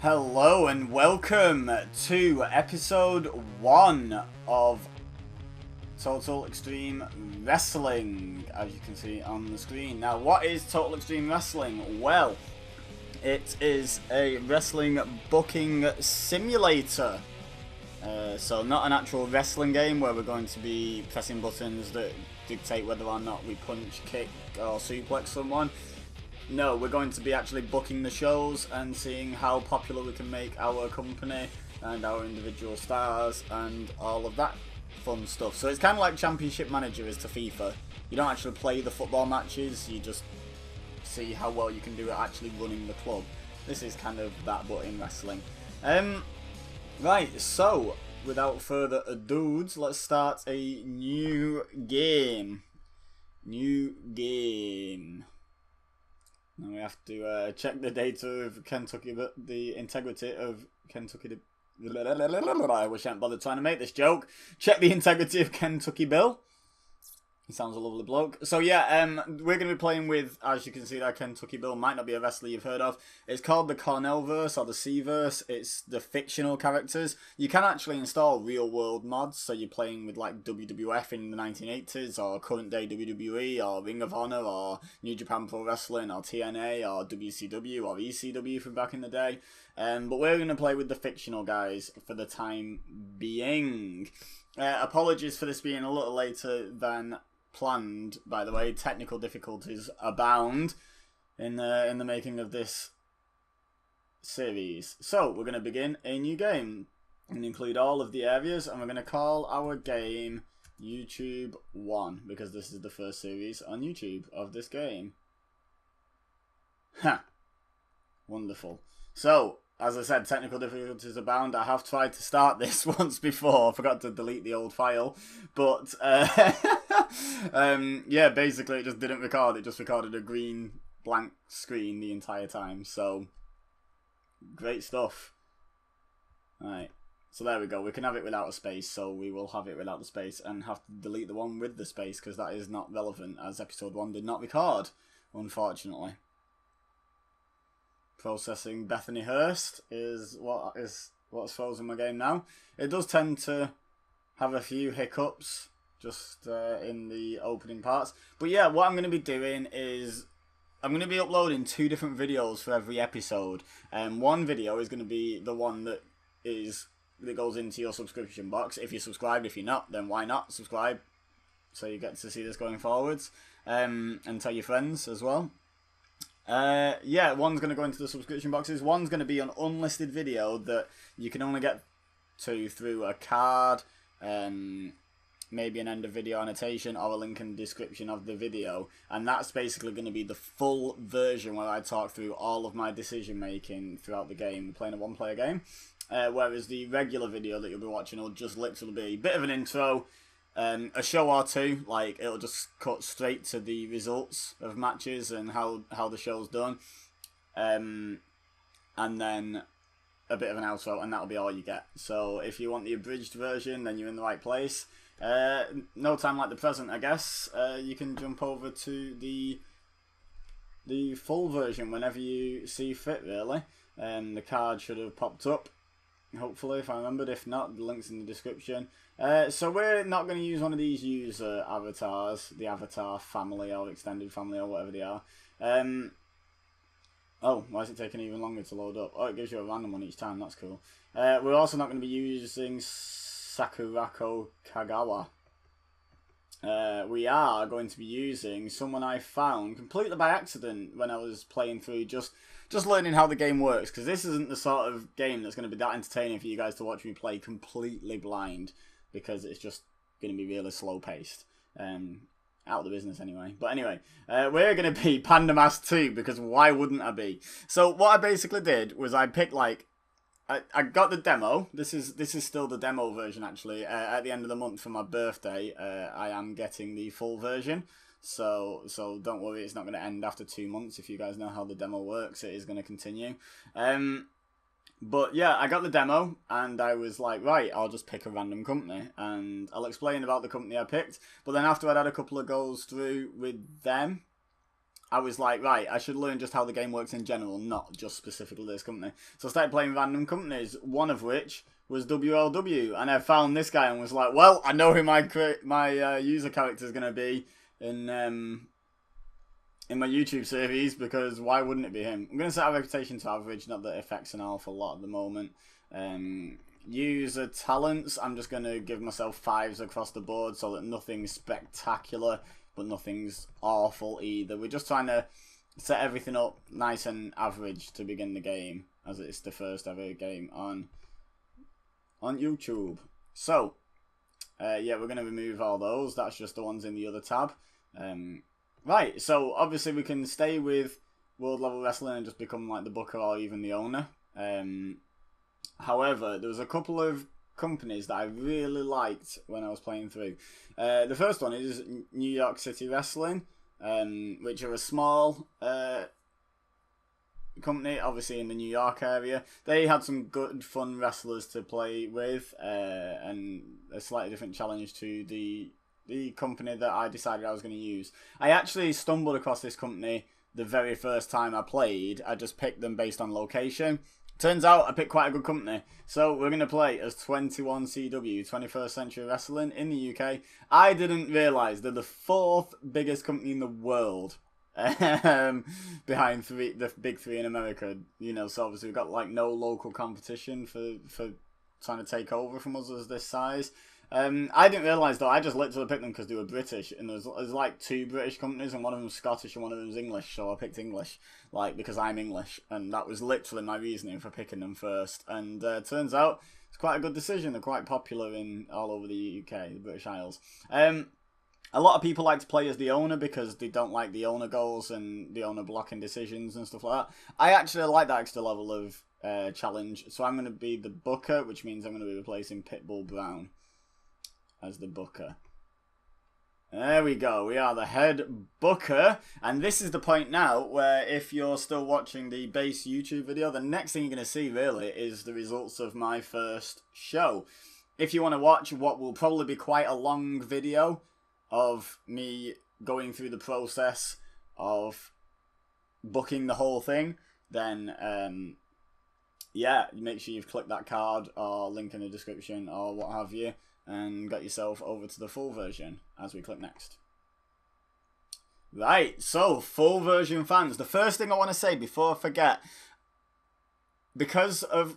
Hello and welcome to episode 1 of Total Extreme Wrestling, as you can see on the screen. Now, what is Total Extreme Wrestling? Well, it is a wrestling booking simulator. So not an actual wrestling game where we're going to be pressing buttons that dictate whether or not we punch, kick or suplex someone. No, we're going to be actually booking the shows and seeing how popular we can make our company and our individual stars and all of that fun stuff. So it's kind of like Championship Manager is to FIFA. You don't actually play the football matches, you just see how well you can do at actually running the club. This is kind of that, but in wrestling. Right, so without further ado, let's start a new game. Now we have to check the data of Kentucky, but the integrity of Kentucky. I wish I hadn't bothered trying to make this joke. Check the integrity of Kentucky Bill. He sounds a lovely bloke. So yeah, we're going to be playing with, as you can see, that Kentucky Bill might not be a wrestler you've heard of. It's called the Cornellverse or the C-verse. It's the fictional characters. You can actually install real-world mods, so you're playing with like WWF in the 1980s, or current-day WWE, or Ring of Honor, or New Japan Pro Wrestling, or TNA, or WCW, or ECW from back in the day. But we're going to play with the fictional guys for the time being. Apologies for this being a little later than planned, by the way. Technical difficulties abound in the making of this series. So we're going to begin a new game and include all of the areas, and we're going to call our game YouTube 1 because this is the first series on YouTube of this game. Ha! Wonderful. So, as I said, technical difficulties abound. I have tried to start this once before. I forgot to delete the old file. But, yeah, basically it just didn't record. It just recorded a green blank screen the entire time. So, great stuff. Alright, so there we go. We can have it without a space, so we will have it without the space and have to delete the one with the space because that is not relevant as episode 1 did not record, unfortunately. Processing Bethany Hurst is what's frozen my game now. It does tend to have a few hiccups just in the opening parts. But yeah, what I'm going to be doing is I'm going to be uploading 2 different videos for every episode. One video is going to be the one that goes into your subscription box. If you're subscribed, if you're not, then why not subscribe? So you get to see this going forwards. And tell your friends as well. Yeah, one's going to go into the subscription boxes. One's going to be an unlisted video that you can only get to through a card, maybe an end of video annotation or a link in the description of the video. And that's basically going to be the full version where I talk through all of my decision making throughout the game. We're playing a one-player game. Whereas the regular video that you'll be watching will just literally be a bit of an intro, a show or two, like it'll just cut straight to the results of matches and how the show's done, and then a bit of an outro, and that'll be all you get. So if you want the abridged version, then you're in the right place. No time like the present, I guess. You can jump over to the full version whenever you see fit, really. The card should have popped up, hopefully, if I remembered. If not, the link's in the description. So we're not going to use one of these user avatars, the avatar family or extended family or whatever they are. Oh, why is it taking even longer to load up? Oh, it gives you a random one each time, that's cool. We're also not going to be using Sakurako Kagawa. We are going to be using someone I found completely by accident when I was playing through, just learning how the game works, because this isn't the sort of game that's going to be that entertaining for you guys to watch me play completely blind, because it's just going to be really slow paced. Out of the business anyway. But anyway, we're going to be Panda Mask 2, because why wouldn't I be? So what I basically did was I picked like, I got the demo. This is still the demo version actually. At the end of the month for my birthday, I am getting the full version. So don't worry, it's not going to end after 2 months. If you guys know how the demo works, it is going to continue. But yeah, I got the demo and I was like, right, I'll just pick a random company and I'll explain about the company I picked. But then after I'd had a couple of goes through with them, I was like, right, I should learn just how the game works in general, not just specifically this company. So I started playing random companies, one of which was WLW, and I found this guy and was like, well, I know who my user character is going to be in my YouTube series, because why wouldn't it be him? I'm going to set our reputation to average, not that it affects an awful lot at the moment. User talents, I'm just going to give myself 5s across the board so that nothing's spectacular, but nothing's awful either. We're just trying to set everything up nice and average to begin the game, as it's the first ever game on YouTube. So, yeah, we're going to remove all those. That's just the ones in the other tab. Right, so obviously we can stay with World Level Wrestling and just become like the booker or even the owner. However, there was a couple of companies that I really liked when I was playing through. The first one is New York City Wrestling, which are a small company, obviously in the New York area. They had some good, fun wrestlers to play with, and a slightly different challenge to the company that I decided I was going to use. I actually stumbled across this company the very first time I played. I just picked them based on location. Turns out I picked quite a good company. So we're going to play as 21CW, 21st Century Wrestling in the UK. I didn't realise they're the 4th biggest company in the world. Behind the big 3 in America. You know, so obviously we've got like no local competition for trying to take over from us as this size. I didn't realise though, I just literally picked them because they were British, and there's like 2 British companies, and one of them's Scottish and one of them's English, so I picked English, like, because I'm English, and that was literally my reasoning for picking them first, and turns out it's quite a good decision. They're quite popular in all over the UK, the British Isles. A lot of people like to play as the owner because they don't like the owner goals and the owner blocking decisions and stuff like that. I actually like that extra level of challenge, so I'm going to be the booker, which means I'm going to be replacing Pitbull Brown as the booker. There we go. We are the head booker. And this is the point now where, if you're still watching the base YouTube video, the next thing you're going to see really is the results of my first show. If you want to watch what will probably be quite a long video of me going through the process of booking the whole thing, then yeah, make sure you've clicked that card or link in the description or what have you, and got yourself over to the full version as we click next. Right, so full version fans, the first thing I want to say before I forget, because of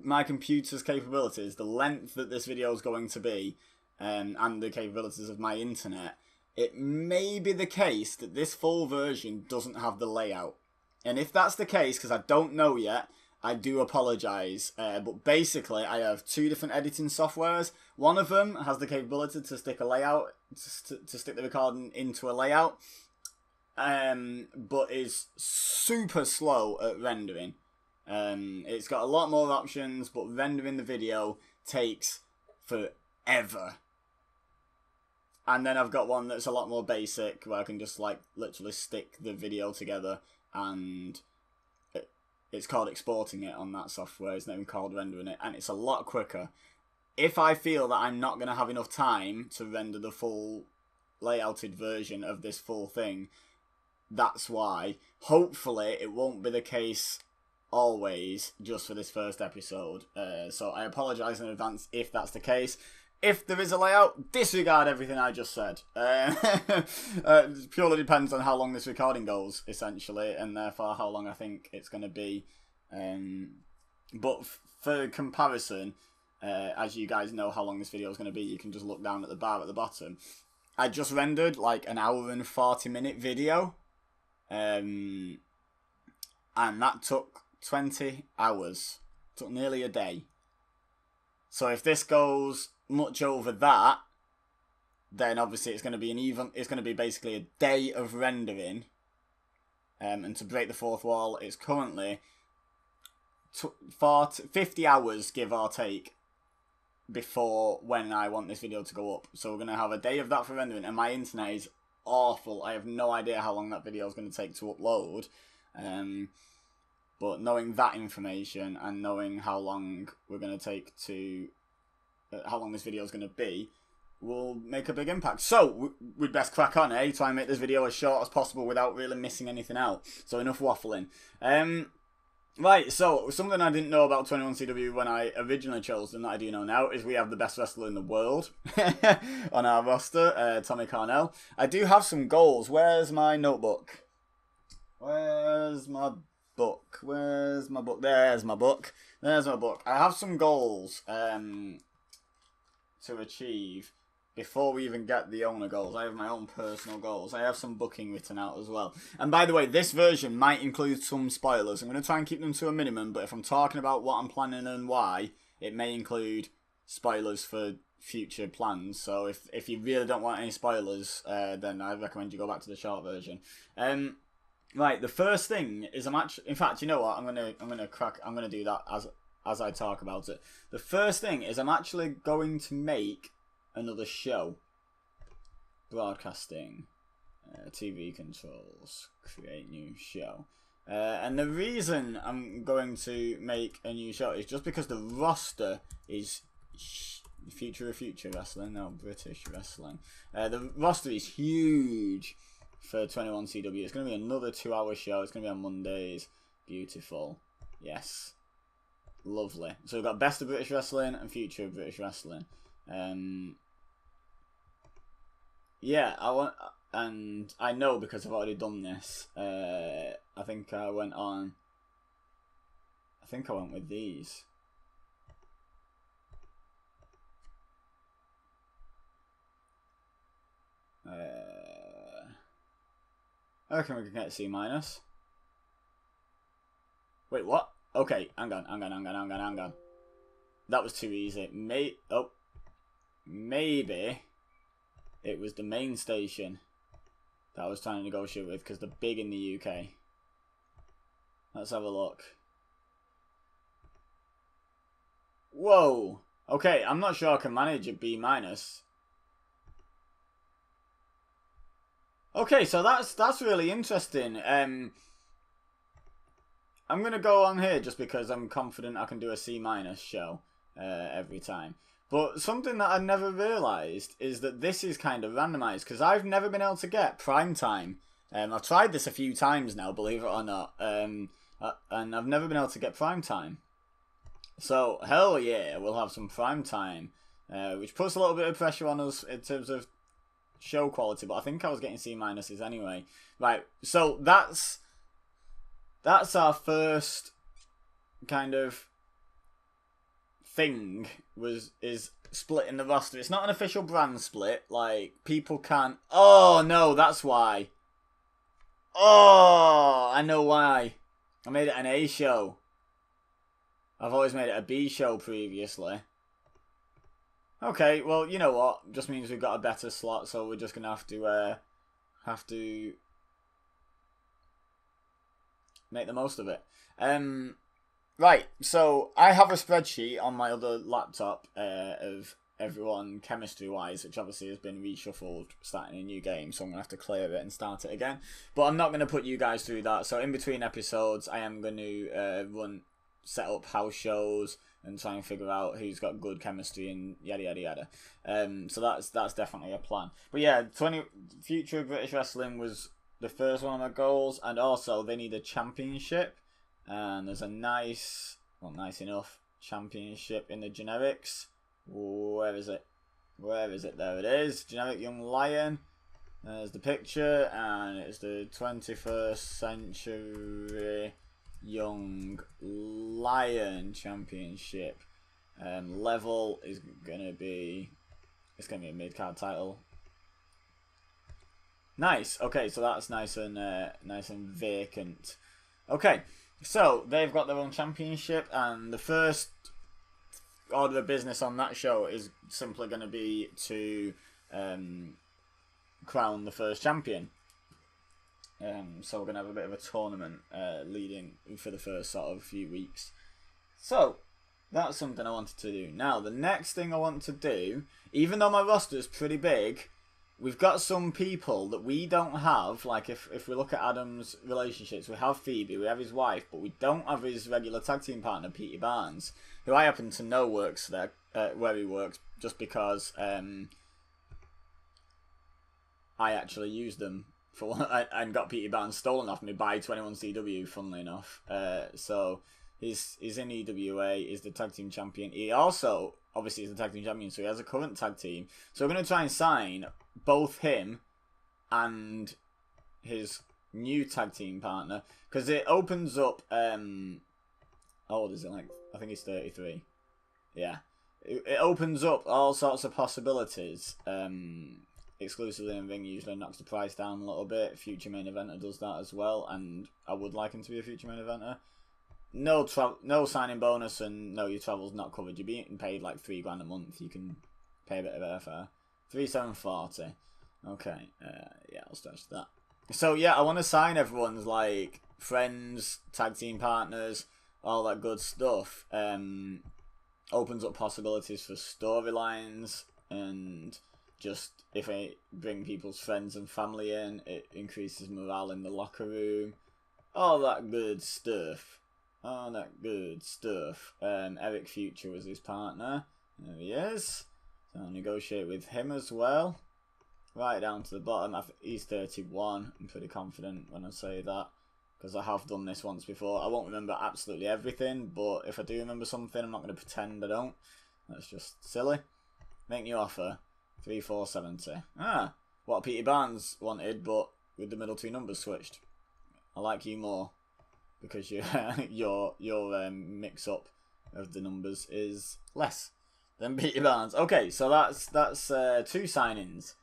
my computer's capabilities, the length that this video is going to be, and the capabilities of my internet, it may be the case that this full version doesn't have the layout. And if that's the case, because I don't know yet, I do apologise, but basically I have 2 different editing softwares. One of them has the capability to stick a layout, to stick the recording into a layout, but is super slow at rendering. It's got a lot more options, but rendering the video takes forever. And then I've got one that's a lot more basic, where I can just like literally stick the video together, and it's called exporting it on that software. It's not even called rendering it, and it's a lot quicker. If I feel that I'm not going to have enough time to render the full layouted version of this full thing, that's why. Hopefully it won't be the case always, just for this first episode. So I apologise in advance if that's the case. If there is a layout, disregard everything I just said. It purely depends on how long this recording goes, essentially, and therefore how long I think it's going to be. But for comparison, as you guys know how long this video is going to be, you can just look down at the bar at the bottom. I just rendered like an hour and 40-minute video, and that took 20 hours. It took nearly a day. So if this goes much over that, then obviously it's going to be it's going to be basically a day of rendering. And to break the fourth wall, it's currently 50 hours, give or take, before when I want this video to go up. So we're going to have a day of that for rendering, and my internet is awful. I have no idea how long that video is going to take to upload. But knowing that information and knowing how long we're going to take to how long this video is going to be, will make a big impact. So we'd best crack on, eh? Try and make this video as short as possible without really missing anything out. So enough waffling. Right, so something I didn't know about 21CW when I originally chose them that I do know now is we have the best wrestler in the world on our roster, Tommy Cornell. I do have some goals. Where's my notebook? Where's my book? Where's my book? There's my book. There's my book. I have some goals to achieve before we even get the owner goals. I have my own personal goals. I have some booking written out as well. And by the way, this version might include some spoilers. I'm going to try and keep them to a minimum, but if I'm talking about what I'm planning and why, it may include spoilers for future plans. So if you really don't want any spoilers, then I recommend you go back to the short version. Right, the first thing is I'm actually, in fact, you know what? I'm gonna do that as I talk about it. The first thing is I'm actually going to make another show. Broadcasting, TV controls, create new show. And the reason I'm going to make a new show is just because the roster is future wrestling, no, British wrestling. The roster is huge for 21CW. It's going to be another 2-hour show. It's going to be on Mondays. Beautiful. Yes. Lovely. So we've got Best of British Wrestling and Future of British Wrestling. Yeah, and I know because I've already done this. I think I went with these. I reckon we can get C-. Wait, what? Okay, hang on. That was too easy. Maybe it was the main station that I was trying to negotiate with because they're big in the UK. Let's have a look. Whoa. Okay, I'm not sure I can manage a B-. Okay, so that's really interesting. I'm gonna go on here just because I'm confident I can do a C- show every time. But something that I never realised is that this is kind of randomised because I've never been able to get prime time. I've tried this a few times now, believe it or not, and I've never been able to get prime time. So hell yeah, we'll have some prime time, which puts a little bit of pressure on us in terms of show quality, but I think I was getting C- anyway. Right, so that's our first kind of thing is splitting the roster. It's not an official brand split, like people can't. Oh no, that's why. Oh, I know why. I made it an A show. I've always made it a B show previously. Okay, well, you know what? Just means we've got a better slot, so we're just gonna have to make the most of it. Right, so I have a spreadsheet on my other laptop of everyone chemistry-wise, which obviously has been reshuffled starting a new game, so I'm going to have to clear it and start it again. But I'm not going to put you guys through that, so in between episodes, I am going to set up house shows and try and figure out who's got good chemistry and yada yada yada. So that's definitely a plan. But yeah, Future of British Wrestling was the first one of my goals, and also they need a championship. And there's a nice enough championship in the generics. Where is it? There it is. Generic Young Lion. There's the picture, and it's the 21st Century Young Lion Championship. Level is gonna be a mid-card title. Nice. Okay, so that's nice and vacant. Okay. So, they've got their own championship, and the first order of business on that show is simply going to be to crown the first champion. So we're going to have a bit of a tournament leading for the first sort of few weeks. So, that's something I wanted to do. Now, the next thing I want to do, even though my roster is pretty big, we've got some people that we don't have. Like if we look at Adam's relationships, we have Phoebe, we have his wife, but we don't have his regular tag team partner, Petey Barnes, who I happen to know works there, where he works, just because I actually used them for and got Peter Barnes stolen off me by 21CW, funnily enough. So he's in EWA, he's the tag team champion. He also, obviously, is the tag team champion, so he has a current tag team. So we're going to try and sign both him and his new tag team partner, because it opens up, how old is it, like, I think he's 33. Yeah. It opens up all sorts of possibilities, exclusively in ring. Usually knocks the price down a little bit. Future main eventer does that as well, and I would like him to be a future main eventer. No signing bonus, and no, your travel's not covered. You're being paid like $3 a month. You can pay a bit of airfare. 3,740. Okay, yeah, I'll stretch that. So yeah, I want to sign everyone's like friends, tag team partners, all that good stuff. Opens up possibilities for storylines, and just if I bring people's friends and family in, it increases morale in the locker room. All that good stuff. All that good stuff. Eric Future was his partner. There he is. So I'll negotiate with him as well. Right down to the bottom. He's 31. I'm pretty confident when I say that, because I have done this once before. I won't remember absolutely everything, but if I do remember something, I'm not going to pretend I don't. That's just silly. Make new offer. 3,470. Ah, what Peter Barnes wanted, but with the middle two numbers switched. I like you more, because your mix up of the numbers is less than Peter Barnes. Okay, so that's 2 signings.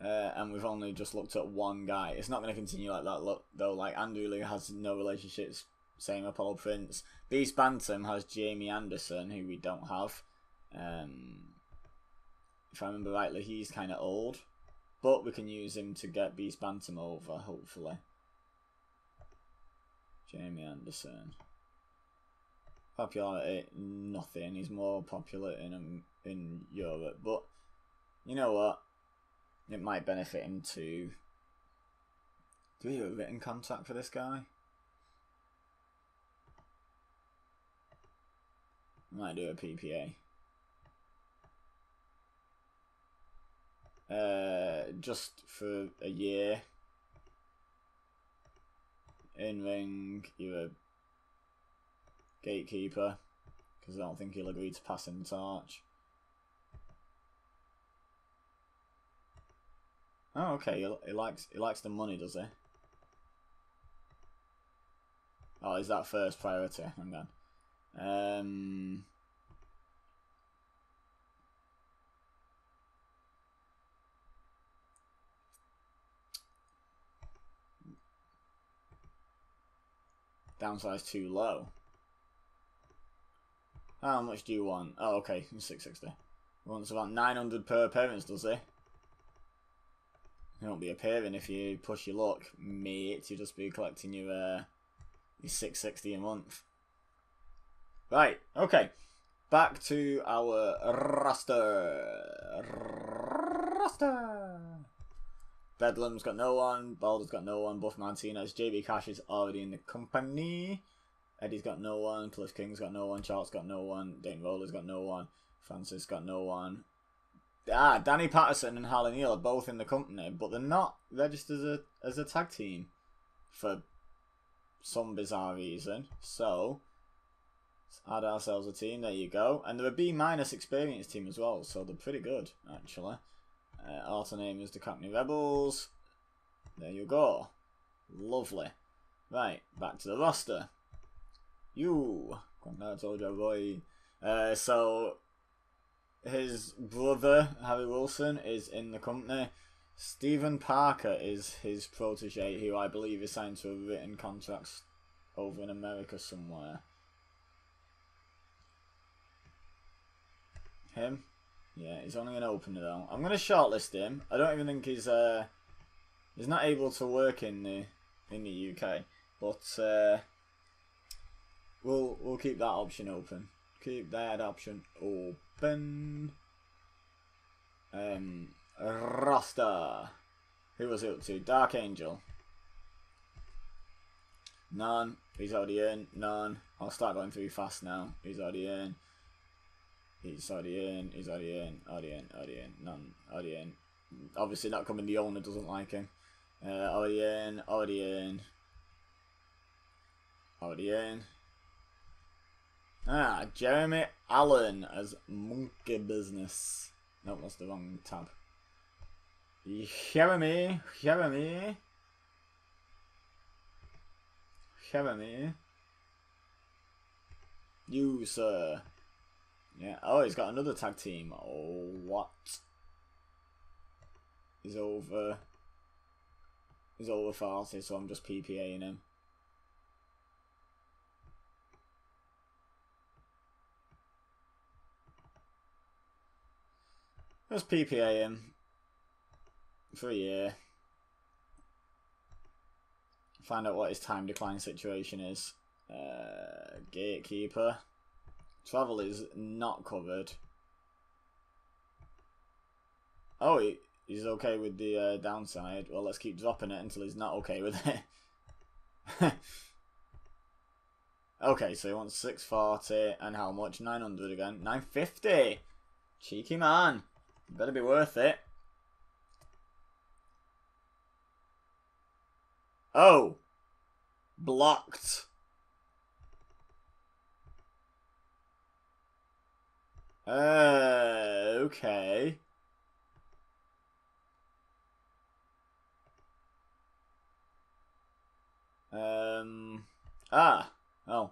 And we've only just looked at one guy. It's not going to continue like that, look, though. Like, Andrew Lee has no relationships, same Apollo Prince. Beast Bantam has Jamie Anderson, who we don't have. If I remember rightly, he's kind of old, but we can use him to get Beast Bantam over, hopefully. Jamie Anderson. Popularity, nothing. He's more popular in Europe, but you know what? It might benefit him to... Do we have a written contract for this guy? Might do a PPA. Just for a year. In ring, you're a gatekeeper, because I don't think he'll agree to pass in the torch. Oh, okay. He likes the money, does he? Oh, is that first priority? Hang on. Downsize too low. How much do you want? Oh, okay. 660. He wants about 900 per appearance, does he? You won't be appearing if you push your luck, mate. You'll just be collecting your 660 a month. Right, okay. Back to our roster. Bedlam's got no one. Balder's got no one. Buff Martinez. JB Cash is already in the company. Eddie's got no one. Cliff King's got no one. Charles got no one. Dane Roller's got no one. Francis got no one. Danny Patterson and Harley Neal are both in the company, but they're not registered as a tag team for some bizarre reason. So, let's add ourselves a team. There you go. And they're a B- experience team as well, so they're pretty good, actually. Auto name is the Cockney Rebels. There you go. Lovely. Right, back to the roster. So, his brother, Harry Wilson, is in the company. Stephen Parker is his protege, who I believe is signed to a written contract over in America somewhere. Him? Yeah, he's only an opener though. I'm gonna shortlist him. I don't even think he's not able to work in the UK, but we'll keep that option open. Keep that option open. Roster. Who was it up to? Dark Angel. None. He's already in. None. I'll start going through fast now. He's already in. He's already in. He's already in. Already in. Already in. None. Already in. Obviously, not coming. The owner doesn't like him. Already in. Ah, Jeremy Allen as Monkey Business. No, that's the wrong tab. Jeremy. You, sir. Yeah. Oh, he's got another tag team. Oh, what? He's over 40, so I'm just PPAing him. Just PPA him for a year. Find out what his time decline situation is. Gatekeeper. Travel is not covered. Oh, he's okay with the downside. Well, let's keep dropping it until he's not okay with it. Okay, so he wants 640 and how much? 900 again. 950. Cheeky man. Better be worth it. Oh. Blocked. Okay. Oh.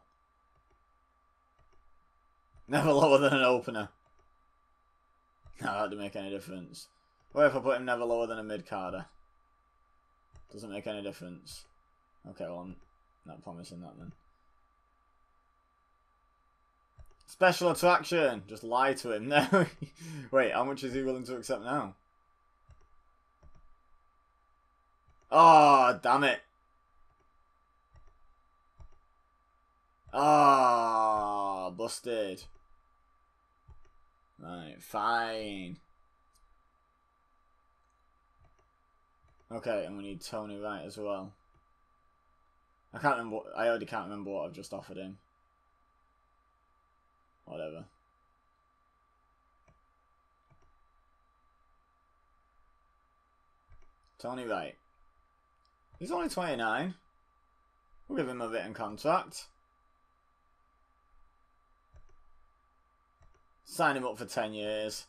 Never lower than an opener. No, that didn't make any difference. What if I put him never lower than a mid-carder? Doesn't make any difference. Okay, well, I'm not promising that then. Special attraction! Just lie to him. No. Wait, how much is he willing to accept now? Oh, damn it. Oh, busted. Right, fine. Okay, and we need Tony Wright as well. I already can't remember what I've just offered him. Whatever. Tony Wright. He's only 29. We'll give him a written contract. Sign him up for 10 years.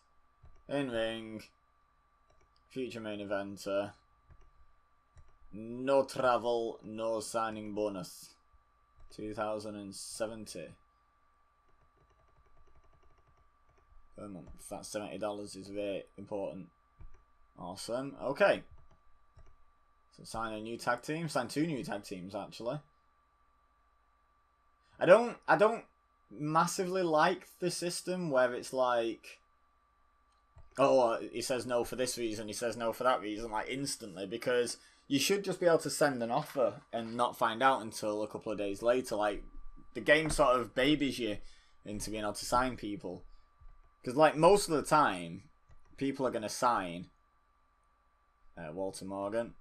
In ring. Future main eventer. No travel, no signing bonus. 2070 per month. That's $70 is very important. Awesome. Okay. So sign a new tag team. Sign 2 new tag teams actually. I don't massively like the system where it's like, oh, he says no for this reason, he says no for that reason, like instantly, because you should just be able to send an offer and not find out until a couple of days later. Like, the game sort of babies you into being able to sign people. Because, like, most of the time, people are going to sign Walter Morgan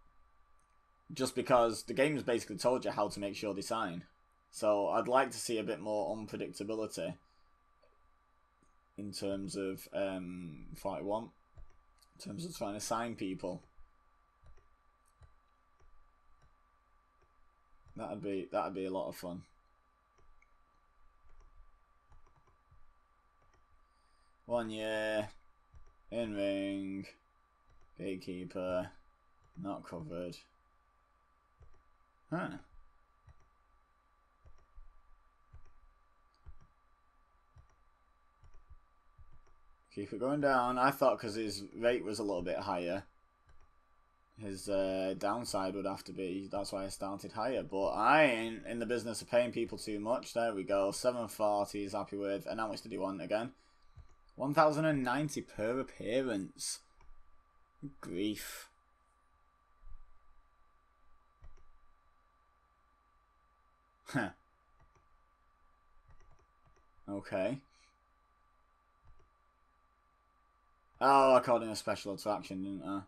just because the game's basically told you how to make sure they sign. So I'd like to see a bit more unpredictability in terms of 41, in terms of trying to sign people. That'd be a lot of fun. One year, in ring, gatekeeper, not covered. Huh. Keep it going down. I thought because his rate was a little bit higher, his downside would have to be. That's why I started higher. But I ain't in the business of paying people too much. There we go. 740 he's happy with. And how much did he want again? 1,090 per appearance. Grief. Huh. Okay. Oh, I called him a special attraction, didn't I?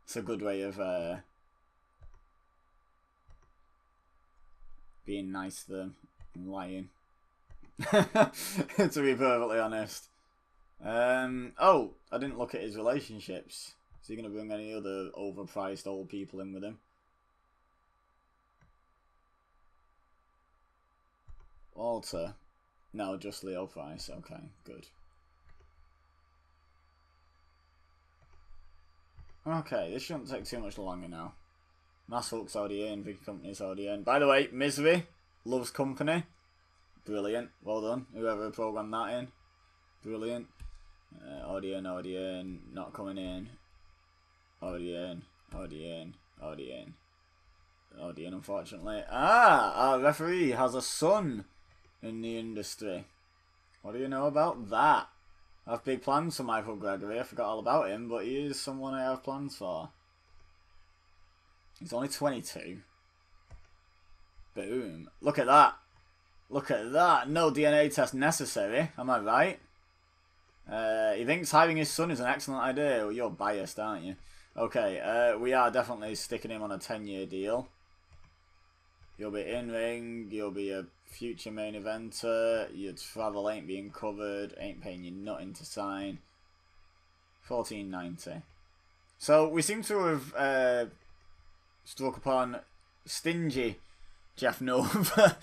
It's a good way of being nice to them and lying. To be perfectly honest. Oh, I didn't look at his relationships. Is he going to bring any other overpriced old people in with him? Walter. No, just Leo Price. Okay, good. Okay, this shouldn't take too much longer now. Mass Hulk's already in, Vicky Company's already in. By the way, Misery loves company. Brilliant. Well done. Whoever programmed that in. Brilliant. Already in. Not coming in. Already in, unfortunately. Our referee has a son in the industry. What do you know about that? I have big plans for Michael Gregory. I forgot all about him, but he is someone I have plans for. He's only 22. Boom. Look at that. Look at that. No DNA test necessary. Am I right? He thinks hiring his son is an excellent idea. Well, you're biased, aren't you? Okay, we are definitely sticking him on a 10-year deal. You'll be in-ring, you'll be a future main eventer, your travel ain't being covered, ain't paying you nothing to sign. $14.90. So, we seem to have struck upon stingy Jeff Nova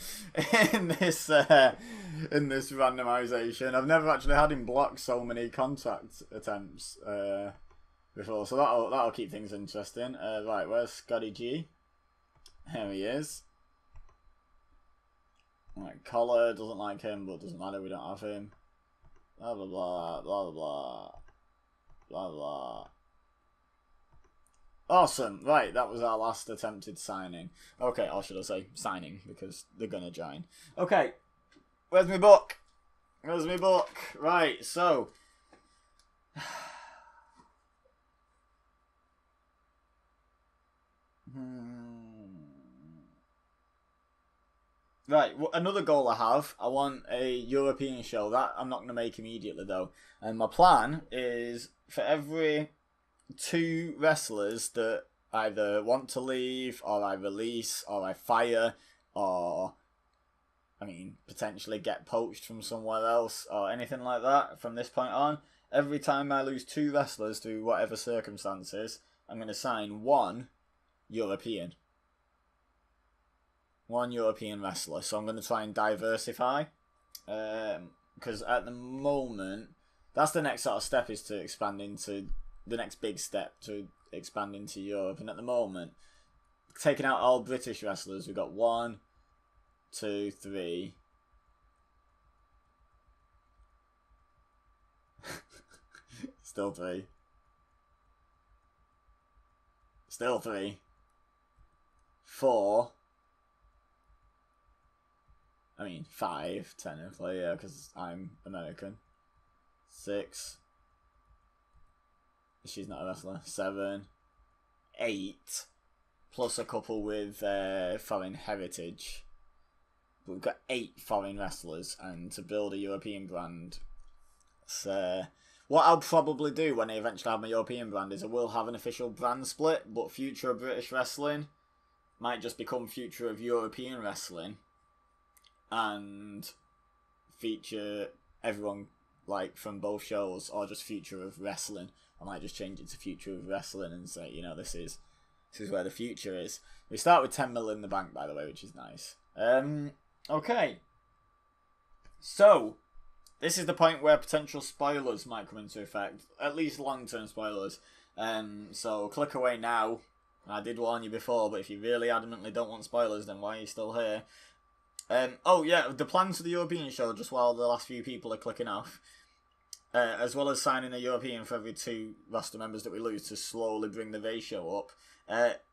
in this randomisation. I've never actually had him block so many contract attempts before, so that'll keep things interesting. Right, where's Scotty G? Here he is. Right, Collar doesn't like him, but doesn't matter, we don't have him. Blah blah blah, blah blah blah, blah blah. Awesome, right, that was our last attempted signing. Okay, or should I say signing, because they're gonna join. Okay, where's my book? Where's my book? Right, so... Right, another goal I have, I want a European show. That I'm not going to make immediately though. And my plan is for every 2 wrestlers that either want to leave, or I release, or I fire, or, I mean, potentially get poached from somewhere else, or anything like that from this point on, every time I lose 2 wrestlers through whatever circumstances, I'm going to sign 1 European. 1 European wrestler. So I'm going to try and diversify. Because at the moment, that's the next sort of step, is to expand into... The next big step to expand into Europe. And at the moment, taking out all British wrestlers, we've got 1, 2, 3... Still 3. Still 3. 4... I mean, 5, technically, yeah, because I'm American. 6. She's not a wrestler. 7. 8. Plus a couple with foreign heritage. But we've got 8 foreign wrestlers, and to build a European brand, so what I'll probably do when I eventually have my European brand is I will have an official brand split, but Future of British Wrestling might just become Future of European Wrestling, and feature everyone like from both shows, or just Future of Wrestling. I might just change it to Future of Wrestling and say, you know, this is where the future is. We start with 10 mil in the bank, by the way, which is nice. Okay. So, this is the point where potential spoilers might come into effect. At least long-term spoilers. So, click away now. I did warn you before, but if you really adamantly don't want spoilers, then why are you still here? Oh yeah, the plans for the European show, just while the last few people are clicking off, as well as signing a European for every 2 roster members that we lose to slowly bring the ratio up,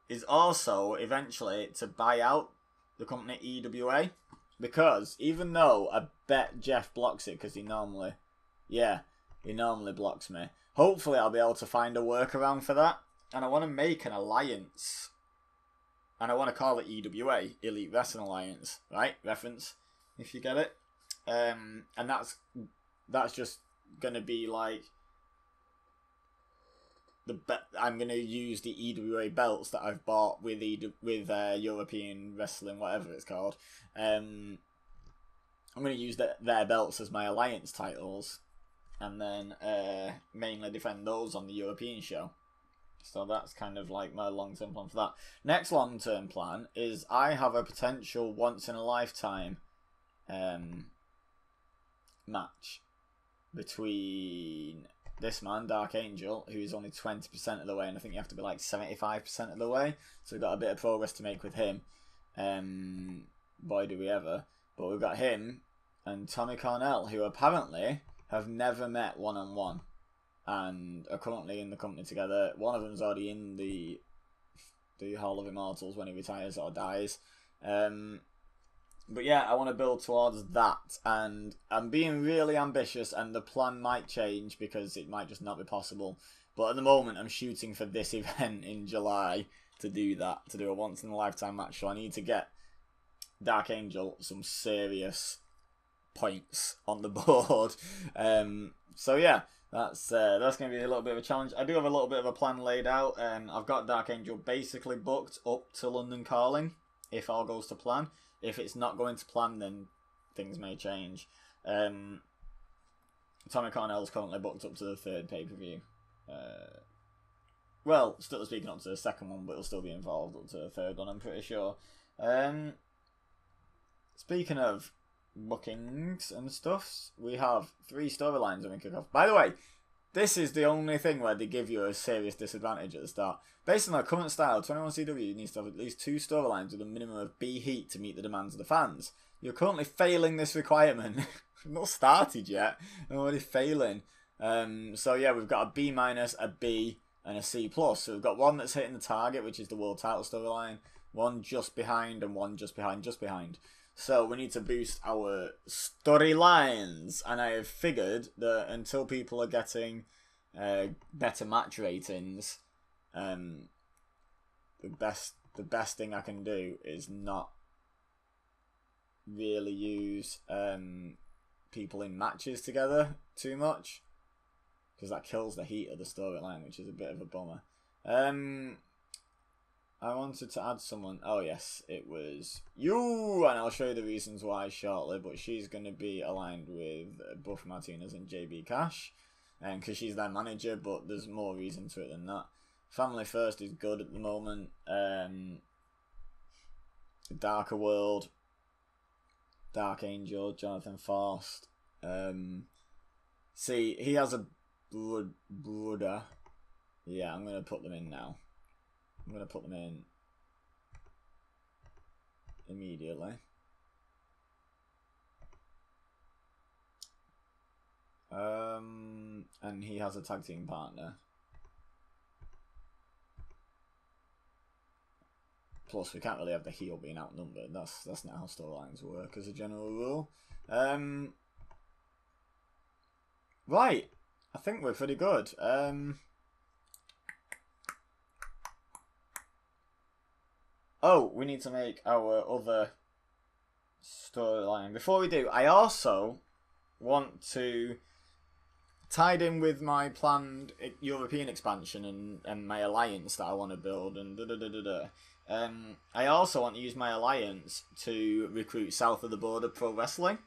is also eventually to buy out the company EWA, because even though I bet Jeff blocks it, because he normally blocks me, hopefully I'll be able to find a workaround for that, and I want to make an alliance. And I want to call it EWA, Elite Wrestling Alliance, right? Reference, if you get it. And that's just gonna be like I'm gonna use the EWA belts that I've bought with European Wrestling, whatever it's called. I'm gonna use their belts as my alliance titles, and then mainly defend those on the European show. So that's kind of like my long-term plan for that. Next long-term plan is I have a potential once-in-a-lifetime match between this man, Dark Angel, who's only 20% of the way, and I think you have to be like 75% of the way. So we've got a bit of progress to make with him. Boy, do we ever. But we've got him and Tommy Cornell, who apparently have never met one-on-one and are currently in the company together. One of them's already in the Hall of Immortals when he retires or dies. But yeah, I want to build towards that, and I'm being really ambitious, and the plan might change because it might just not be possible. But at the moment, I'm shooting for this event in July to do that, to do a once-in-a-lifetime match. So I need to get Dark Angel some serious points on the board. So yeah, that's going to be a little bit of a challenge. I do have a little bit of a plan laid out, and I've got Dark Angel basically booked up to London Calling, if all goes to plan. If it's not going to plan, then things may change. Tommy Cornell's currently booked up to the 3rd pay-per-view. Well, still speaking up to the 2nd one, but he'll still be involved up to the 3rd one, I'm pretty sure. Speaking of bookings and stuffs, we have 3 storylines when we kick off. By the way, this is the only thing where they give you a serious disadvantage at the start. Based on their current style, 21CW needs to have at least 2 storylines with a minimum of B heat to meet the demands of the fans. You're currently failing this requirement. Not started yet. I'm already failing. So yeah, we've got a B-, a B, and a C+. So we've got one that's hitting the target, which is the world title storyline, one just behind, and one just behind. So we need to boost our storylines, and I have figured that until people are getting better match ratings, the best thing I can do is not really use people in matches together too much, because that kills the heat of the storyline, which is a bit of a bummer. I wanted to add someone. Oh yes, it was you, and I'll show you the reasons why shortly. But she's going to be aligned with Buff Martinez and JB Cash, because she's their manager. But there's more reason to it than that. Family First is good at the moment. Darker World, Dark Angel, Jonathan Faust. See, he has a brother. Yeah, I'm going to put them in now. I'm going to put them in immediately. And he has a tag team partner. Plus, we can't really have the heel being outnumbered. That's not how storylines work as a general rule. Right. I think we're pretty good. Oh, we need to make our other storyline. Before we do, I also want to, tied in with my planned European expansion and my alliance that I want to build, and I also want to use my alliance to recruit south of the border pro wrestling.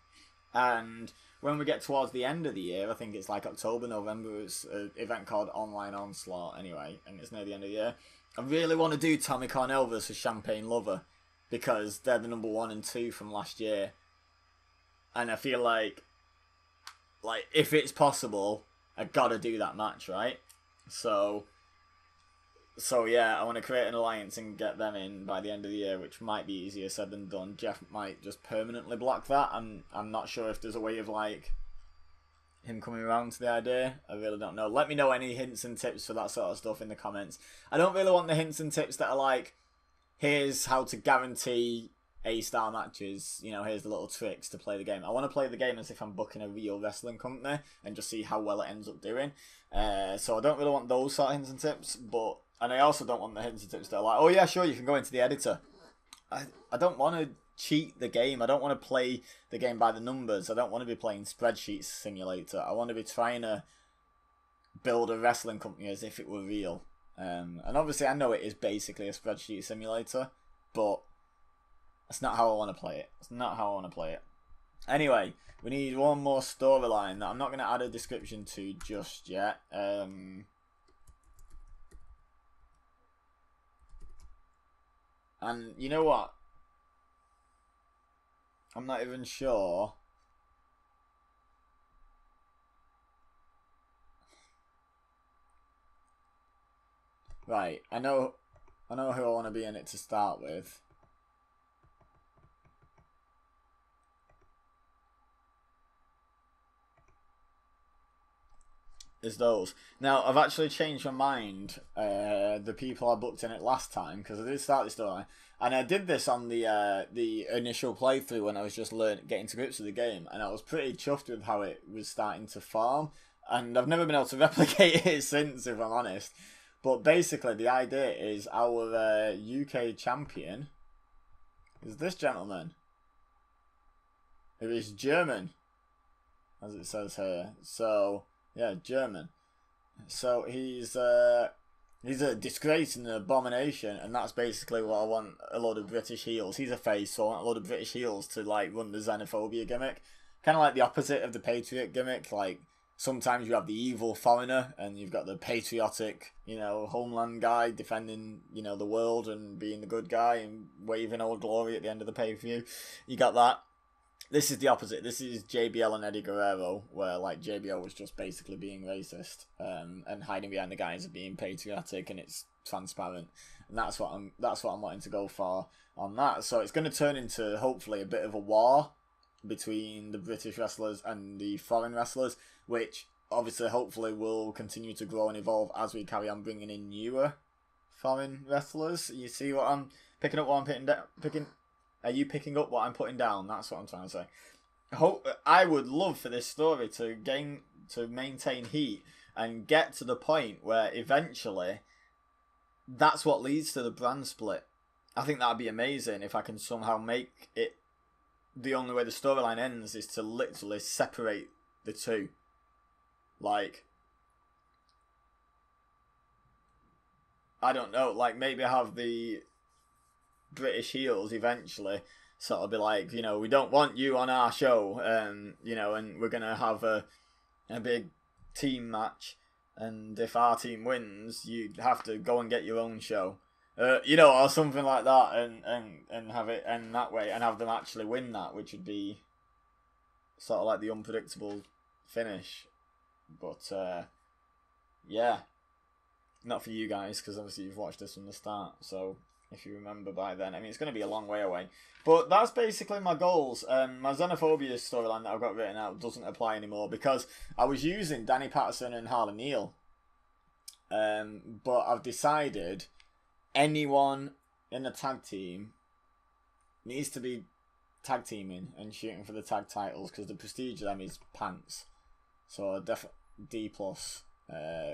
And when we get towards the end of the year, I think it's like October, November, it's an event called Online Onslaught anyway, and it's near the end of the year. I really want to do Tommy Cornell versus Champagne Lover, because they're the number 1 and 2 from last year. And I feel like if it's possible, I gotta do that match, right? So yeah, I want to create an alliance and get them in by the end of the year, which might be easier said than done. Jeff might just permanently block that. I'm not sure if there's a way of like him coming around to the idea. I really don't know. Let me know any hints and tips for that sort of stuff in the comments. I don't really want the hints and tips that are like, here's how to guarantee A-star matches, you know, here's the little tricks to play the game. I want to play the game as if I'm booking a real wrestling company and just see how well it ends up doing. So I don't really want those sort of hints and tips, and I also don't want the hints and tips that are like, oh yeah, sure, you can go into the editor. I don't want to cheat the game. I don't want to play the game by the numbers. I don't want to be playing Spreadsheet Simulator. I want to be trying to build a wrestling company as if it were real. And obviously I know it is basically a spreadsheet simulator, but that's not how I want to play it. It's not how I want to play it. Anyway, we need one more storyline that I'm not going to add a description to just yet. And you know what? I'm not even sure. Right, I know who I want to be in it to start with. Is those. Now, I've actually changed my mind, the people I booked in it last time, because I did start this story, and I did this on the initial playthrough when I was just getting to grips with the game, and I was pretty chuffed with how it was starting to farm, and I've never been able to replicate it since, if I'm honest. But basically, the idea is our UK champion is this gentleman, who is German, as it says here. So, yeah, German. So he's a disgrace and an abomination, and that's basically what I want a lot of British heels. He's a face, so I want a lot of British heels to like run the xenophobia gimmick, kind of like the opposite of the patriot gimmick. Like sometimes you have the evil foreigner, and you've got the patriotic, homeland guy defending, the world and being the good guy and waving old glory at the end of the pay-per-view. You got that. This is the opposite. This is JBL and Eddie Guerrero, where like JBL was just basically being racist, and hiding behind the guise of being patriotic, and it's transparent, and that's what I'm wanting to go for on that. So it's going to turn into hopefully a bit of a war between the British wrestlers and the foreign wrestlers, which obviously hopefully will continue to grow and evolve as we carry on bringing in newer foreign wrestlers. You see what I'm picking up? What I'm picking. Are you picking up what I'm putting down? That's what I'm trying to say. I would love for this story to maintain heat and get to the point where eventually that's what leads to the brand split. I think that'd be amazing if I can somehow make it the only way the storyline ends is to literally separate the two. Like, I don't know, like maybe have the British heels eventually sort of be like, we don't want you on our show, and we're gonna have a big team match, and if our team wins, you have to go and get your own show, or something like that, and have it end that way, and have them actually win that, which would be sort of like the unpredictable finish. But yeah, not for you guys, because obviously you've watched this from the start, so if you remember by then. I mean, it's going to be a long way away. But that's basically my goals. My xenophobia storyline that I've got written out doesn't apply anymore because I was using Danny Patterson and Harlan Neal. But I've decided anyone in a tag team needs to be tag teaming and shooting for the tag titles because the prestige of them is pants. So definitely D+.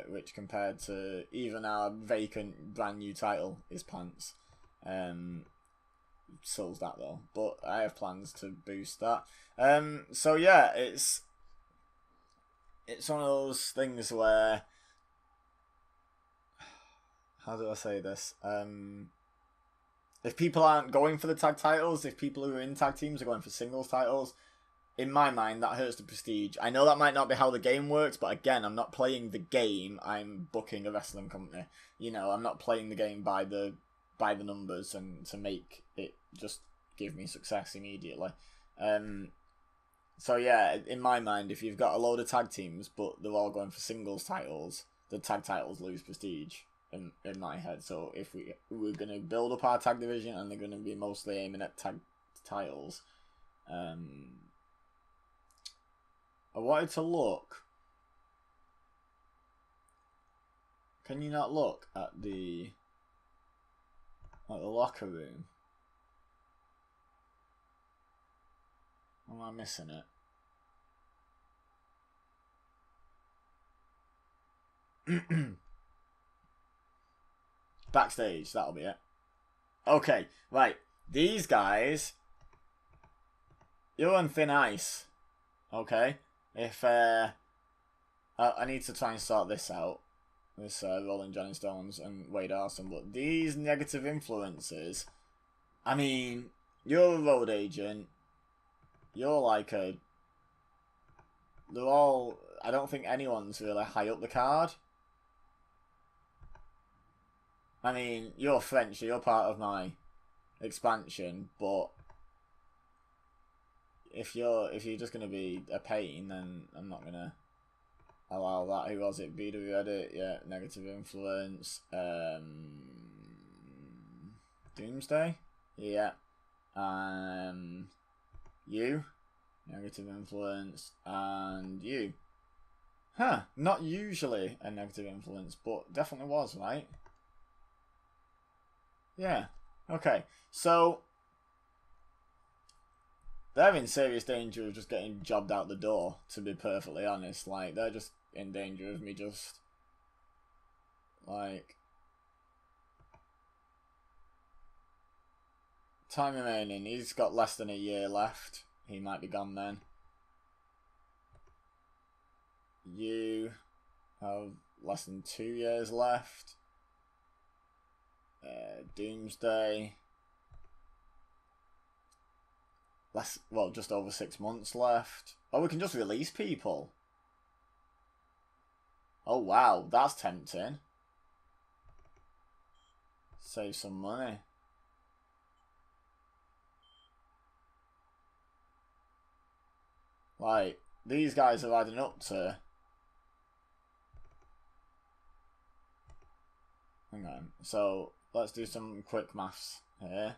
Which compared to even our vacant brand new title is pants. So's that though, but I have plans to boost that. So yeah, it's one of those things where, how do I say this? If people aren't going for the tag titles, if people who are in tag teams are going for singles titles, in my mind, that hurts the prestige. I know that might not be how the game works, but again, I'm not playing the game. I'm booking a wrestling company. I'm not playing the game by the numbers and to make it just give me success immediately. So yeah, in my mind, if you've got a load of tag teams, but they're all going for singles titles, the tag titles lose prestige in my head. So if we're going to build up our tag division and they're going to be mostly aiming at tag titles, I wanted to look. Can you not look at the locker room? Am I missing it? Backstage, that'll be it. Okay, right. These guys, you're on thin ice. Okay? If I need to try and sort this out, this Rolling Johnny Stones and Wade Arson, but these negative influences, I mean, you're a road agent, you're like a... They're all... I don't think anyone's really high up the card. I mean, you're French, so you're part of my expansion, but if you're just gonna be a pain, then I'm not gonna allow that. Who was it? BW Edit, yeah, negative influence. Doomsday, yeah. You, negative influence, and you. Huh, not usually a negative influence, but definitely was, right? Yeah. Okay. So they're in serious danger of just getting jobbed out the door, to be perfectly honest. Like, they're just in danger of me just, like... Time remaining. He's got less than a year left. He might be gone then. You have less than 2 years left. Doomsday. Well, just over 6 months left. Oh, we can just release people. Oh, wow. That's tempting. Save some money. Like, these guys are adding up to... Hang on. So, let's do some quick maths here.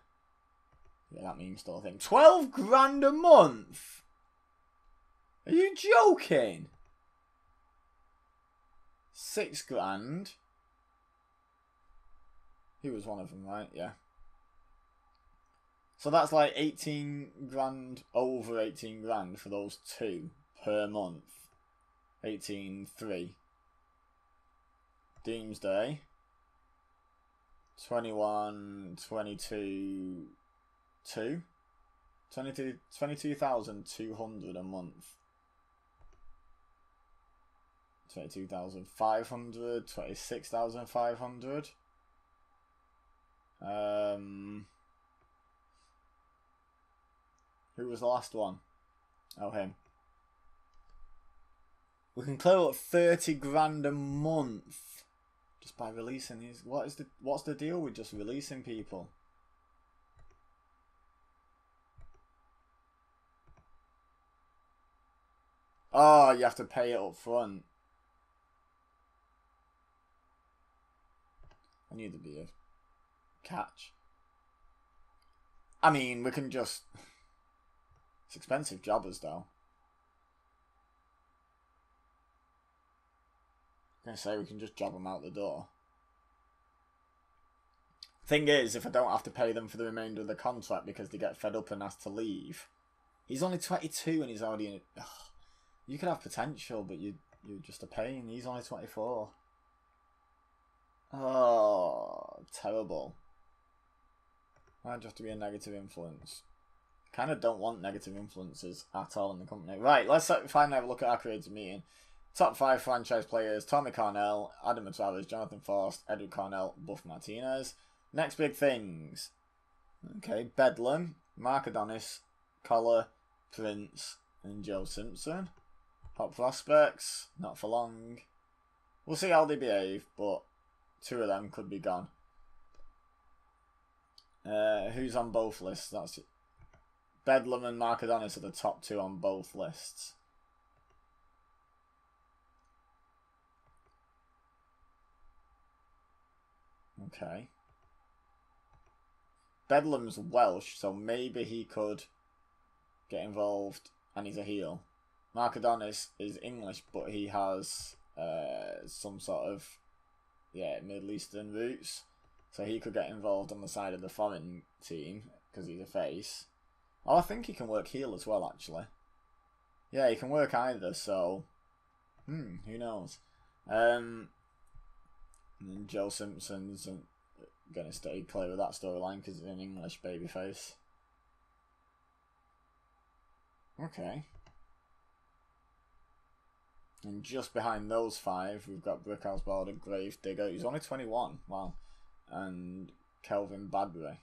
Yeah, that means still a thing. 12 grand a month? Are you joking? 6 grand. He was one of them, right? Yeah. So that's like 18 grand, over 18 grand for those two per month. 18.3. Doomsday. 21, 22, 2. 22,200 a month. 22,500, 26,500. Who was the last one? Oh, him. We can clear up 30 grand a month just by releasing these. What's the deal with just releasing people? Oh, you have to pay it up front. I knew there'd be a catch. I mean, we can just... It's expensive jobbers, though. I'm going to say we can just job them out the door. Thing is, if I don't have to pay them for the remainder of the contract because they get fed up and asked to leave. He's only 22 and he's already in... Ugh. You could have potential, but you're just a pain. He's only 24. Oh, terrible. Might have to be a negative influence. Kind of don't want negative influences at all in the company. Right, let's finally have a look at our creative meeting. Top 5 franchise players: Tommy Cornell, Adam Matravers, Jonathan Forst, Edward Cornell, Buff Martinez. Next big things. Okay, Bedlam, Mark Adonis, Collar, Prince, and Joe Simpson. Hot prospects, not for long. We'll see how they behave, but 2 of them could be gone. Who's on both lists? That's it. Bedlam and Mark Adonis are the top 2 on both lists. Okay. Bedlam's Welsh, so maybe he could get involved, and he's a heel. Mark Adonis is English, but he has some sort of Middle Eastern roots, so he could get involved on the side of the foreign team because he's a face. Oh, I think he can work heel as well, actually. Yeah, he can work either, so... who knows? And then Joe Simpson's going to stay clear of that storyline because he's an English babyface. Okay. And just behind those 5, we've got Brickhouse Border, Grave Digger. He's only 21. Wow. And Kelvin Badbury.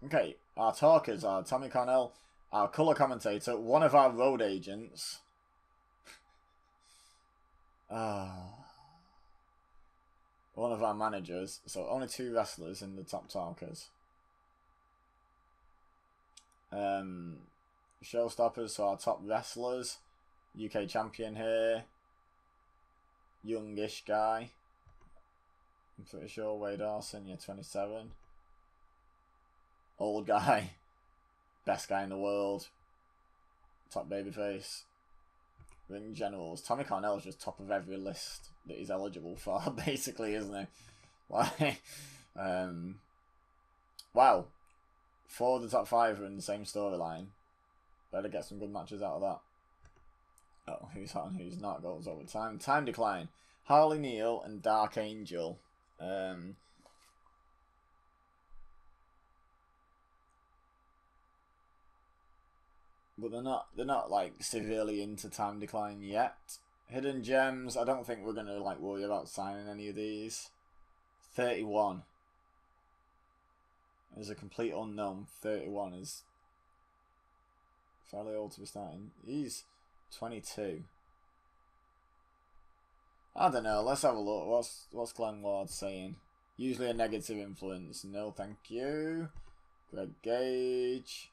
Okay, our talkers are Tommy Cornell, our colour commentator, one of our road agents. One of our managers. So only 2 wrestlers in the top talkers. Showstoppers, so our top wrestlers. UK champion here. Youngish guy. I'm pretty sure Wade Dawson, yeah, 27. Old guy. Best guy in the world. Top babyface. Ring generals. Tommy Cornell's just top of every list that he's eligible for, basically, isn't he? Like, wow. 4 of the top 5 are in the same storyline. Better get some good matches out of that. Oh, who's hot and who's not goes over time. Time decline. Harley Neal and Dark Angel. But they're not like severely into time decline yet. Hidden Gems, I don't think we're gonna like worry about signing any of these. 31 is a complete unknown. 31 is fairly old to be starting. He's 22. I don't know, let's have a look. What's Glenn Ward saying? Usually a negative influence. No thank you. Greg Gage.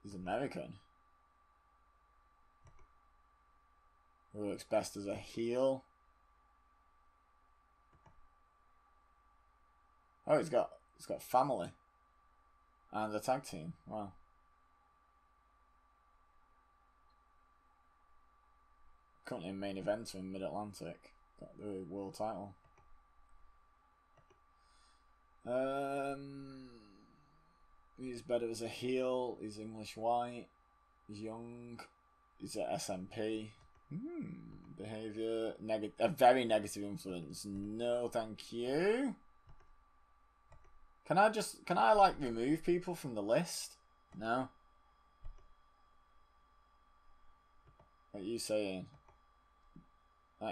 He's American. Works best as a heel. Oh, he's got family. And a tag team. Wow. Currently a main eventer in Mid-Atlantic. Got the world title. He's better as a heel. He's English white. He's young. He's at SMP. Behavior. A very negative influence. No, thank you. Can I like remove people from the list? No. What are you saying?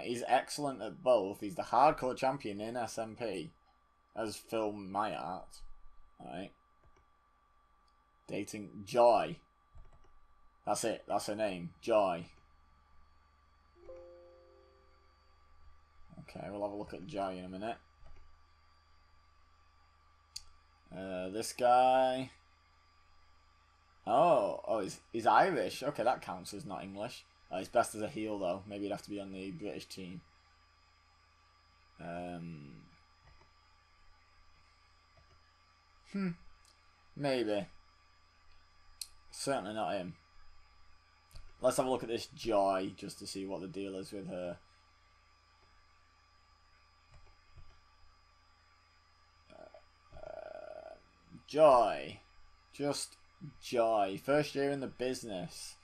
He's excellent at both. He's the hardcore champion in SMP. As Phil Myart. Alright. Dating Joy. That's it. That's her name. Joy. Okay, we'll have a look at Joy in a minute. This guy. Oh, he's Irish. Okay, that counts as not English. He's best as a heel though. Maybe he'd have to be on the British team. Maybe. Certainly not him. Let's have a look at this Joy just to see what the deal is with her. Joy. Just Joy. First year in the business.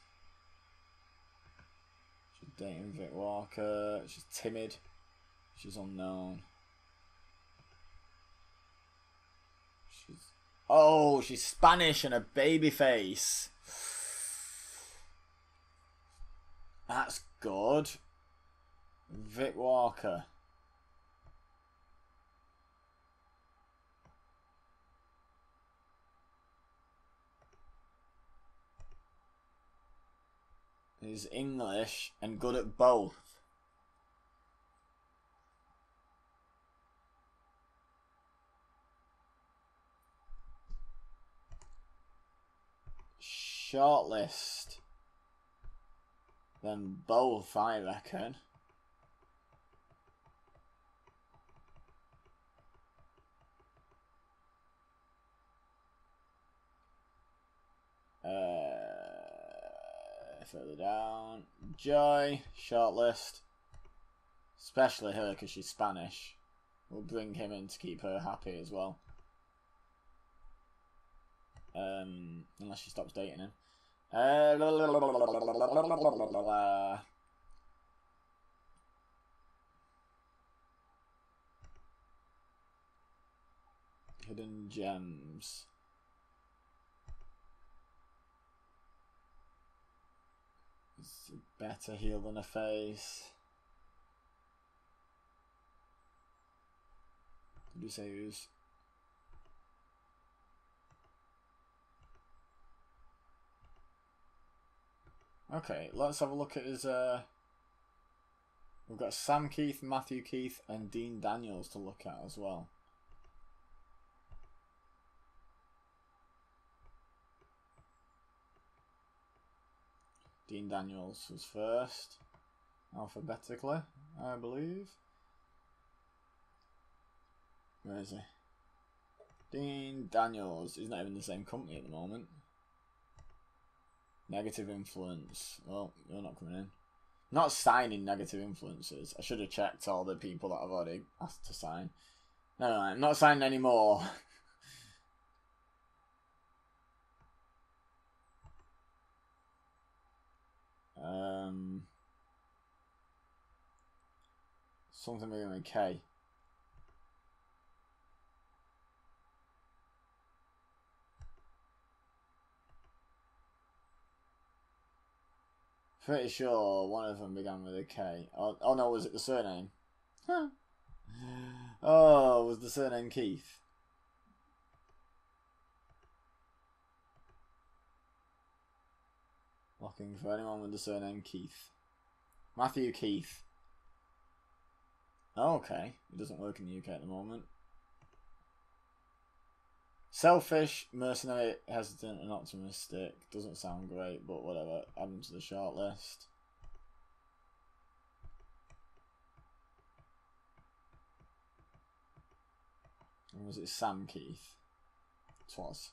She's dating Vic Walker. She's timid. She's unknown. She's Spanish and a baby face. That's good. Vic Walker. He's English and good at both. Shortlist. Then both, I reckon. Further down. Joy, shortlist. Especially her because she's Spanish. We'll bring him in to keep her happy as well. Unless she stops dating him. Hidden Gems. It's a better heel than a face. Did you say who's? Okay, let's have a look at his... We've got Sam Keith, Matthew Keith, and Dean Daniels to look at as well. Dean Daniels was first, alphabetically, I believe. Where is he? Dean Daniels. He's not even in the same company at the moment. Negative influence. Well, you're not coming in. Not signing negative influences. I should have checked all the people that I've already asked to sign. No, I'm not signing anymore. Something beginning with K. Pretty sure one of them began with a K. Oh no, was it the surname? Huh. Oh, was the surname Keith? Looking for anyone with the surname Keith. Matthew Keith. Oh, okay. He doesn't work in the UK at the moment. Selfish, mercenary, hesitant, and optimistic. Doesn't sound great, but whatever. Add him to the shortlist. And was it Sam Keith? It was.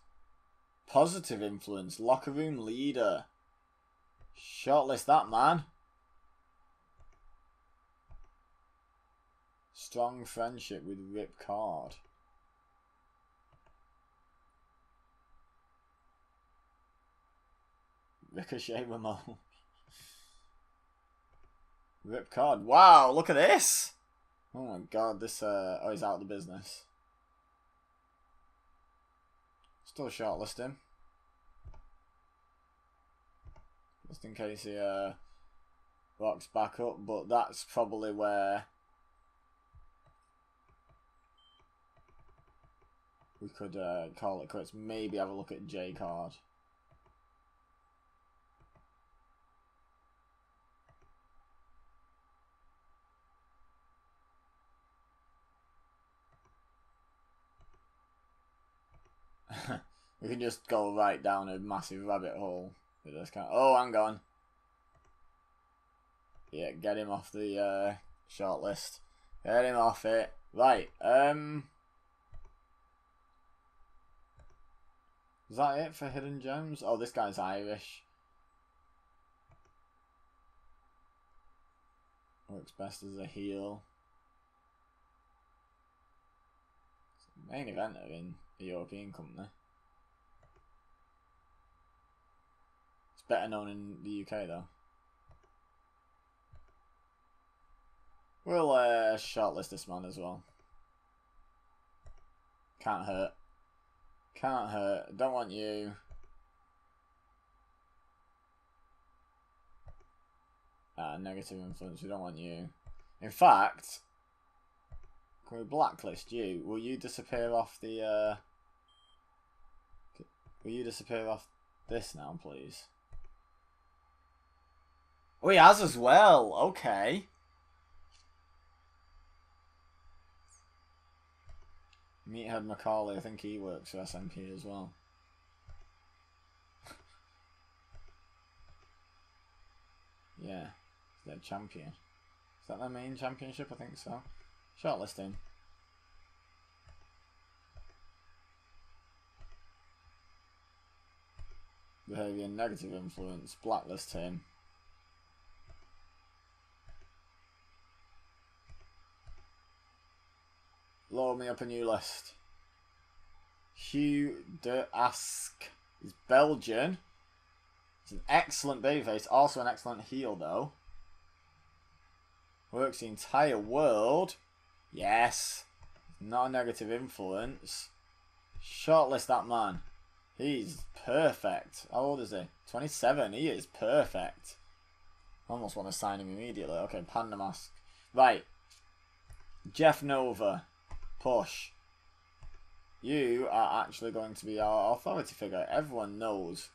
Positive influence, locker room leader. Shortlist that man. Strong friendship with Rip Card. Ricochet Ramon. Rip Card. Wow, look at this. Oh my god, this oh, he's out of the business. Still shortlist him. Just in case he rocks back up, but that's probably where we could call it quits. Maybe have a look at J Card. We can just go right down a massive rabbit hole with this kind of... Oh, hang on. Yeah, get him off the shortlist. Get him off it. Right, is that it for Hidden Gems? Oh, this guy's Irish. Works best as a heel. Main eventer in a European company. It's better known in the UK though. We'll shortlist this man as well. Can't hurt. Can't hurt. Don't want you. Negative influence. We don't want you. In fact, can we blacklist you? Will you disappear off the... Will you disappear off this now, please? Oh, he has as well. Okay. Meathead Macaulay, I think he works for SMP as well. Yeah, he's their champion. Is that their main championship? I think so. Shortlisting. Behaviour negative influence. Blacklist him. Load me up a new list. Hugh de Ask is Belgian. He's an excellent babyface, also an excellent heel though. Works the entire world. Yes. Not a negative influence. Shortlist that man. He's perfect. How old is he? 27. He is perfect. I almost want to sign him immediately. Okay, Panda Mask. Right. Jeff Nova. Push. You are actually going to be our authority figure. Everyone knows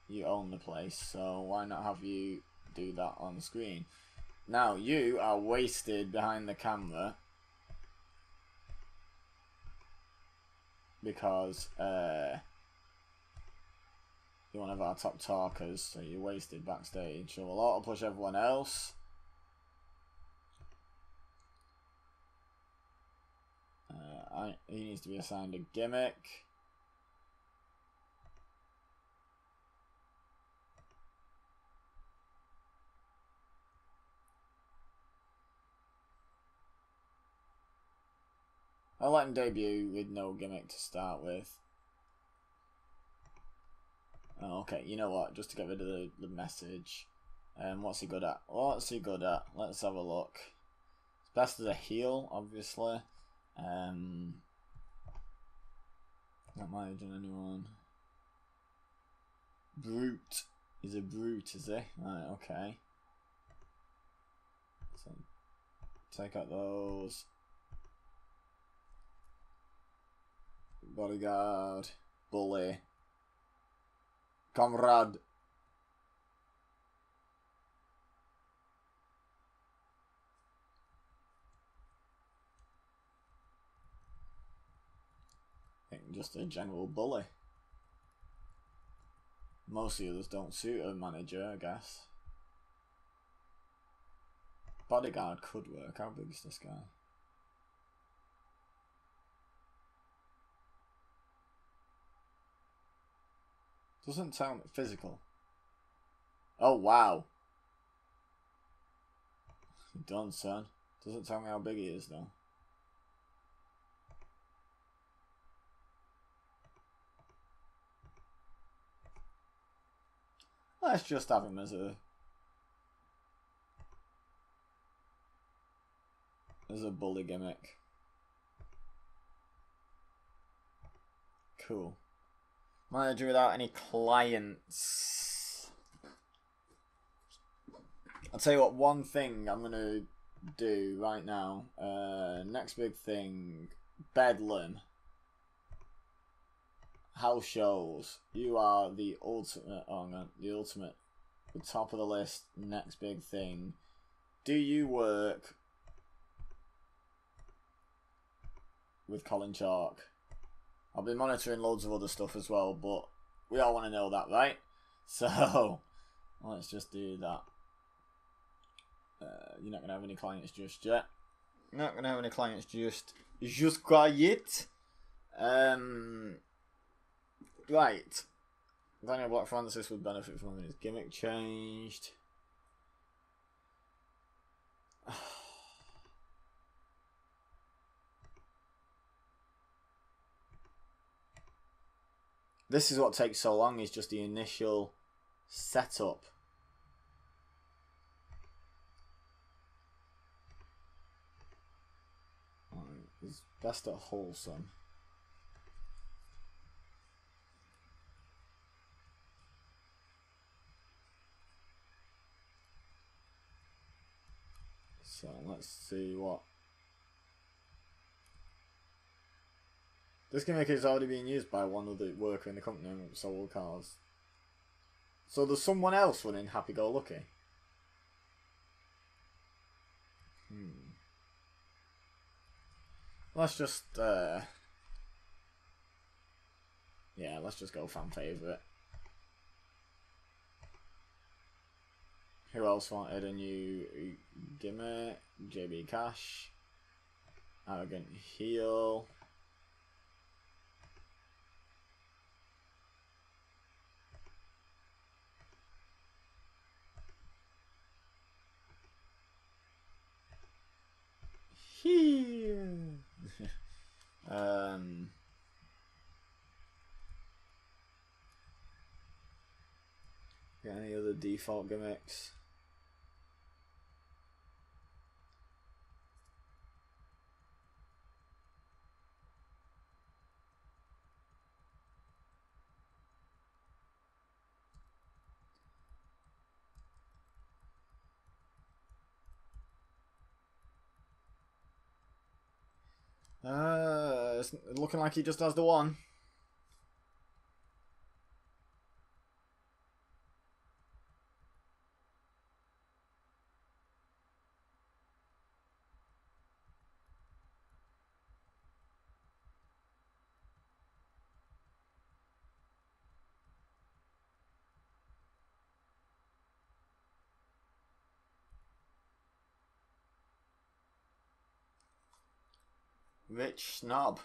You own the place, so why not have you do that on screen? Now, you are wasted behind the camera because you're one of our top talkers, so you're wasted backstage. So we'll auto push everyone else. He needs to be assigned a gimmick. I'll let him debut with no gimmick to start with. Oh, okay, you know what? Just to get rid of the message. What's he good at? What's he good at? Let's have a look. It's best as a heel, obviously. Not managing anyone. Brute. He's a brute, is he? Right, okay. So, take out those. Bodyguard. Bully. Comrade. I think just a general bully. Most of the others don't suit a manager, I guess. Bodyguard could work. How big is this guy? Doesn't sound physical. Oh, wow. Done, son. Doesn't tell me how big he is, though. Let's just have him as a bully gimmick. Cool. Manager without any clients. I'll tell you what, one thing I'm gonna do right now. Next big thing, Bedlam. House shows. You are the ultimate. Oh no, the ultimate. The top of the list. Next big thing. Do you work with Colin Chalk? I'll be monitoring loads of other stuff as well, but we all want to know that, right? So let's just do that. You're not gonna have any clients just yet. You're not gonna have any clients just quiet. Right. Daniel Black Francis would benefit from having his gimmick changed. This is what takes so long, is just the initial setup. He's best at wholesome. So let's see what. This gimmick is already being used by one other worker in the company who sold cars. So there's someone else running Happy Go Lucky. Let's just yeah, let's just go fan favourite. Who else wanted a new gimmick? JB Cash. Arrogant heel. Got any other default gimmicks? It's looking like he just has the one. Rich snob.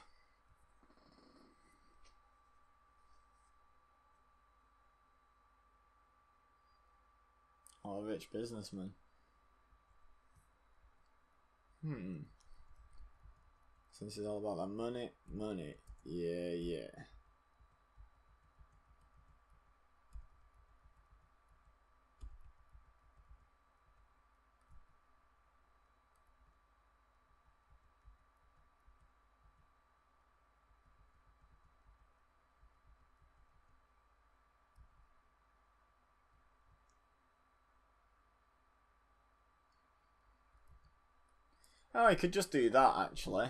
Or a rich businessman. Since it's all about that money. Yeah. Oh, I could just do that actually.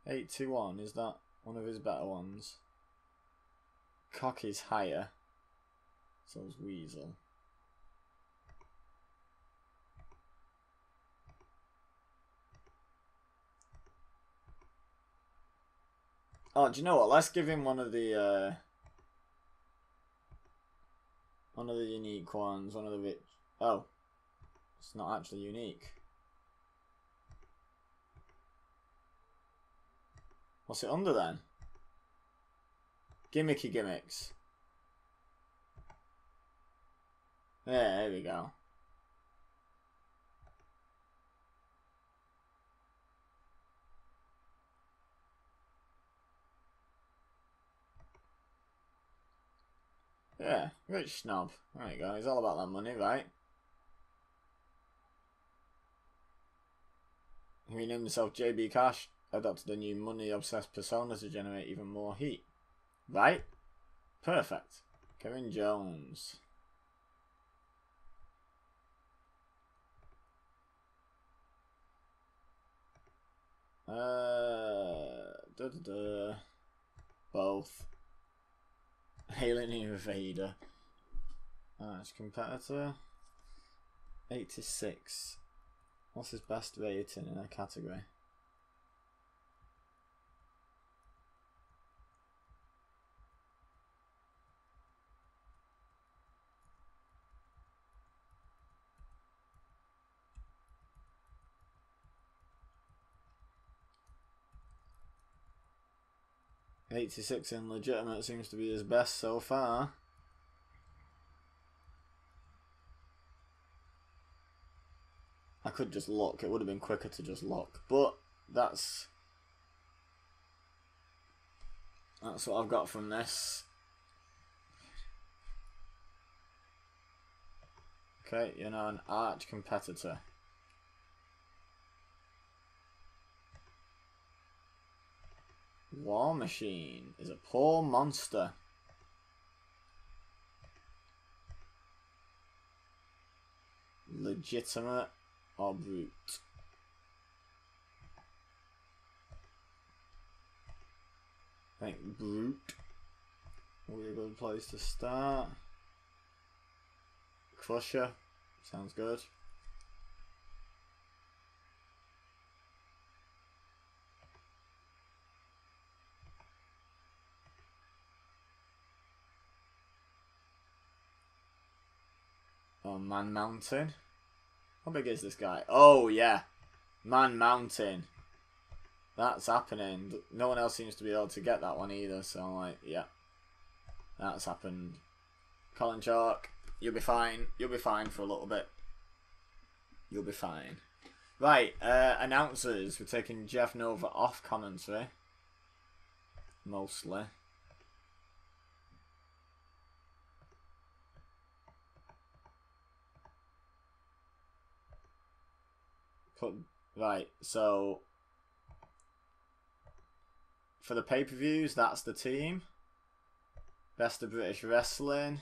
821, is that one of his better ones? Cocky's higher. So's Weasel. Oh, do you know what? Let's give him one of the unique ones. One of the rich. Oh, it's not actually unique. What's it under then? Gimmicky gimmicks. Yeah, there we go. Yeah, rich snob. There you go. He's all about that money, right? He renamed himself JB Cash, adopted a new money-obsessed persona to generate even more heat. Right? Perfect. Kevin Jones. Both. Alien Invader. It's competitor. 86. What's his best rating in a category? .86 in legitimate seems to be his best so far. I could just look. It would have been quicker to just look, but that's what I've got from this. Okay, you're now an arch competitor. War Machine is a poor monster. Legitimate or brute? I think brute will be a good place to start. Crusher sounds good. Oh, Man Mountain. How big is this guy? Oh, yeah. Man Mountain. That's happening. No one else seems to be able to get that one either. So I'm like, yeah. That's happened. Colin Chalk, you'll be fine. You'll be fine for a little bit. You'll be fine. Right, announcers. We're taking Jeff Nova off commentary. Mostly. Right, so for the pay-per-views, that's the team. Best of British Wrestling.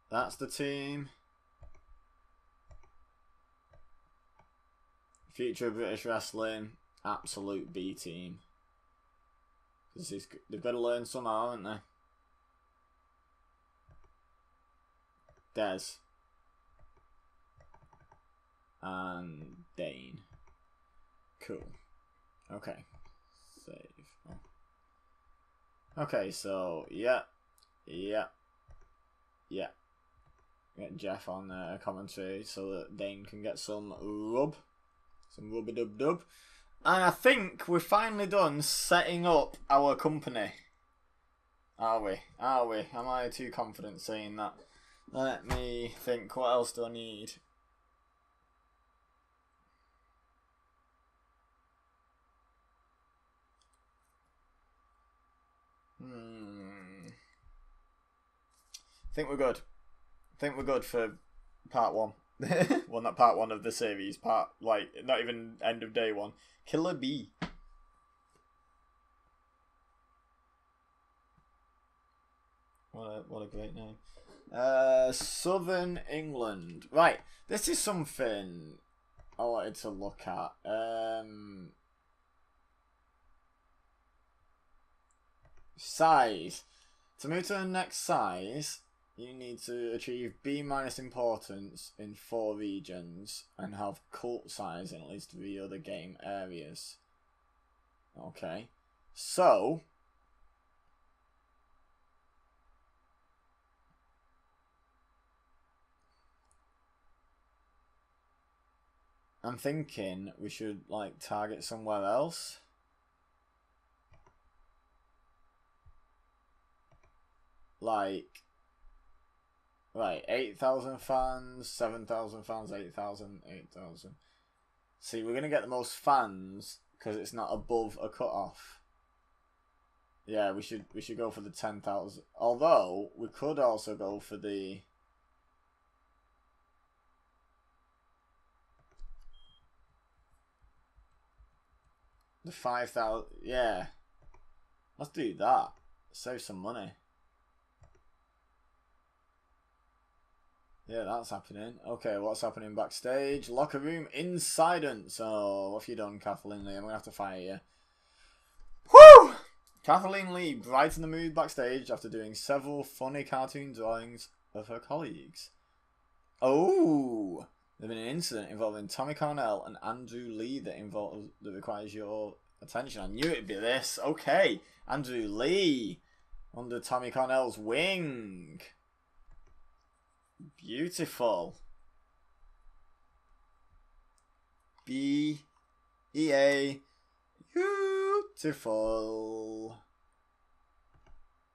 That's the team. Future of British Wrestling, absolute B team. They've got to learn somehow, haven't they? Des. And Dane. Cool. Okay. Save. Okay, so, yeah. Get Jeff on commentary so that Dane can get some rubby-dub-dub. And I think we're finally done setting up our company. Are we? Am I too confident saying that? Let me think, what else do I need? I think we're good. For part 1. Well, not part 1 of the series. Not even end of day 1. Killer B. What a great name. Southern England. Right. This is something I wanted to look at. Size. To move to the next size, you need to achieve B- importance in 4 regions and have cult size in at least 3 other game areas. Okay. So, I'm thinking we should target somewhere else. Right, 8,000 fans, 7,000 fans, 8,000, 8,000. See, we're going to get the most fans because it's not above a cutoff. Yeah, we should go for the 10,000. Although, we could also go for the... the 5,000. Yeah. Let's do that. Save some money. Yeah, that's happening. Okay, what's happening backstage? Locker room incidents. Oh, what have you done, Kathleen Lee? I'm going to have to fire you. Woo! Kathleen Lee brightened the mood backstage after doing several funny cartoon drawings of her colleagues. Oh! There's been an incident involving Tommy Cornell and Andrew Lee that requires your attention. I knew it'd be this. Okay, Andrew Lee under Tommy Cornell's wing. Beautiful. B-E-A. Beautiful.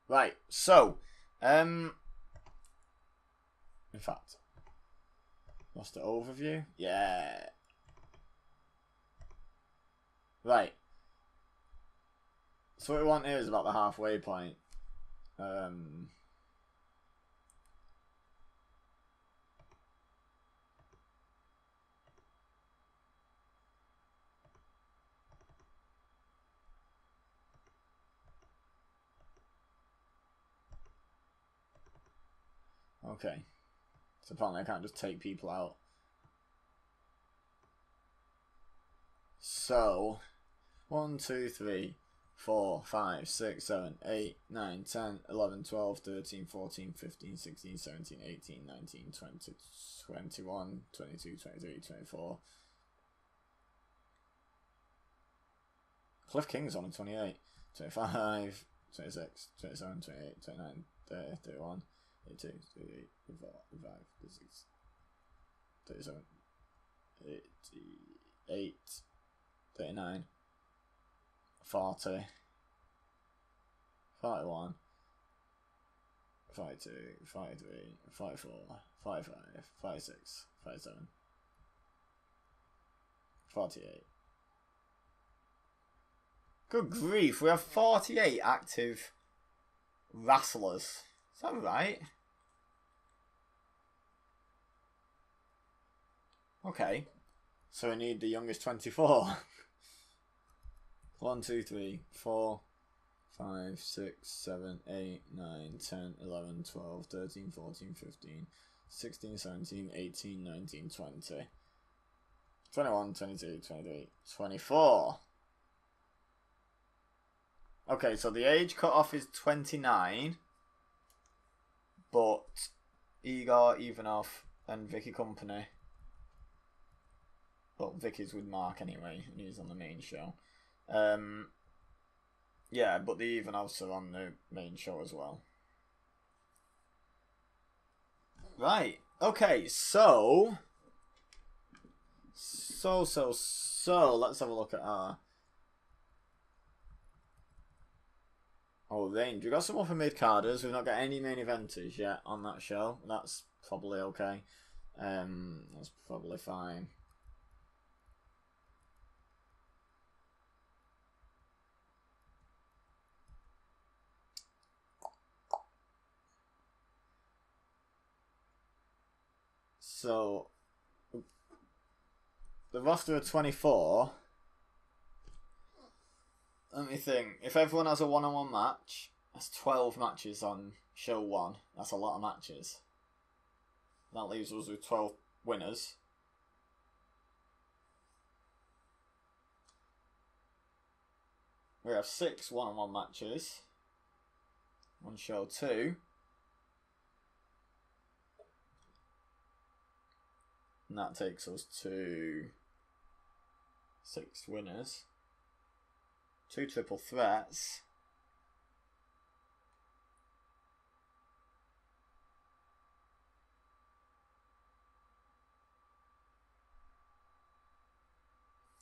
Right, so, in fact, what's the overview? Yeah. Right. So what we want here is about the halfway point. Okay. So apparently I can't just take people out. So, 1, 2, 3, 4, 5, 6, 7, 8, 9, 10, 11, 12, 13, 14, 15, 16, 17, 18, 19, 20, 21, 22, 23, 24. Cliff King's on at 28, 25, 26, 27, 28, 29, 30, 31, 32, 33, 34, 35, 36, 37, 38, 39, 40, 41, 42, 43, 44, 45, 46, 47, 48. Good grief, we have 48 active wrestlers. Is that right? Okay. So we need the youngest 24. 1, 2, 3, 4, 5, 6, 7, 8, 9, 10, 11, 12, 13, 14, 15, 16, 17, 18, 19, 20, 21, 22, 23, 24. Okay, so the age cutoff is 29, but Igor, Ivanov, and Vicky Company. Well, Vicky's with Mark anyway, and he's on the main show. Yeah, but the Ivanovs are on the main show as well. Right, Okay, so let's have a look at our range. We've got some upper mid-carders. We've not got any main eventers yet on that show. That's probably okay. That's probably fine. So the roster of 24. Let me think. If everyone has a one-on-one match, that's 12 matches on show 1. That's a lot of matches. That leaves us with 12 winners. We have 6 one-on-one matches on show 2. And that takes us to 6 winners. 2 triple threats.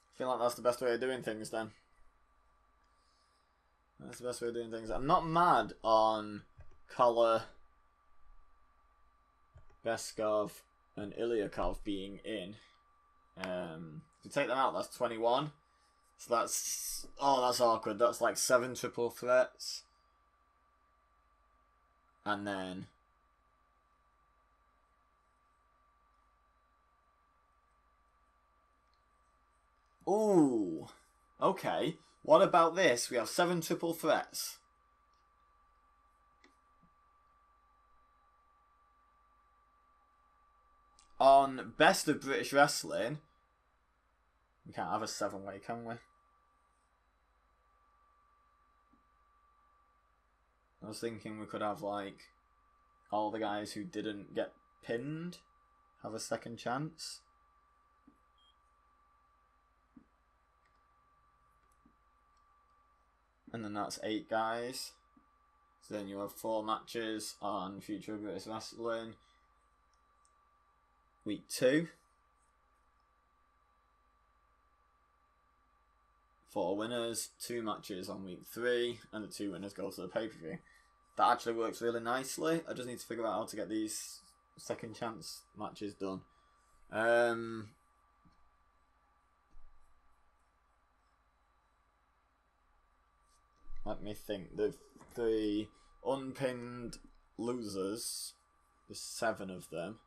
I feel like that's the best way of doing things then. That's the best way of doing things. I'm not mad on Collar, Beskov, and Ilyakov being in. If you take them out, that's 21. So that's awkward. That's like 7 triple threats. And then ooh, okay. What about this? We have 7 triple threats. On Best of British Wrestling, we can't have a 7-way, can we? I was thinking we could have, like, all the guys who didn't get pinned have a second chance. And then that's 8 guys. So then you have 4 matches on Future of British Wrestling. Week 2. 4 winners, 2 matches on week 3, and the 2 winners go to the pay-per-view. That actually works really nicely. I just need to figure out how to get these second chance matches done. Let me think. The unpinned losers, there's 7 of them.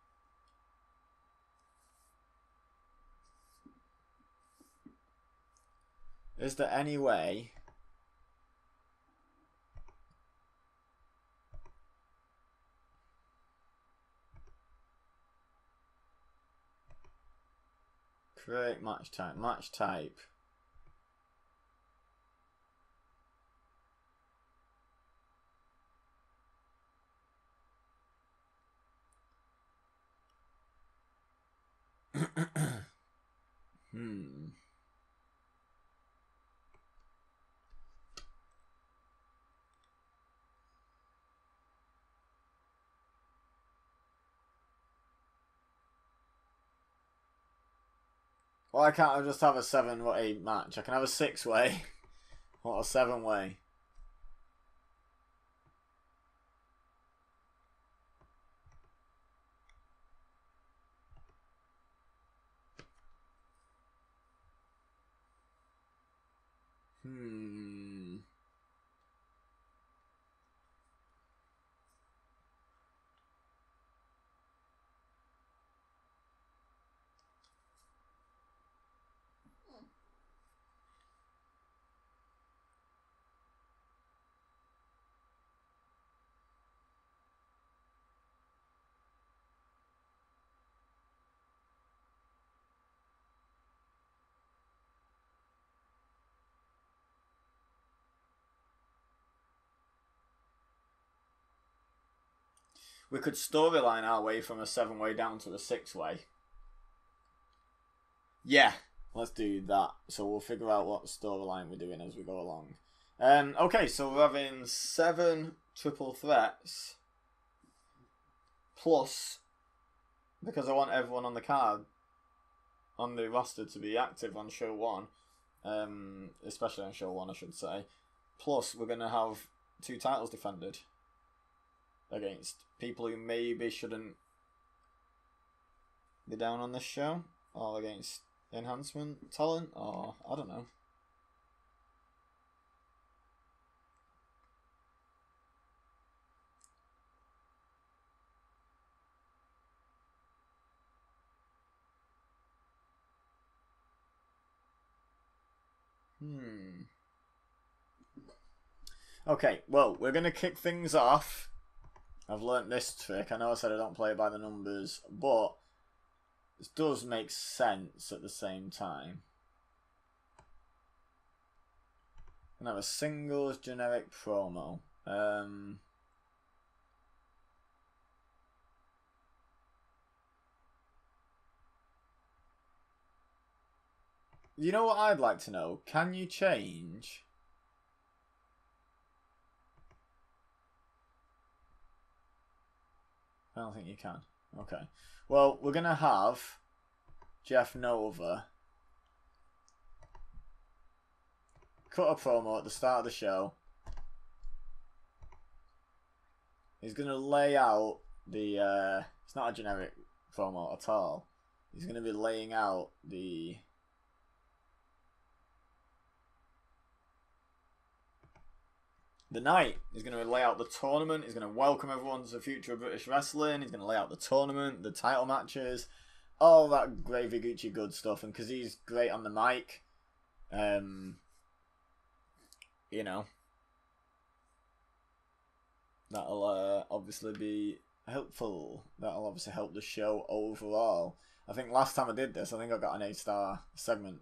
Is there any way create match type Why can't I just have a 7-way match? I can have a 6-way. What, a 7-way? We could storyline our way from a 7-way down to a 6-way. Yeah, let's do that. So we'll figure out what storyline we're doing as we go along. Okay, so we're having 7 triple threats plus because I want everyone on the card, on the roster, to be active on show 1, especially on show 1, I should say. Plus, we're going to have 2 titles defended against people who maybe shouldn't be down on this show, or against enhancement talent, or I don't know. Okay, well, we're going to kick things off. I've learnt this trick. I know I said I don't play it by the numbers, but this does make sense at the same time. And have a singles generic promo. You know what I'd like to know? Can you change? I don't think you can. Okay. Well, we're going to have Jeff Nova cut a promo at the start of the show. He's going to lay out the... it's not a generic promo at all. He's going to be laying out the... night. He's going to lay out the tournament. He's going to welcome everyone to the future of British wrestling. He's going to lay out the tournament, the title matches, all that gravy Gucci good stuff. And because he's great on the mic, you know, that'll obviously be helpful. That'll obviously help the show overall. I think last time I did this, I think I got an 8-star segment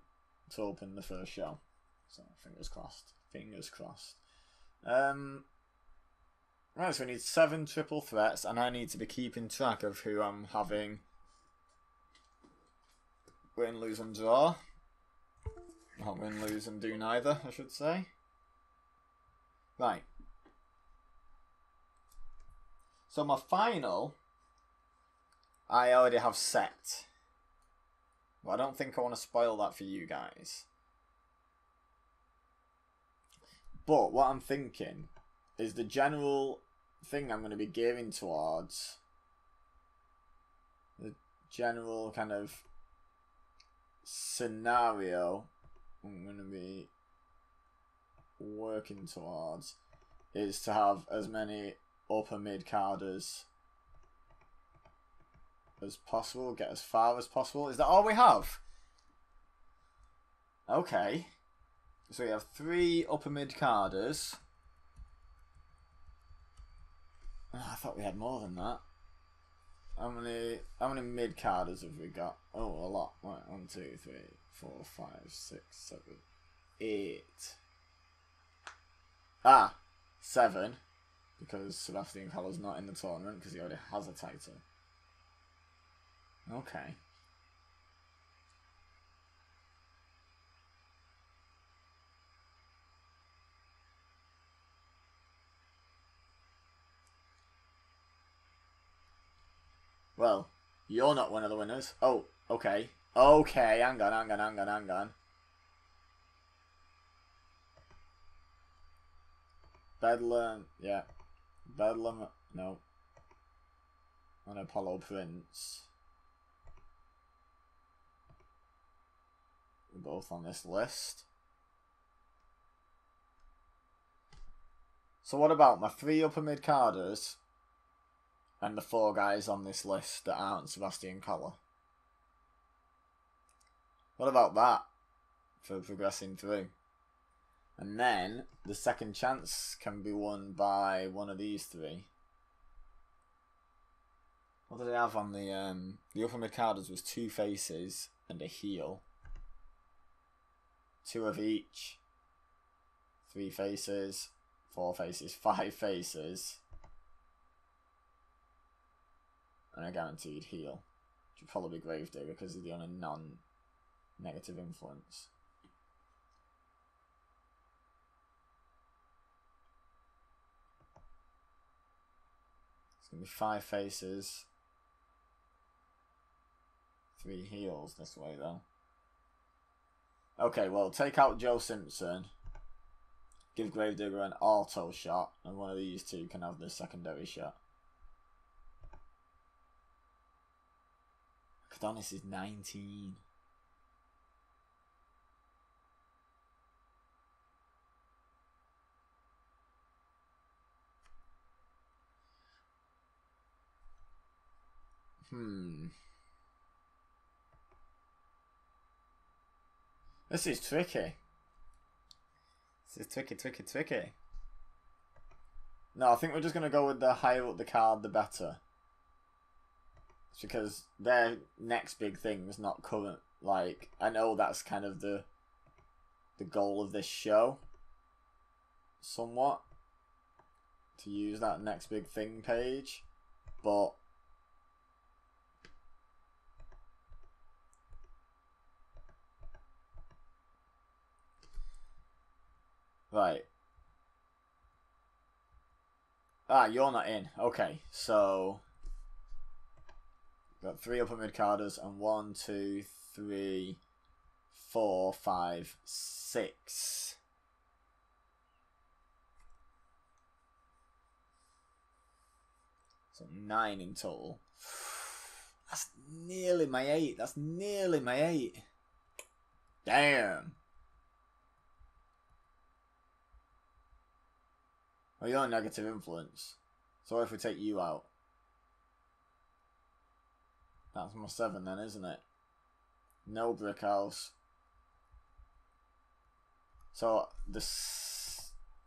to open the first show. So fingers crossed. Fingers crossed. Right, so we need 7 triple threats, and I need to be keeping track of who I'm having win, lose, and draw. Not win, lose, and do neither, I should say. Right. So my final, I already have set. But I don't think I want to spoil that for you guys. But what I'm thinking is the general thing I'm going to be gearing towards, the general kind of scenario I'm going to be working towards is to have as many upper mid-carders as possible, get as far as possible. Is that all we have? Okay. So we have 3 upper mid-carders. Oh, I thought we had more than that. How many mid-carders have we got? Oh, a lot. Right, 1, 2, 3, 4, 5, 6, 7, 8. 7. Because Sebastian Caller's not in the tournament because he already has a title. Okay. Well, you're not one of the winners. Oh, okay. Okay, hang on. Bedlam, yeah. Bedlam, no. And Apollo Prince. We're both on this list. So what about my 3 upper mid-carders and the 4 guys on this list that aren't Sebastian Collar? What about that for progressing through? And then the second chance can be won by one of these 3. What did I have on the upper mid-carders was 2 faces and a heel. 2 of each. 3 faces, 4 faces, 5 faces. And a guaranteed heel. Which would probably be Gravedigger because he's the only non-negative influence. It's going to be 5 faces. 3 heals this way, though. Okay, well, take out Joe Simpson. Give Gravedigger an auto shot, and one of these two can have the secondary shot. Adonis is 19. This is tricky. This is tricky. No, I think we're just going to go with the higher up the card, the better. It's because their next big thing is not current. Like, I know that's kind of the goal of this show. Somewhat. To use that next big thing page. But right. Ah, you're not in. Okay, so got 3 upper mid carders and 1, 2, 3, 4, 5, 6. So 9 in total. That's nearly my 8. That's nearly my 8. Damn. Well, you're a negative influence. So what if we take you out? That's my 7 then, isn't it? No brick house. So the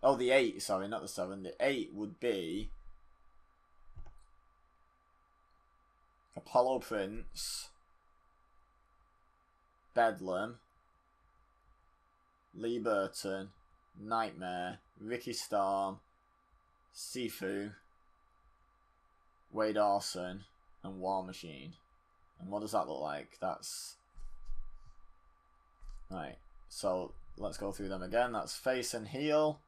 the 8, sorry, not the 7. The 8 would be Apollo Prince, Bedlam, Lee Burton, Nightmare, Ricky Storm, Sifu, Wade Orson, and War Machine. And what does that look like? That's right. So let's go through them again. That's face and heel,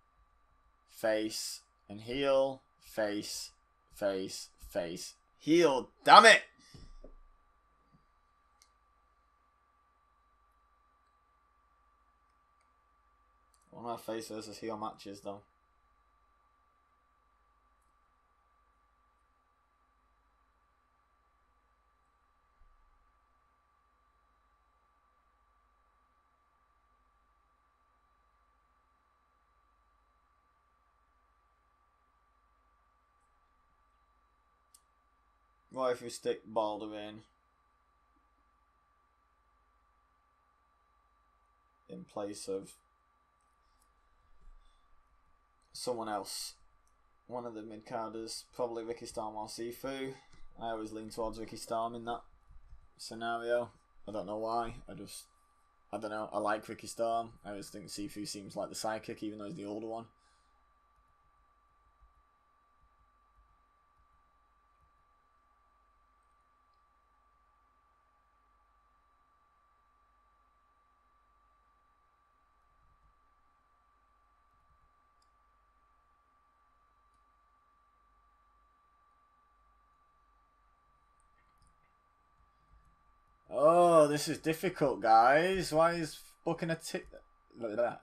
face and heel, face, face, face, heel. Damn it! One of my face versus heel matches, though. What if we stick Balder in place of someone else? One of the mid-carders, probably Ricky Storm or Sifu. I always lean towards Ricky Storm in that scenario. I don't know why. I don't know. I like Ricky Storm. I always think Sifu seems like the sidekick, even though he's the older one. Oh, this is difficult, guys. Why is booking a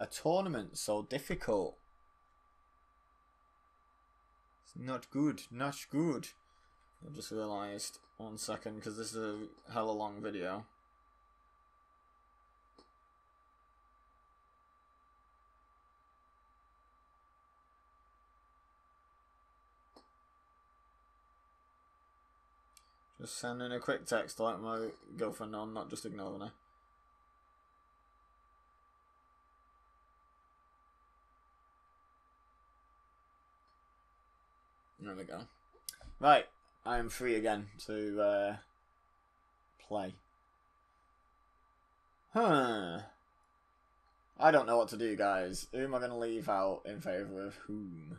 tournament so difficult? It's not good. Not good. I just realised. 1 second, because this is a hella long video. Just sending a quick text to let my girlfriend know I'm not just ignoring her. There we go. Right, I'm free again to play. I don't know what to do, guys. Who am I going to leave out in favour of whom?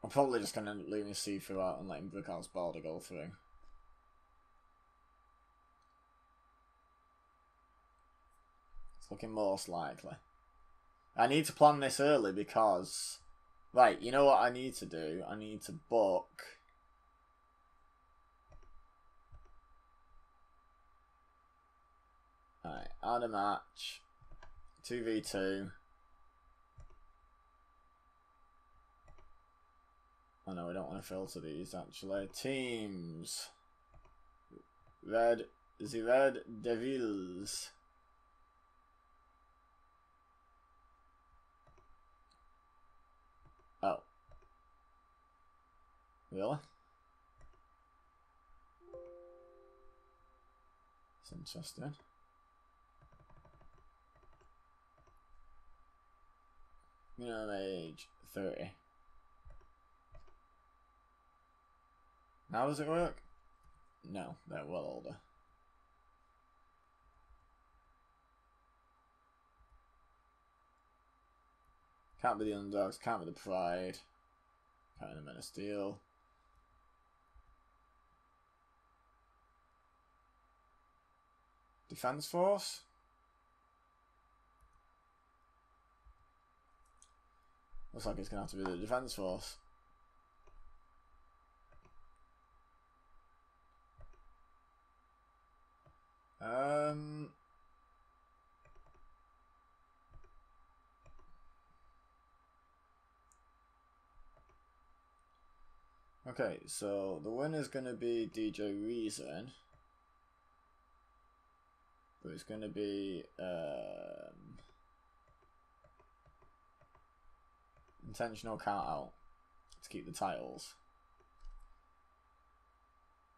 I'm probably just going to leave him Sifu out and let him Brickhouse Balder go through. It's looking most likely. I need to plan this early because... Right, you know what I need to do? I need to book add a match. 2v2. Oh no, we don't want to filter these actually. Teams. The Red Devils. Oh. Really? It's interesting. Minimum age 30. Now does it work? No, they're well older. Can't be the underdogs, can't be the pride. Can't be the Men of Steel. Defense Force? Looks like it's going to have to be the Defense Force. Okay, so the winner's going to be DJ Reason. But it's going to be intentional count out to keep the titles.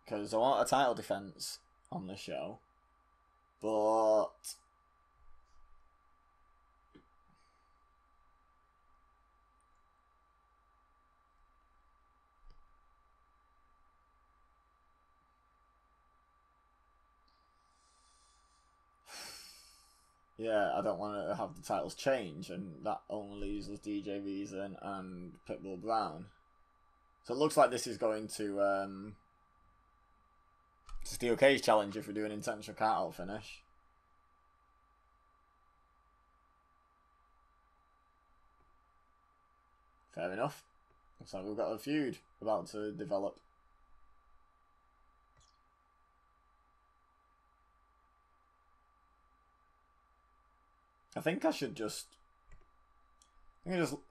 Because I want a title defense on the show. But yeah, I don't want to have the titles change, and that only leaves us DJ Reason and Pitbull Brown. So it looks like this is going to Steel Cage challenge if we do an intentional count-out finish. Fair enough. Looks like we've got a feud about to develop. I think I should just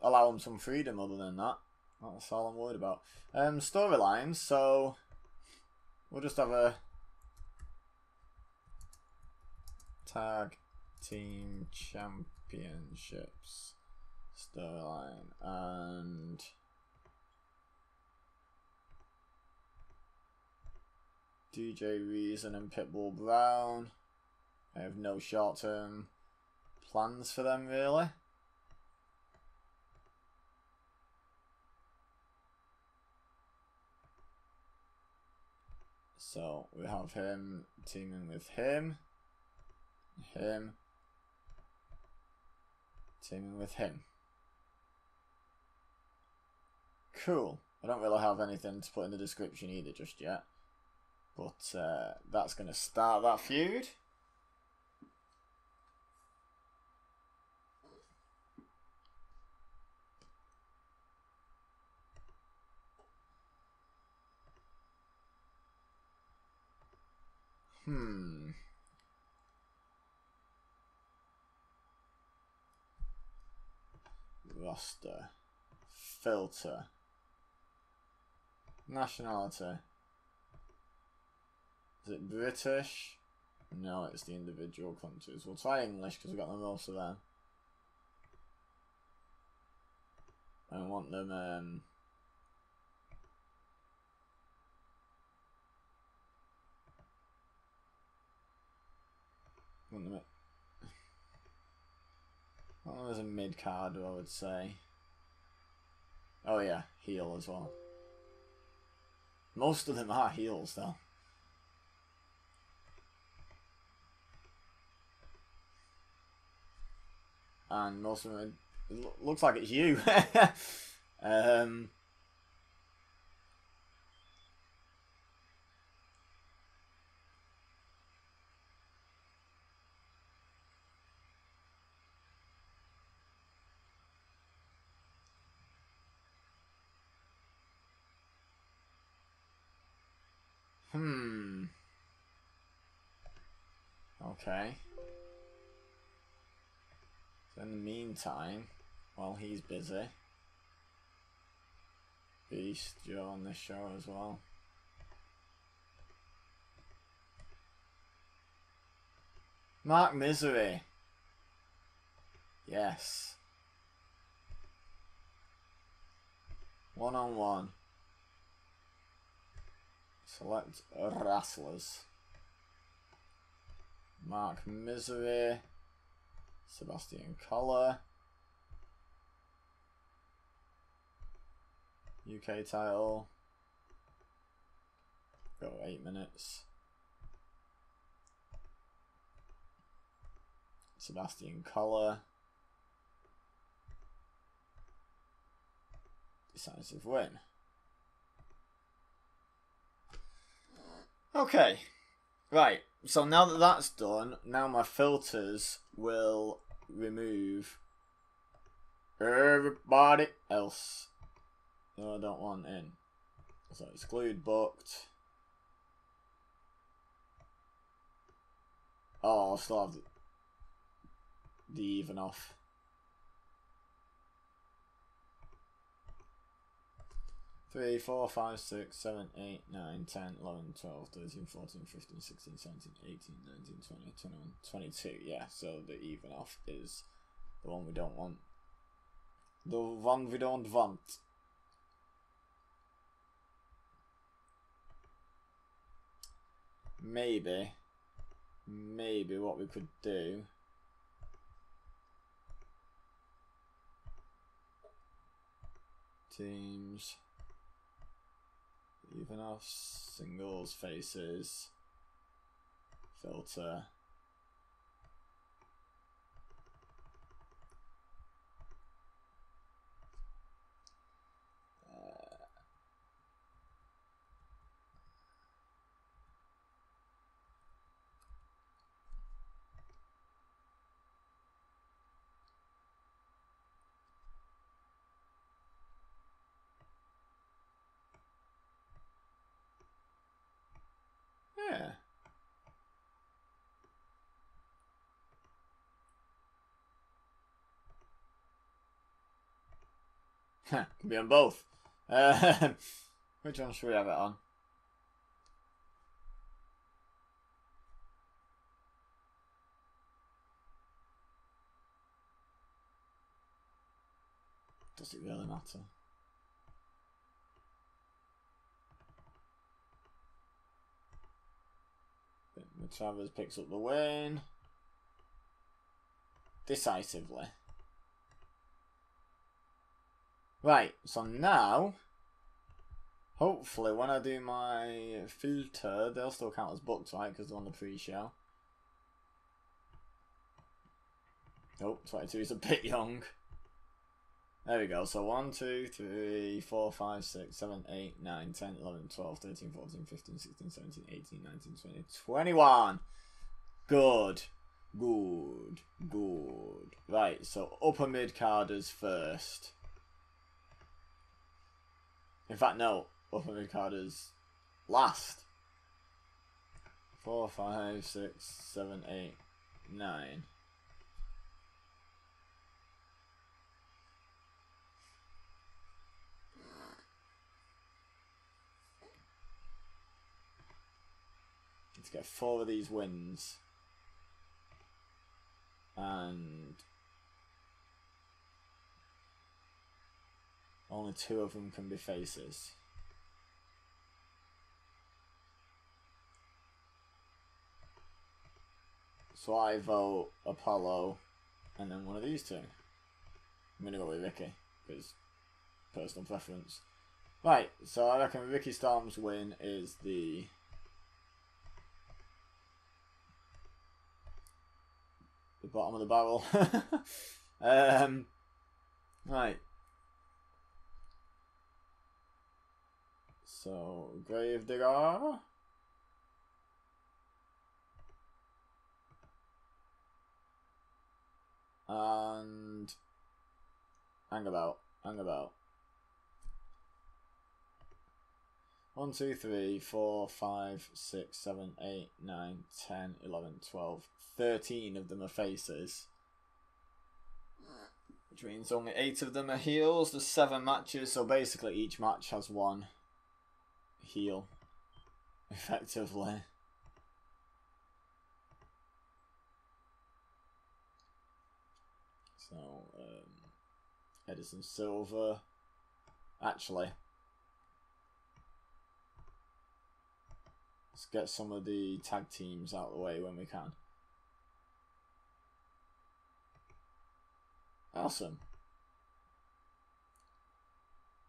allow him some freedom other than that. That's all I'm worried about. Storylines, so we'll just have a tag team championships storyline and DJ Reason and Pitbull Brown. I have no short-term plans for them really. So we have him teaming with him, teaming with him. Cool. I don't really have anything to put in the description either just yet, but that's going to start that feud. Roster. Filter. Nationality. Is it British? No, it's the individual countries. We'll try English because we've got the most of them. I want them as a mid card, I would say. Oh yeah, heel as well. Most of them are heels though. And most of them, it looks like it's you. Okay. In the meantime, while he's busy, Beast, you're on this show as well. Mark Misery. Yes. 1-on-1. Select wrestlers. Mark Misery. Sebastian Collar. UK title. Go 8 minutes. Sebastian Collar. Decisive win. Okay. Right. So now that that's done, now my filters will remove everybody else who I don't want in. So exclude booked. Oh, I'll still have the even off. Three, 4, 5, 6, 7, 8, 9, 10, 11, 12, 13, 14, 15, 16, 17, 18, 19, 20, 21, 22. Yeah, so the even off is the one we don't want. The one we don't want. Maybe what we could do teams, even off, singles, faces, filter, yeah. Can be on both. Which one should we have it on? Does it really matter? Travers picks up the win decisively. Right, so now hopefully when I do my filter they'll still count as booked, right? Because they're on the pre-show. Oh, 22 is a bit young. There we go. So 1, 2, 3, 4, 5, 6, 7, 8, 9, 10, 11, 12, 13, 14, 15, 16, 17, 18, 19, 20, 21. Good. Good. Good. Right, so upper mid carders first. In fact, no. Upper mid carders last. 4, 5, 6, 7, 8, 9. Let's get 4 of these wins. And only 2 of them can be faces. So I vote Apollo and then one of these 2. I'm going to go with Ricky because personal preference. Right, so I reckon Ricky Storm's win is the bottom of the barrel. Right. So, Gravedigger. And Hangabout. 1, 2, 3, 4, 5, 6, 7, 8, 9, 10, 11, 12, 13 of them are faces. which means only 8 of them are heels. There's 7 matches, so basically each match has 1 heel, effectively. So, Edison Silva, actually, let's get some of the tag teams out of the way when we can. Awesome.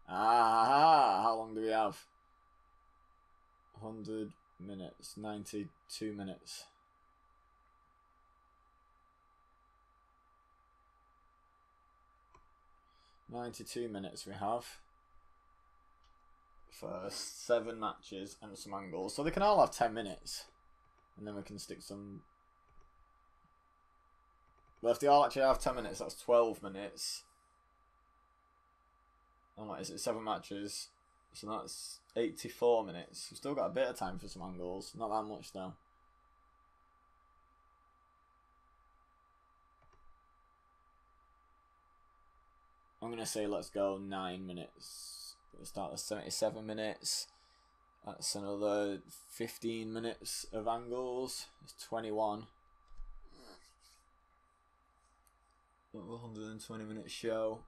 Ah, how long do we have? 100 minutes, 92 minutes. "92 minutes we have for 7 matches and some angles. So they can all have 10 minutes. And then we can stick some... Well, if they all actually have 10 minutes, that's 12 minutes. And what is it? 7 matches. So that's 84 minutes. We've still got a bit of time for some angles. Not that much though. I'm going to say let's go 9 minutes. Let's start at 77 minutes. That's another 15 minutes of angles. It's 21. 120 minute show.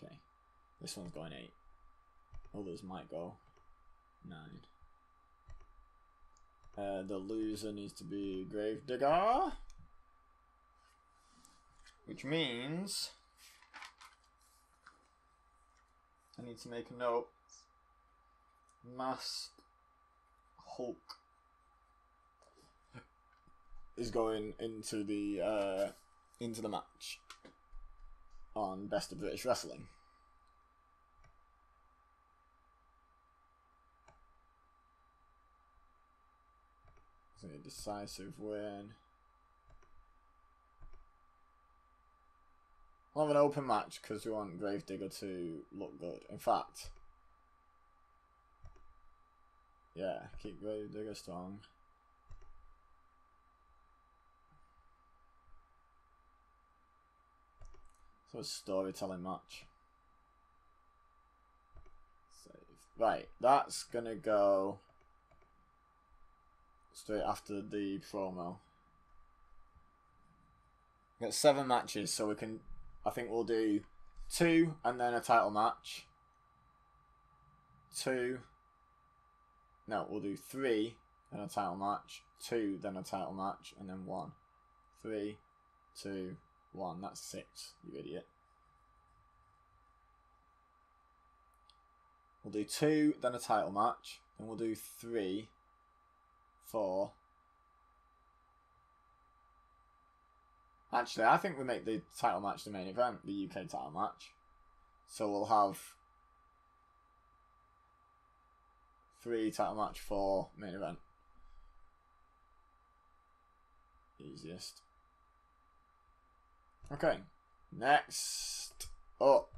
Okay. This one's going 8. Others might go 9. The loser needs to be Gravedigger. Which means I need to make a note. Masked Hulk is going into the match on Best of British Wrestling. It's a decisive win. We'll have an open match because we want Gravedigger to look good. In fact, yeah, keep Gravedigger strong. So a storytelling match. Save. Right, that's gonna go straight after the promo. We've got 7 matches, so we can. I think we'll do 2 and then a title match. 2. No, we'll do 3 then a title match. 2 then a title match, and then 1. 3, 2, 1. That's 6. You idiot. We'll do 2 then a title match. Then we'll do 3, 4. Actually, I think we make the title match the main event, the UK title match. So we'll have 3 title match, 4 main event. Easiest. Okay, next up.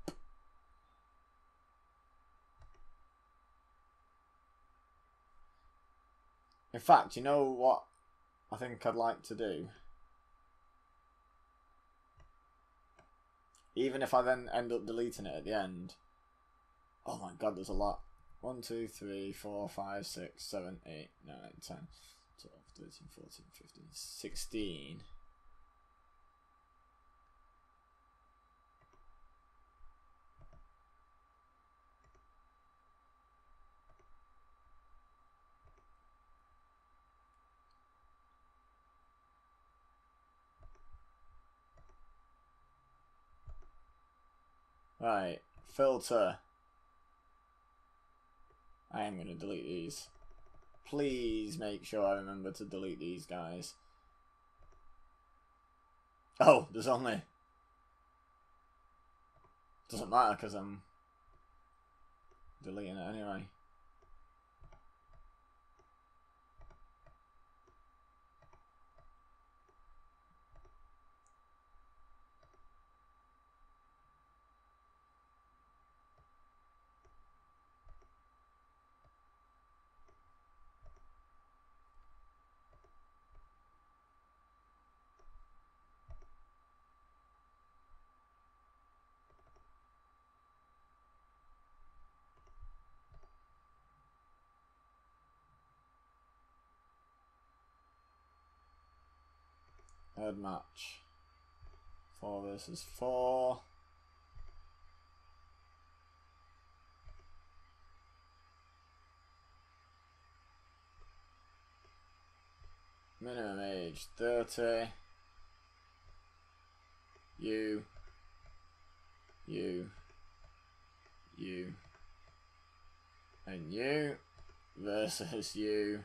In fact, you know what I think I'd like to do? Even if I then end up deleting it at the end. Oh my god, there's a lot. 1, 2, 3, 4, 5, 6, 7, 8, 9, 10, 12, 13, 14, 15, 16. Right, filter. I am going to delete these. Please make sure I remember to delete these guys. Oh, there's only... Doesn't matter because I'm deleting it anyway. Third match. 4 versus 4. Minimum age 30. You. And you versus you.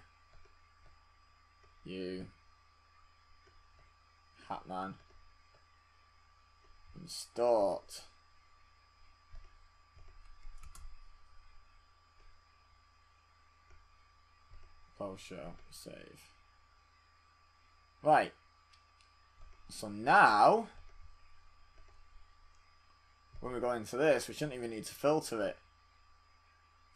Hatman. And Stort. Post show. Save. Right. So now, when we go into this, we shouldn't even need to filter it.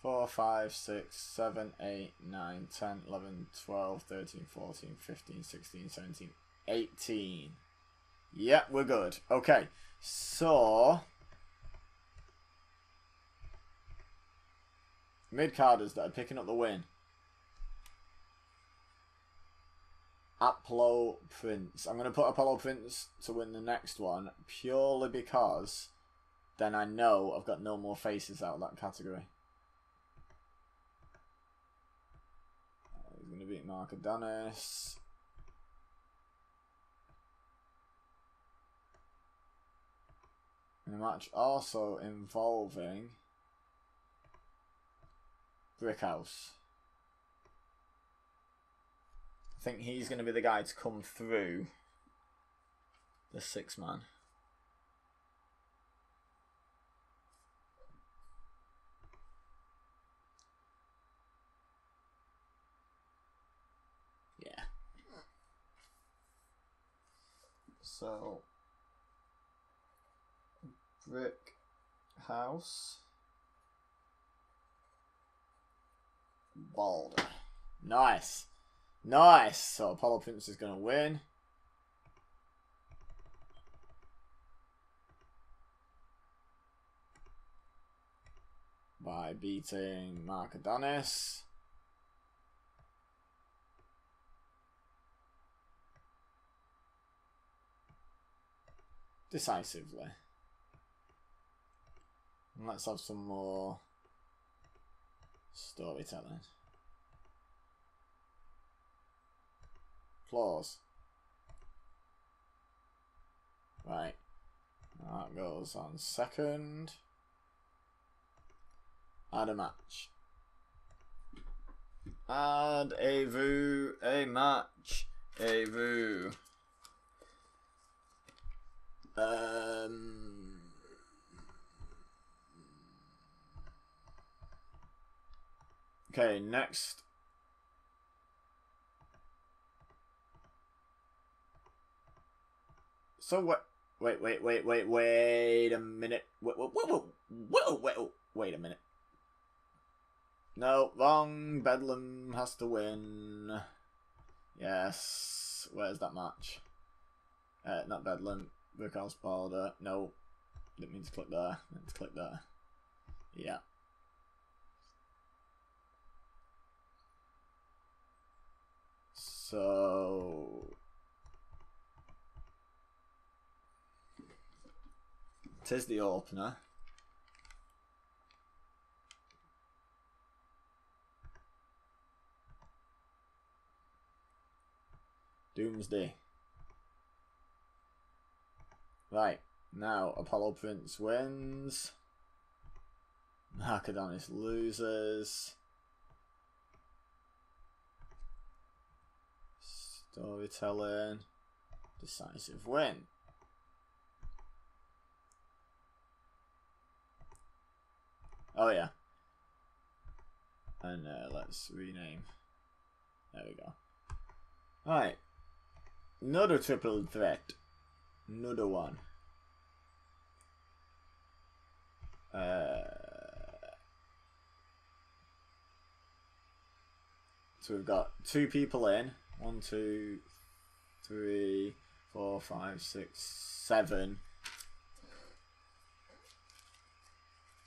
4, 5, 6, 7, 8, 9, 10, 11, 12, 13, 14, 15, 16, 17, 18. Yep, we're good. Okay, so mid-carders that are picking up the win. Apollo Prince. I'm going to put Apollo Prince to win the next one purely because then I know I've got no more faces out of that category. He's going to beat Mark Adonis. In a match also involving Brickhouse. I think he's going to be the guy to come through the 6-man. Yeah. So, Brickhouse. Balder. Nice. Nice. So Apollo Prince is going to win. By beating Mark Adonis. Decisively. And let's have some more storytelling. Applause. Right. That goes on second. Add a match. Add a match. Okay, next. So what? Wait a minute. Wait a minute. No, wrong. Bedlam has to win. Yes. Where's that match? Not Bedlam. Brickhouse Balder. No. Didn't mean to click there. Meant to click there. Yeah. So... Tis the opener. Doomsday. Right, now Apollo Prince wins. Mark Adonis loses. Storytelling. Decisive win. Oh yeah. And let's rename. There we go. Alright. Another triple threat. Another one. So we've got 2 people in. 1, 2, 3, 4, 5, 6, 7.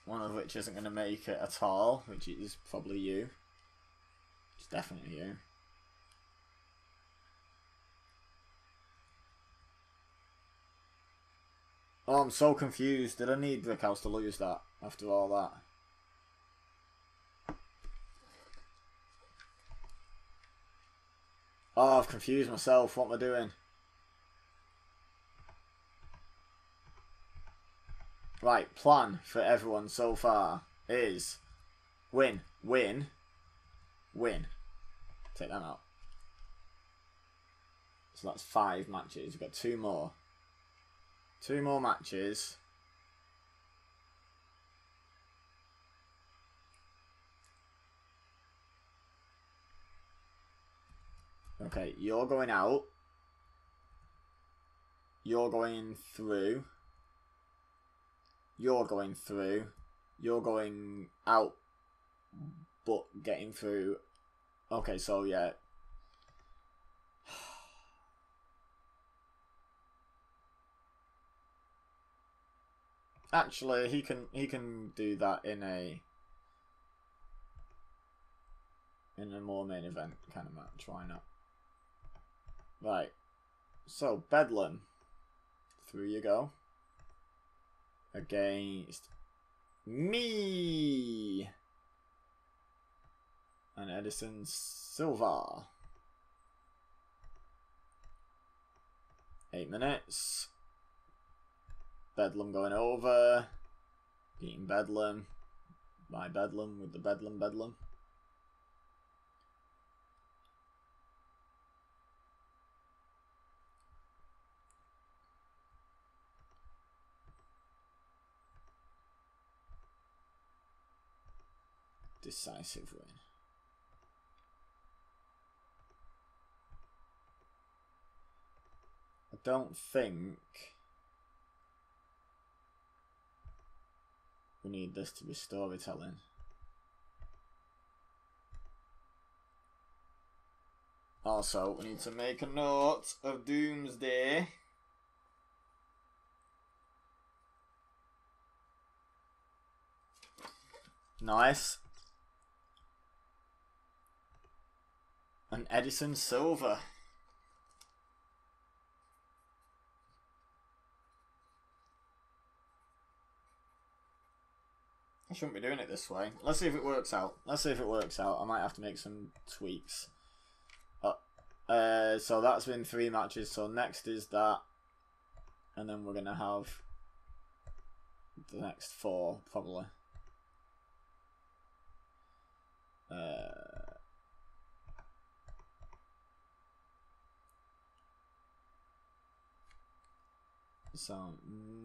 One of which isn't going to make it at all, which is probably you. It's definitely you. Oh, I'm so confused. Did I need Brickhouse to lose that after all that? Oh, I've confused myself. What am I doing? Right, plan for everyone so far is win, win, win. Take them out. So that's 5 matches. We've got 2 more. 2 more matches. Okay, you're going out. You're going through. You're going through. You're going out, but getting through. Okay, so yeah. Actually, he can do that in a more main event kind of match. Why not? Right. So Bedlam, through you go. Against me and Edison Silva. 8 minutes. Bedlam going over. Beating Bedlam. My Bedlam with the Bedlam. Decisive win. I don't think we need this to be storytelling. Also, we need to make a note of Doomsday. Nice. And Edison Silva. I shouldn't be doing it this way. Let's see if it works out. I might have to make some tweaks. So that's been 3 matches. So next is that. And then we're going to have the next 4, probably. So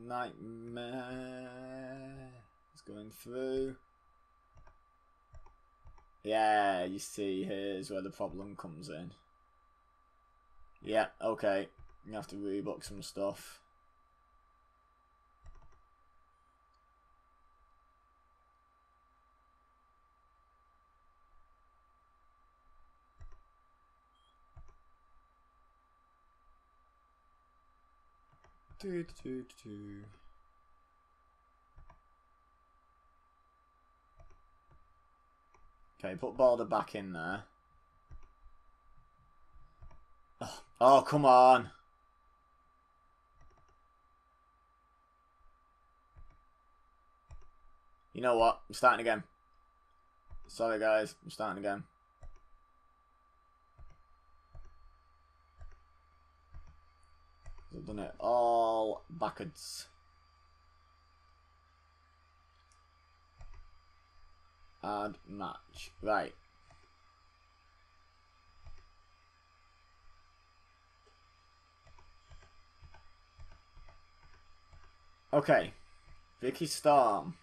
Nightmare is going through. Yeah, you see, here's where the problem comes in. Yeah, okay. You have to rebook some stuff. Okay, put Border back in there. Oh, come on. You know what? I'm starting again. Sorry, guys. I'm starting again. I've done it all backwards. Add match. Right. Okay. Vicky Storm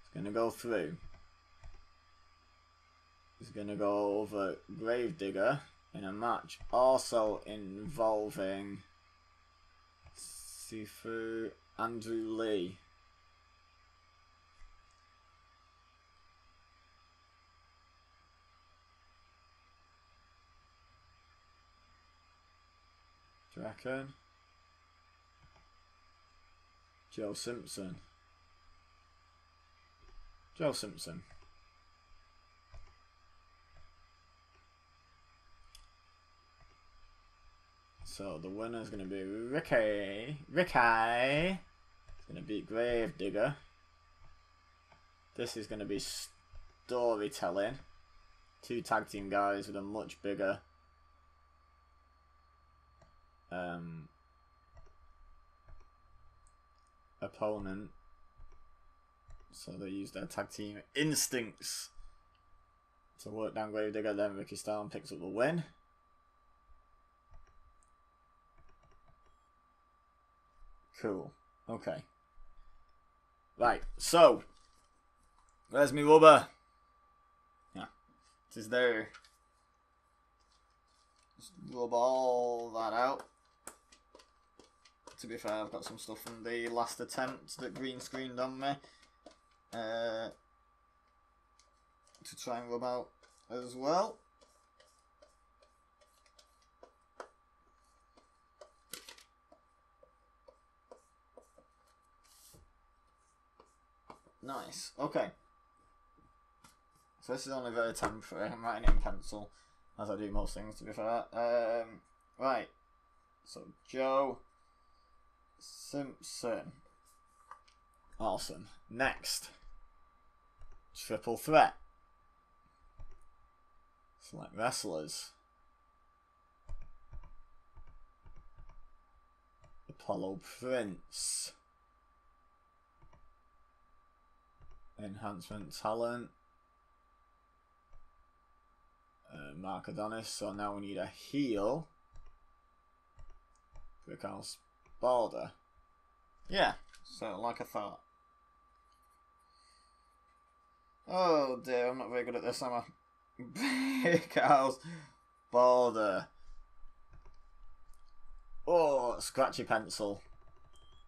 is going to go through. He's going to go over Gravedigger in a match also involving Sifu Andrew Lee. Do you reckon? Joe Simpson. Joe Simpson. So the winner is going to be Ricky. It's going to beat Gravedigger. This is going to be storytelling. 2 tag team guys with a much bigger opponent. So they use their tag team instincts to work down Gravedigger. Then Ricky Starr picks up the win. Cool. Okay. Right. So, where's me rubber? Yeah. It is there. Just rub all that out. To be fair, I've got some stuff from the last attempt that green screened on me. To try and rub out as well. Nice. Okay. So this is only very temporary. I'm writing it in pencil, as I do most things, to be fair. Right. So Joe Simpson. Awesome. Next. Triple threat. Select wrestlers. Apollo Prince. Enhancement talent. Mark Adonis. So now we need a heel. Brickhouse Balder. Yeah, so like I thought. Oh dear, I'm not very good at this, am I? Brickhouse Balder. Oh, scratchy pencil.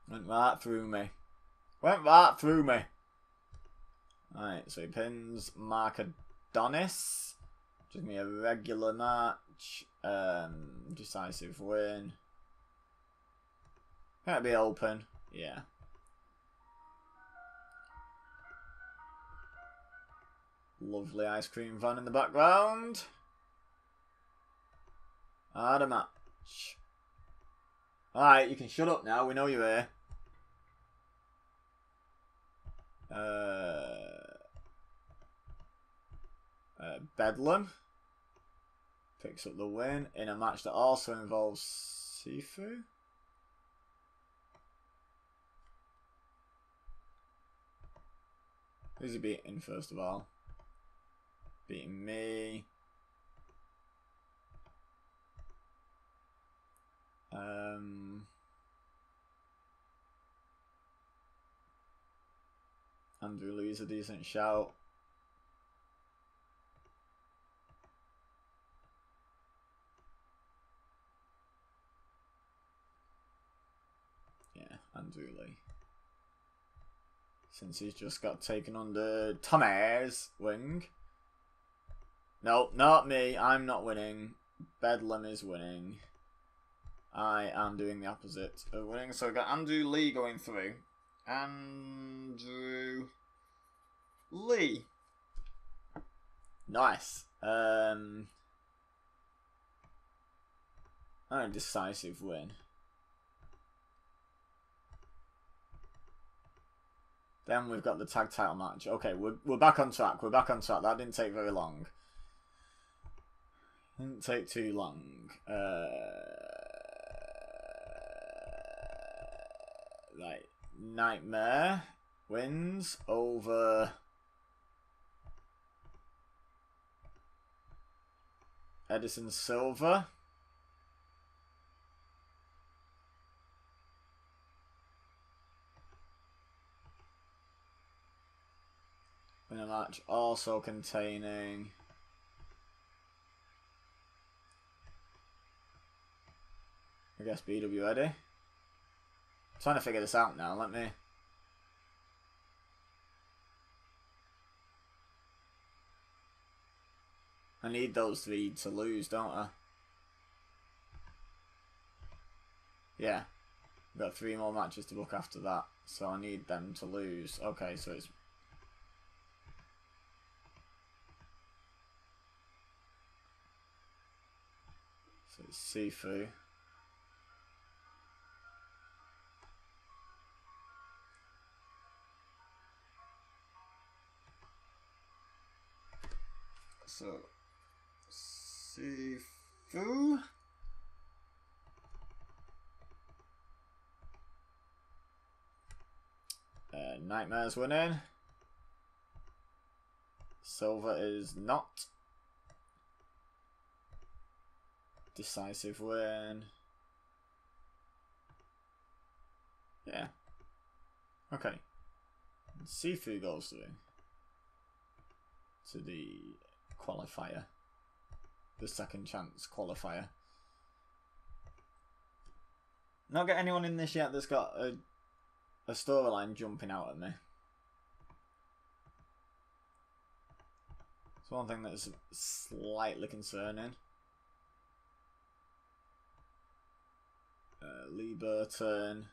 Went right through me. Alright, so he pins Mark Adonis. Give me a regular match. Decisive win. Can it be open? Yeah. Lovely ice cream van in the background. Hard a match. Alright, you can shut up now. We know you're here. Bedlam picks up the win in a match that also involves Sifu. Who's he beating first of all? Beating me. Andrew Lee's a decent shout. Yeah, Andrew Lee. Since he's just got taken under Tommy's wing. No, not me. I'm not winning. Bedlam is winning. I am doing the opposite of winning. So we've got Andrew Lee going through. Andrew Lee. Nice. A decisive win. Then we've got the tag title match. Okay, we're back on track. That didn't take very long. Didn't take too long. Right. Nightmare wins over Edison Silva. In a match also containing I guess BW Eddie. Trying to figure this out now, let me. I need those 3 to lose, don't I? Yeah. I've got 3 more matches to book after that, so I need them to lose. Okay, so it's Sifu. So, Sifu. Nightmare's winning. Silver is not. Decisive win. Yeah. Okay. Sifu goes to the qualifier. The second chance qualifier. Not get anyone in this yet that's got a storyline jumping out at me. It's one thing that's slightly concerning. Lee Burton.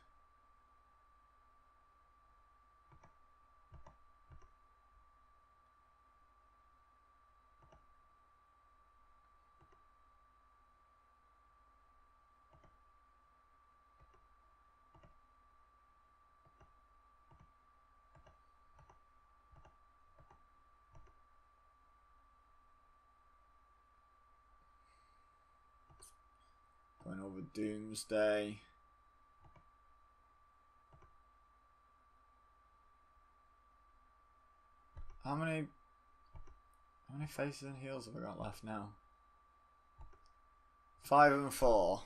Going over Doomsday. How many faces and heels have I got left now? 5 and 4.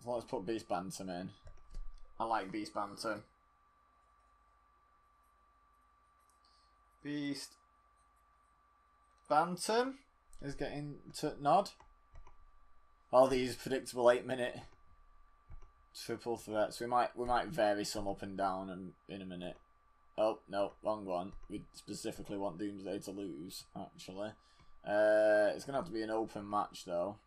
So let's put Beast Bantam in. I like Beast Bantam. Beast Bantam is getting to nod. All these predictable 8-minute triple threats. We might vary some up and down in a minute. Oh no, wrong one. We specifically want Doomsday to lose. Actually, it's gonna have to be an open match though.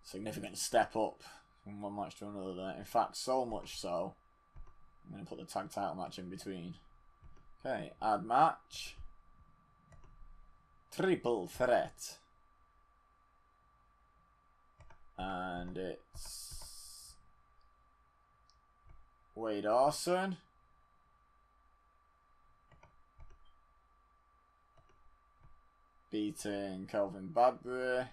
Significant step up from one match to another there. In fact, so much so, I'm going to put the tag title match in between. Okay, add match. Triple threat. And it's Wade Orson. Beating Kelvin Badbury.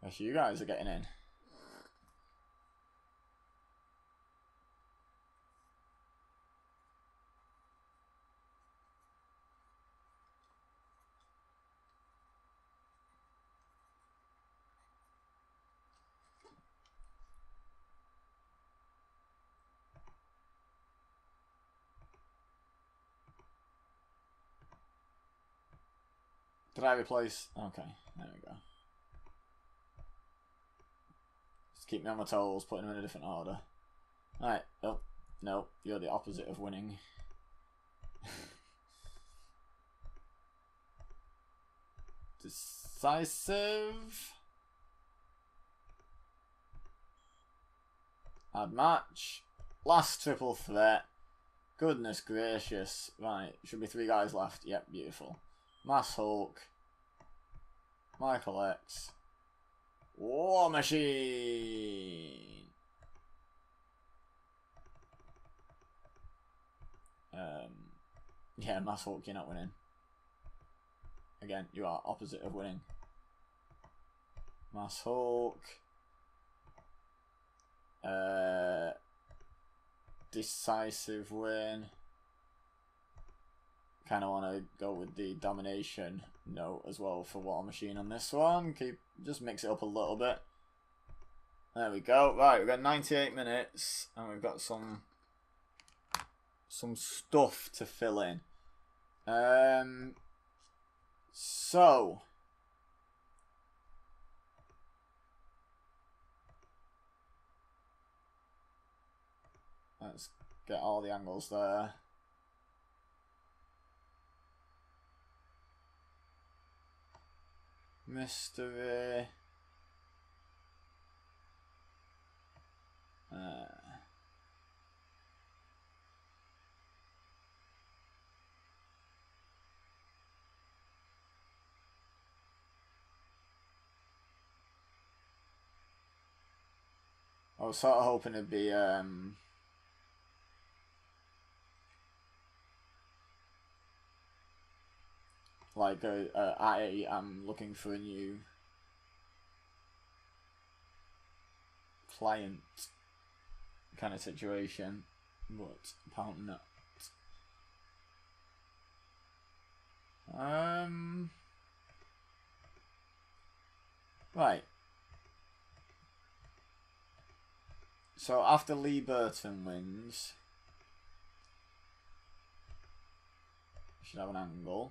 Actually, you guys are getting in. Did I replace? Okay, there we go. Just keep me on my toes, putting them in a different order. Alright, oh, no, you're the opposite of winning. Decisive. Add match. Last triple threat. Goodness gracious. Right, should be 3 guys left. Yep, beautiful. Mass Hulk, Michael X, War Machine. Yeah, Mass Hulk, you're not winning. Again, you are opposite of winning. Mass Hulk. Decisive win. Kind of want to go with the domination note as well for War Machine on this one. Just mix it up a little bit. There we go. Right, we've got 98 minutes and we've got some stuff to fill in. So let's get all the angles there. Mystery. I was sort of hoping it'd be like I'm looking for a new client kind of situation, but apparently not. Right. So after Lee Burton wins, should have an angle.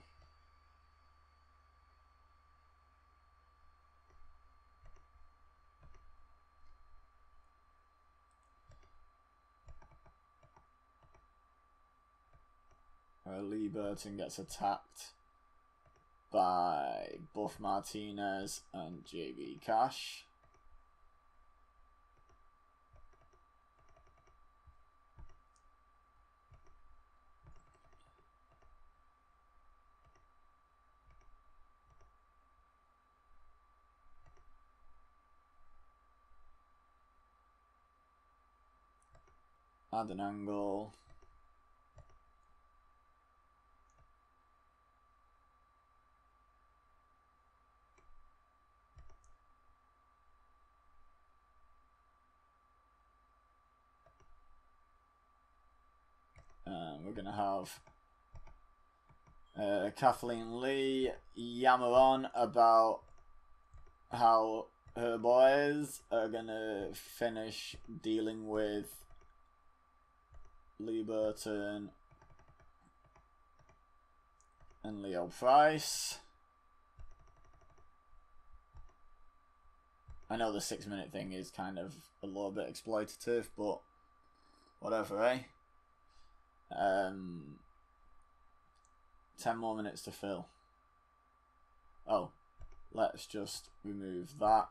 Where Lee Burton gets attacked by Buff Martinez and JB Cash. Add an angle. We're going to have Kathleen Lee yammer on about how her boys are going to finish dealing with Lee Burton and Leo Price. I know the 6-minute thing is kind of a little bit exploitative, but whatever, eh? 10 more minutes to fill. Oh, let's just remove that.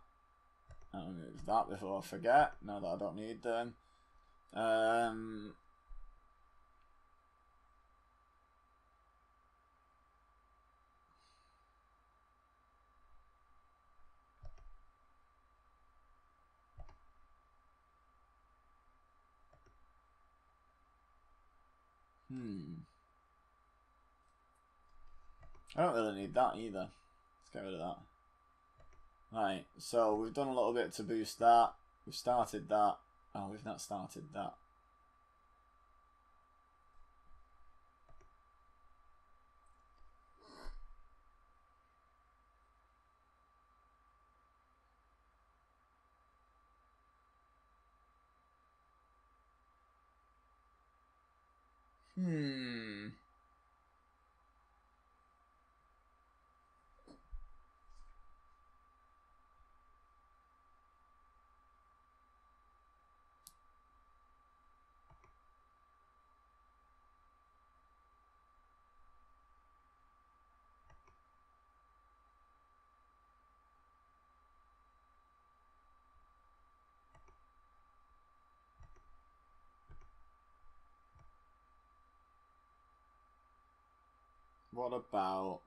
I'll remove that before I forget, now that I don't need them. I don't really need that either. Let's get rid of that. Right, so we've done a little bit to boost that. We've started that. Oh, we've not started that. What about...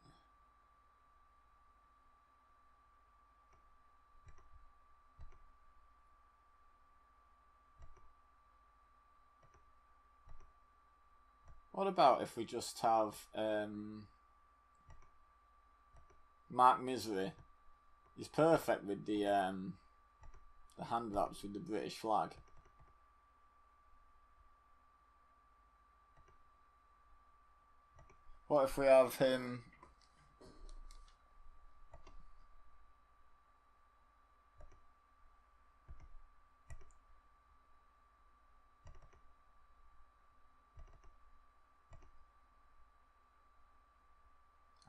What about if we just have Mark Misery? He's perfect with the hand wraps with the British flag. What if we have him...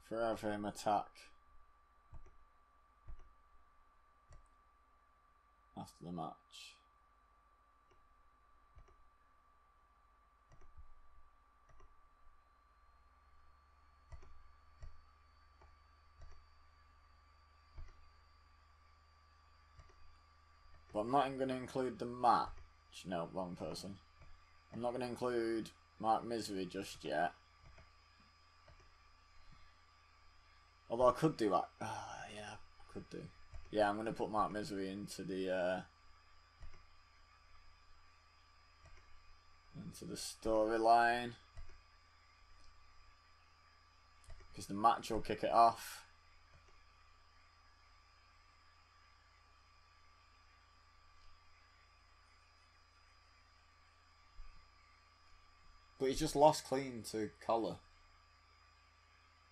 If we have him attack after the match. But I'm not going to include the match. No, wrong person. I'm not going to include Mark Misery just yet. Although I could do that. Yeah, I could do. Yeah, I'm going to put Mark Misery into the storyline. Because the match will kick it off. But he's just lost clean to Collar.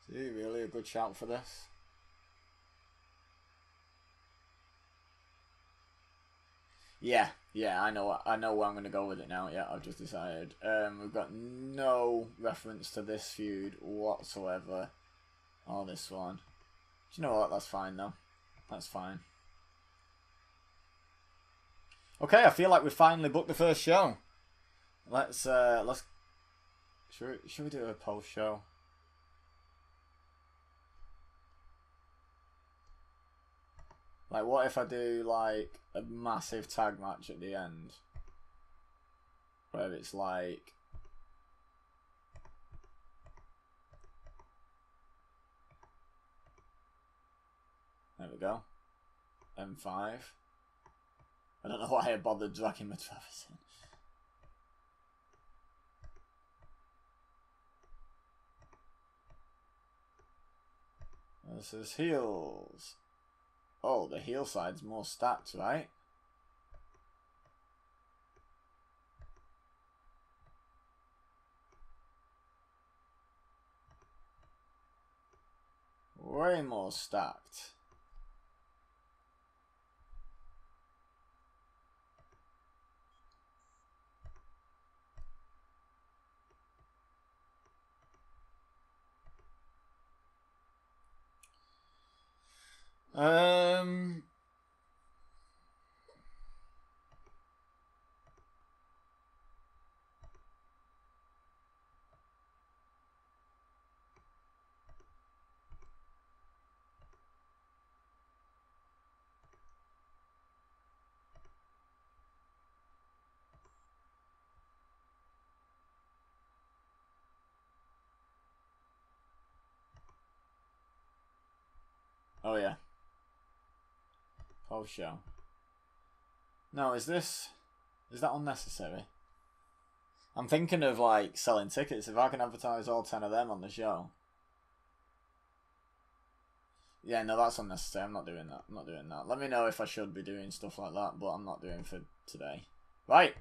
Is he really a good shout for this? Yeah, I know where I'm going to go with it now. Yeah, I've just decided. We've got no reference to this feud whatsoever. Or this one. Do you know what? That's fine though. That's fine. Okay, I feel like we finally booked the first show. Let's should we do a post show? Like, what if I do like a massive tag match at the end, where it's like, there we go, M5. I don't know why I bothered dragging my Travis in. This is heels. Oh, the heel side's more stacked, right? Way more stacked. Oh yeah. Post show. No, is that unnecessary? I'm thinking of like selling tickets. If I can advertise all 10 of them on the show. Yeah, no, that's unnecessary. I'm not doing that. I'm not doing that. Let me know if I should be doing stuff like that, but I'm not doing for today. Right.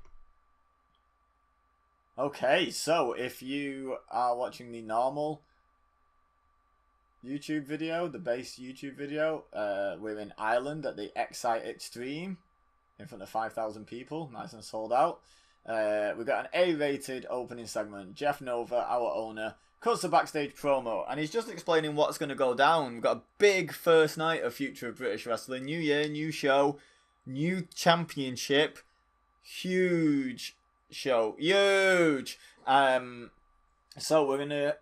Okay, so if you are watching the normal YouTube video, the base YouTube video, we're in Ireland at the Excite Extreme in front of 5,000 people, nice and sold out. We've got an A-rated opening segment. Jeff Nova, our owner, cuts the backstage promo and he's just explaining what's going to go down. We've got a big first night of Future of British Wrestling, new year, new show, new championship, huge show, huge. So we're going to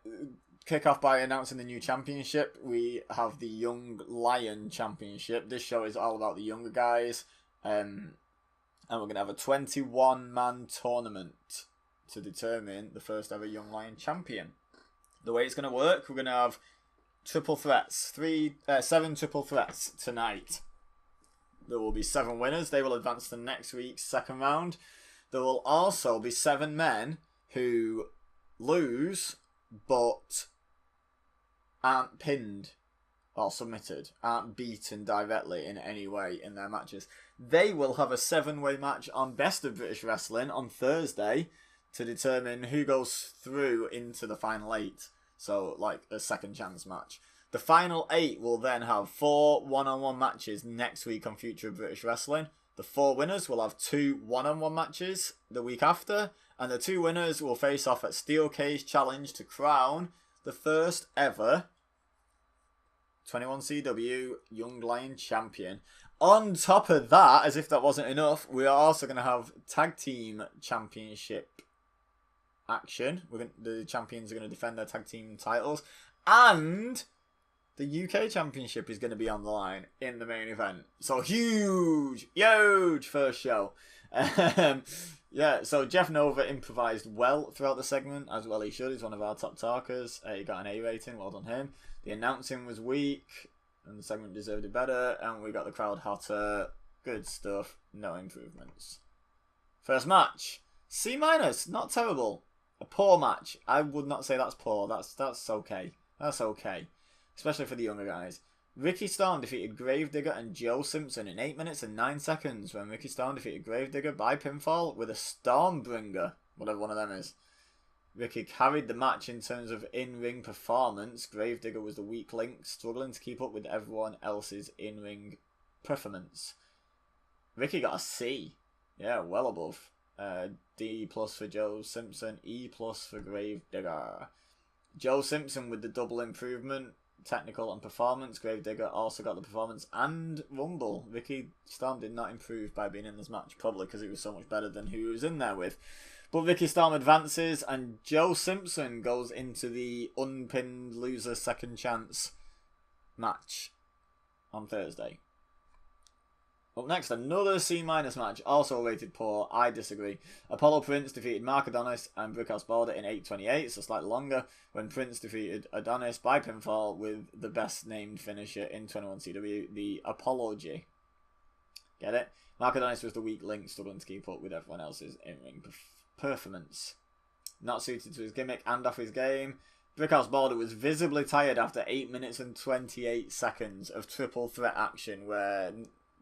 kick off by announcing the new championship. We have the Young Lion Championship. This show is all about the younger guys. And we're going to have a 21-man tournament to determine the first ever Young Lion champion. The way it's going to work, we're going to have triple threats. 7 triple threats tonight. There will be 7 winners. They will advance to next week's second round. There will also be 7 men who lose but aren't pinned or submitted, aren't beaten directly in any way in their matches. They will have a 7-way match on Best of British Wrestling on Thursday to determine who goes through into the final 8. So, like a second chance match. The final 8 will then have 4 one-on-one matches next week on Future of British Wrestling. The 4 winners will have 2 one-on-one matches the week after. And the 2 winners will face off at Steel Cage Challenge to crown the first ever 21CW Young Lion champion. On top of that, as if that wasn't enough, we are also going to have tag team championship action. The champions are going to defend their tag team titles. And the UK Championship is going to be on the line in the main event. So huge first show. Yeah, so Jeff Nova improvised well throughout the segment, as well he should. He's one of our top talkers. He got an A rating, well done him. The announcing was weak, and the segment deserved it better, and we got the crowd hotter. Good stuff, no improvements. First match, C-, not terrible. A poor match. I would not say that's poor. That's okay. That's okay, especially for the younger guys. Ricky Storm defeated Gravedigger and Joe Simpson in 8 minutes and 9 seconds when Ricky Storm defeated Gravedigger by pinfall with a Stormbringer, whatever one of them is. Ricky carried the match in terms of in-ring performance. Gravedigger was the weak link, struggling to keep up with everyone else's in-ring performance. Ricky got a C. Yeah, well above. D+ for Joe Simpson, E+ for Gravedigger. Joe Simpson with the double improvement, technical and performance. Gravedigger also got the performance and rumble. Ricky Storm did not improve by being in this match, probably because he was so much better than who he was in there with. But Ricky Storm advances and Joe Simpson goes into the unpinned loser second chance match on Thursday. Up next, another C- match, also rated poor. I disagree. Apollo Prince defeated Mark Adonis and Brickhouse Border in 8:28, so slightly longer, when Prince defeated Adonis by pinfall with the best named finisher in 21CW, the Apology. Get it? Mark Adonis was the weak link, struggling to keep up with everyone else's in-ring performance. Not suited to his gimmick and off his game. Brickhouse Border was visibly tired after 8 minutes and 28 seconds of triple threat action where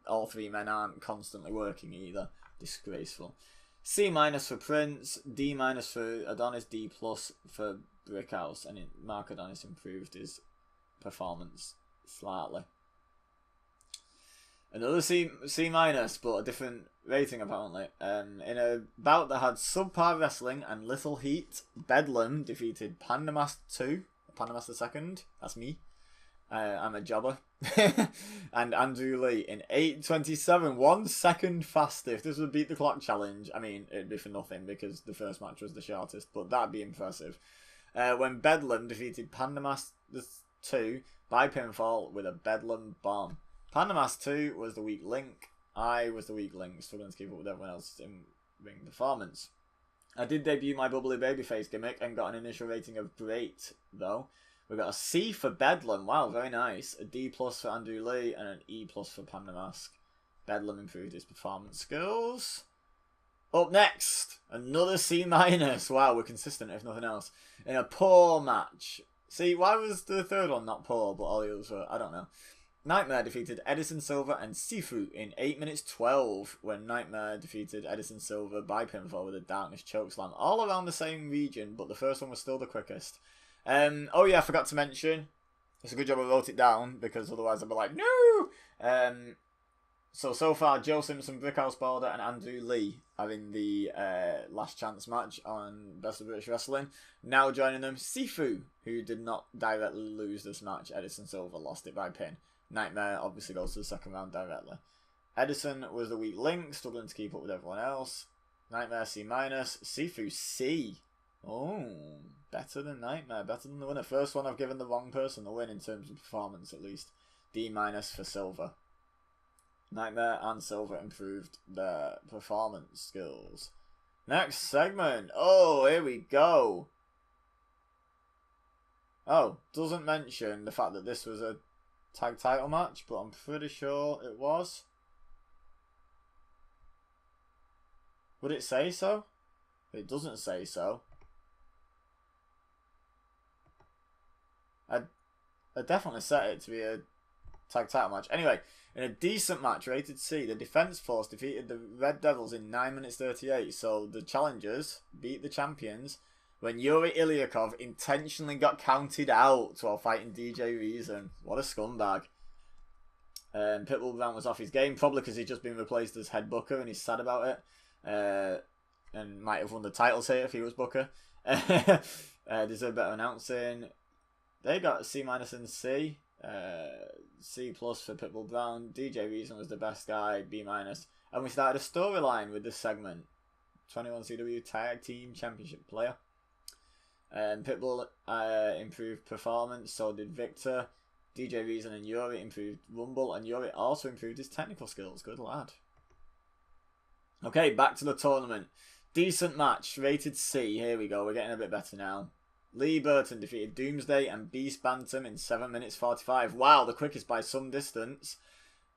all three men aren't constantly working either. Disgraceful. C- for Prince, D- for Adonis, D+ for Brickhouse, and Mark Adonis improved his performance slightly. Another C-, but a different rating apparently. In a bout that had subpar wrestling and little heat, Bedlam defeated Pandamaster 2, that's me. I'm a jobber. And Andrew Lee in 8:27, 1 second faster. If this would beat the clock challenge, I mean, it'd be for nothing because the first match was the shortest, but that'd be impressive. When Bedlam defeated Pandamaster 2 by pinfall with a Bedlam bomb. Pandamaster 2 was the weak link. I was the weak link, struggling to keep up with everyone else's in-ring performance. I did debut my bubbly babyface gimmick and got an initial rating of great, though. We got a C for Bedlam. Wow, very nice. A D+ for Andrew Lee and an E+ for Pandamask. Bedlam improved his performance skills. Up next, another C-. Wow, we're consistent if nothing else. In a poor match. See, why was the third one not poor, but all the others were? I don't know. Nightmare defeated Edison Silva and Sifu in 8 minutes 12 when Nightmare defeated Edison Silva by pinfall with a Darkness chokeslam. All around the same region, but the first one was still the quickest. Oh yeah, I forgot to mention. It's a good job I wrote it down because otherwise I'd be like, no. So far, Joe Simpson, Brickhouse Border, and Andrew Lee are in the last chance match on Best of British Wrestling. Now joining them, Sifu, who did not directly lose this match. Edison Silva lost it by pin. Nightmare obviously goes to the second round directly. Edison was the weak link, struggling to keep up with everyone else. Nightmare C-, Sifu C. Oh, better than Nightmare, better than the winner. First one I've given the wrong person the win in terms of performance, at least. D- for Silver. Nightmare and Silver improved their performance skills. Next segment. Oh, here we go. Oh, doesn't mention the fact that this was a tag title match, but I'm pretty sure it was. Would it say so? It doesn't say so. I definitely set it to be a tag title match. Anyway, in a decent match, rated C, the Defense Force defeated the Red Devils in 9 minutes 38. So the challengers beat the champions when Yuri Ilyakov intentionally got counted out while fighting DJ Reason. What a scumbag. Pitbull Brown was off his game, probably because he's just been replaced as head booker and he's sad about it. And might have won the titles here if he was booker. Deserve better announcing. They got C- and C. C+ for Pitbull Brown. DJ Reason was the best guy, B-. And we started a storyline with this segment. 21CW Tag Team Championship player. Pitbull improved performance, so did Victor. DJ Reason and Yuri improved Rumble, and Yuri also improved his technical skills. Good lad. Okay, back to the tournament. Decent match, rated C. Here we go, we're getting a bit better now. Lee Burton defeated Doomsday and Beast Bantam in 7 minutes 45. Wow, the quickest by some distance,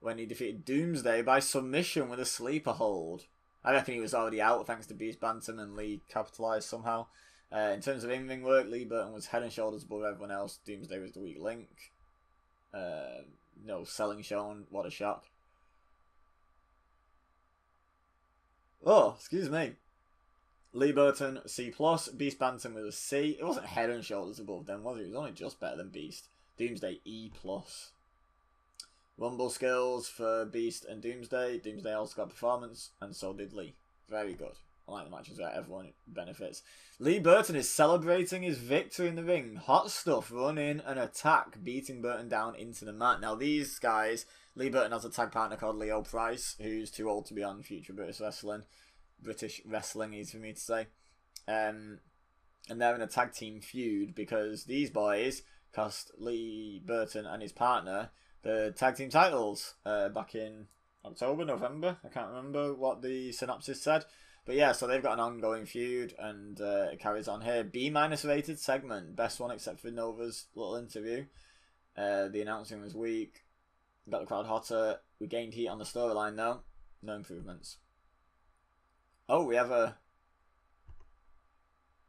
when he defeated Doomsday by submission with a sleeper hold. I reckon he was already out thanks to Beast Bantam, and Lee capitalised somehow. In terms of in-ring work, Lee Burton was head and shoulders above everyone else. Doomsday was the weak link. No selling shown. What a shock. Oh, excuse me. Lee Burton, C+. Beast Bantam with a C. It wasn't head and shoulders above them, was it? It was only just better than Beast. Doomsday, E+. Rumble skills for Beast and Doomsday. Doomsday also got performance, and so did Lee. Very good. I like the matches where everyone benefits. Lee Burton is celebrating his victory in the ring. Hot stuff, run in and attack, beating Burton down into the mat. Now these guys, Lee Burton has a tag partner called Leo Price, who's too old to be on Future British Wrestling. British Wrestling, easy for me to say. And they're in a tag team feud because these boys cost Lee Burton and his partner the tag team titles back in October, November. I can't remember what the synopsis said. But yeah, so they've got an ongoing feud, and it carries on here. B- rated segment. Best one except for Nova's little interview. The announcing was weak. Got the crowd hotter. We gained heat on the storyline though. No improvements. Oh, we have a...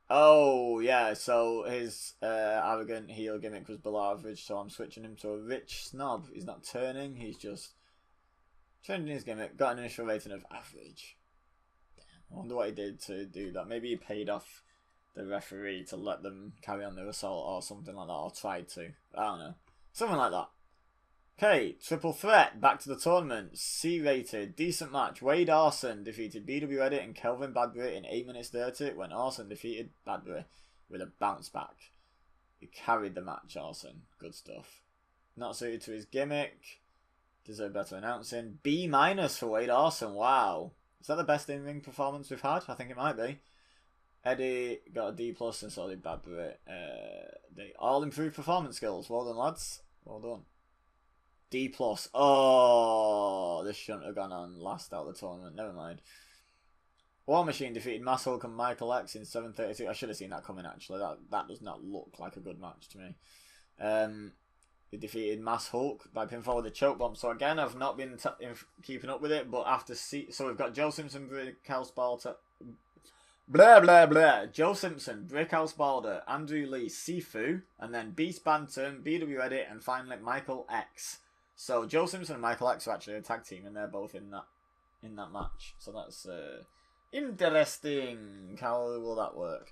Oh, yeah, so his arrogant heel gimmick was below average, so I'm switching him to a rich snob. He's not turning, he's just changing his gimmick. Got an initial rating of average. I wonder what he did to do that. Maybe he paid off the referee to let them carry on their assault or something like that, or tried to. I don't know. Something like that. Okay, triple threat. Back to the tournament. C-rated. Decent match. Wade Arson defeated BW Edit and Kelvin Badbury in 8 minutes 30 when Arson defeated Badbury with a bounce back. He carried the match, Arson. Good stuff. Not suited to his gimmick. Deserve better announcing. B- for Wade Arson. Wow. Is that the best in-ring performance we've had? I think it might be. Eddie got a D+, and so did Badbury. They all improved performance skills. Well done, lads. Well done. D+. Oh, this shouldn't have gone on last out of the tournament. Never mind. War Machine defeated Mass Hulk and Michael X in 7:32. I should have seen that coming, actually. That does not look like a good match to me. They defeated Mass Hulk by pinfall with a choke bomb. So again, I've not been keeping up with it, but after so we've got Joe Simpson, Brickhouse Balder, Joe Simpson, Brickhouse Balder, Andrew Lee, Sifu, and then Beast Bantam, BW Edit, and finally Michael X. So Joe Simpson and Michael X are actually a tag team, and they're both in that match. So that's interesting. How will that work?